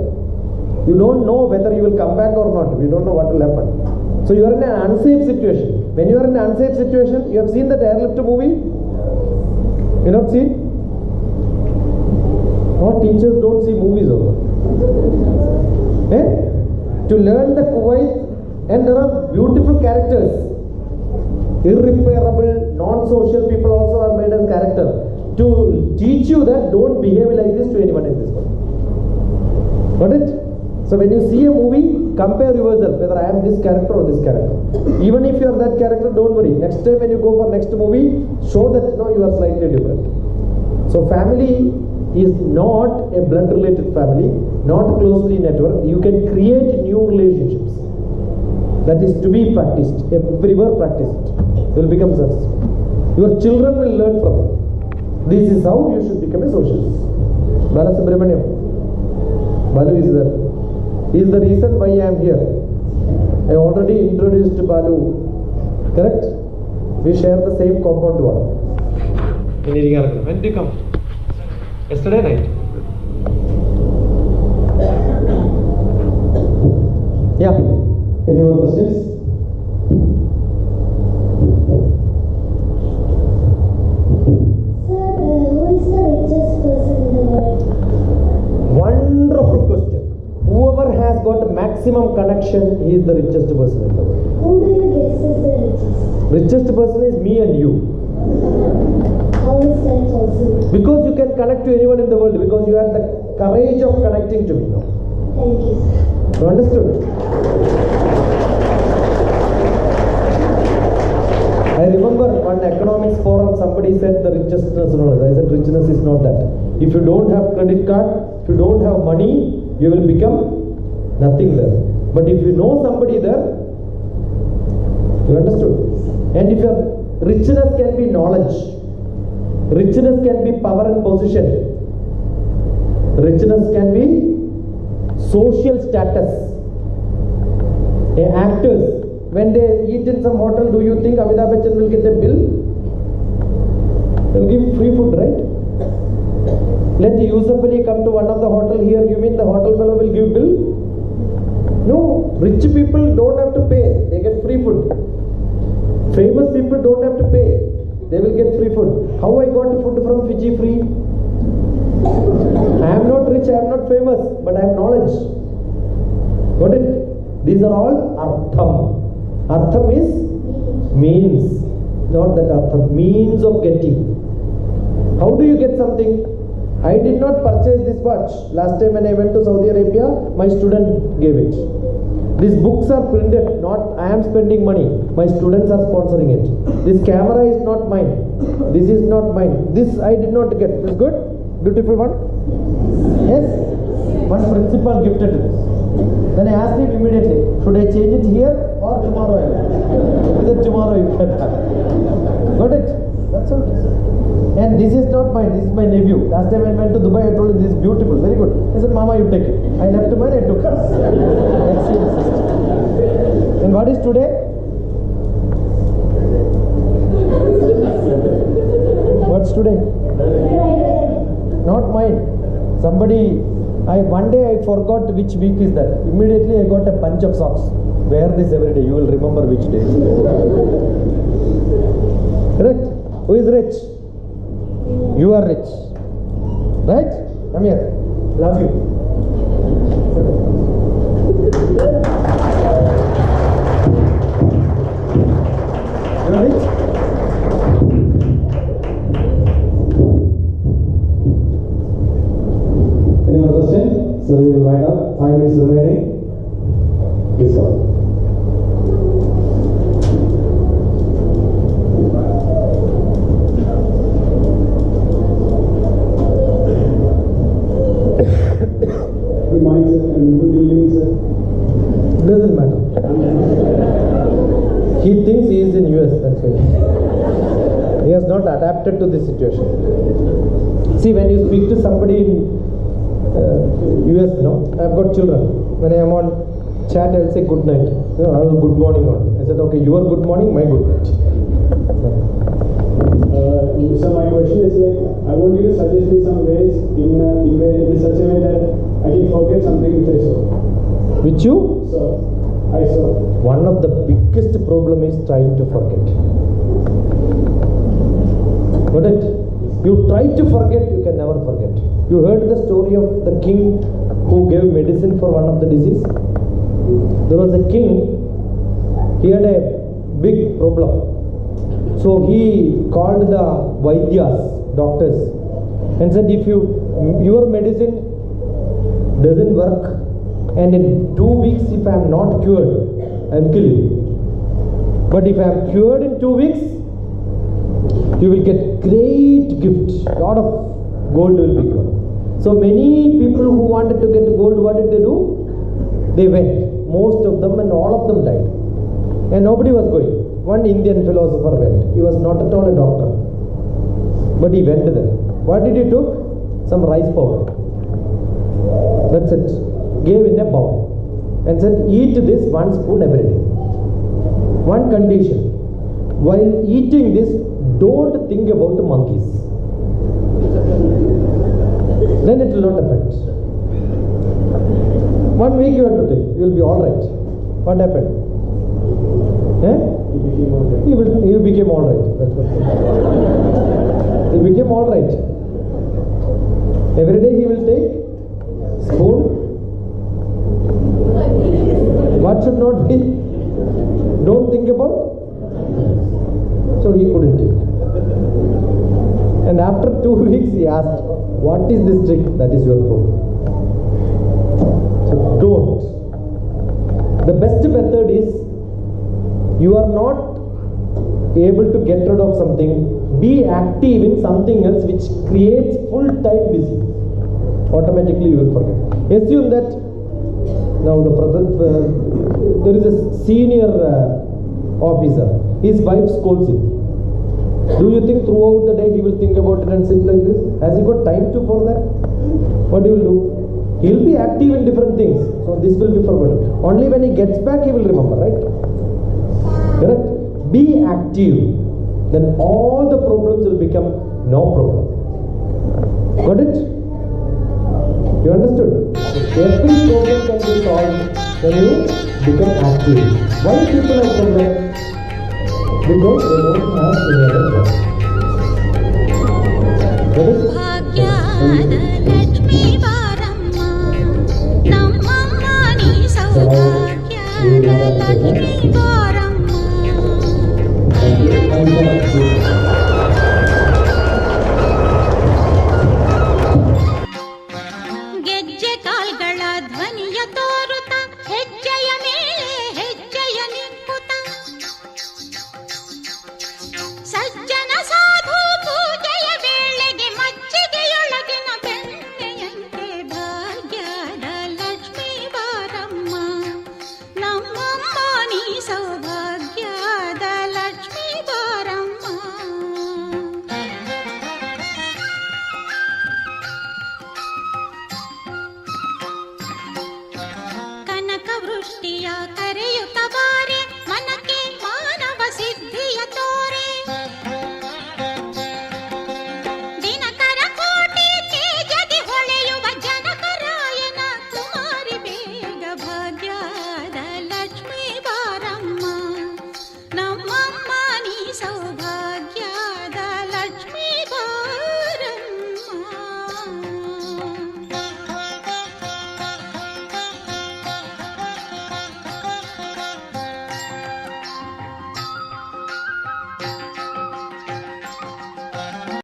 You don't know whether you will come back or not. You don't know what will happen. So you are in an unsafe situation. When you are in an unsafe situation, you have seen that airlift movie? You not seen? Or teachers don't see movies over. To learn the Kuwait, and there are beautiful characters. Irreparable, non-social people also are made as character. To teach you that don't behave like this to anyone in this world. Got it? So when you see a movie, compare yourself whether I am this character or this character. Even if you are that character, don't worry. Next time when you go for next movie, show that you are slightly different. So family is not a blood related family, not closely networked. You can create new relationships. That is to be practiced. Everywhere practiced. You will become successful. Your children will learn from it. This is how you should become a socialist. Bala Subramaniam. Balu is there. He is the reason why I am here. I already introduced Balu. Correct? We share the same compound wall. When did you come? Yesterday night. Yeah. Any more questions? Sir, who is the richest person in the world? Wonderful question. Whoever has got maximum connection, he is the richest person in the world. Who do you guess is the richest? Richest person is me and you. How is that possible? Because you can connect to anyone in the world, because you have the courage of connecting to me now. Thank you, sir. You understood? I remember one economics forum, somebody said the richest is not. I said richness is not that. If you don't have credit card, if you don't have money, you will become nothing there. But if you know somebody there, you understood? And if your richness can be knowledge, richness can be power and position, richness can be social status. Actors, when they eat in some hotel, do you think Amitabh Bachchan will get a bill? They will give free food, right? Let Yusuf Ali come to one of the hotel here, you mean the hotel fellow will give bill? No, rich people don't have to pay, they get free food. Famous people don't have to pay, They will get free food. How I got food from Fiji free? I am not rich, I am not famous, but I have knowledge. Got it? These are all artham. Artham is means, not that artham, means of getting. How do you get something? I did not purchase this watch. Last time when I went to Saudi Arabia, my student gave it. These books are printed, not I am spending money. My students are sponsoring it. This camera is not mine. This is not mine. This I did not get. Is good? Beautiful one? Yes? One principal gifted this. Then I asked him immediately, should I change it here or tomorrow? He said tomorrow you can have. Got it? That's all it is. And this is not mine, this is my nephew. Last time I went to Dubai, I told him this is beautiful, very good. I said, Mama, you take it. I left mine, I took it. Let's see the system. And what is today? What's today? Not mine. Somebody, one day I forgot which week is that. Immediately I got a bunch of socks. Wear this every day, you will remember which day. Correct? Who is rich? You are rich. Right? Come here. Love you. You are rich? Any more question? So we will wind up. 5 minutes remaining. Please go. Good morning, sir, and good evening, sir. Doesn't matter. He thinks he is in US, that's why. He has not adapted to this situation. See, when you speak to somebody in US, no, I've got children. When I am on chat, I will say good night. No, I will good morning on. I said, okay, your good morning, my good night. So my question is like, I want you to suggest me some ways in such a way that I can forget something which I saw. Which you? So, I saw. One of the biggest problem is trying to forget. Got it? You try to forget, you can never forget. You heard the story of the king who gave medicine for one of the disease? There was a king, he had a big problem. So he called the Vaidyas, doctors, and said, if your medicine doesn't work, and in 2 weeks if I am not cured, I will kill you. But if I am cured in 2 weeks, you will get great gift. Lot of gold will be given. So many people who wanted to get gold, what did they do? They went. Most of them and all of them died. And nobody was going. One Indian philosopher went. He was not at all a doctor. But he went there. What did he took? Some rice powder. That's it. Gave in a bowl. And said, eat this 1 spoon every day. One condition. While eating this, don't think about the monkeys. Then it will not affect. 1 week you have to take. You will be alright. What happened? He became alright. That's what. He became alright. Every day he will take spoon. What should not be? Don't think about. So he couldn't take. And after 2 weeks he asked, what is this trick? That is your problem. So don't. The best method is, you are not able to get rid of something, be active in something else which creates full time busy. Automatically you will forget. Assume that now there is a senior officer, his wife scolds him. Do you think throughout the day he will think about it and sit like this? Has he got time for that? What he will do? He will be active in different things. So this will be forgotten. Only when he gets back he will remember, right? Correct? Be active. Then all the problems will become no problem. Got it? You understood? Every problem can be solved when you become active. Why people have problems? Because they don't have any other job. భాగ్యాన Lakshmi వారమ్మ నమ్మమ్మ నీ సౌభాగ్యాన లక్ష్మీ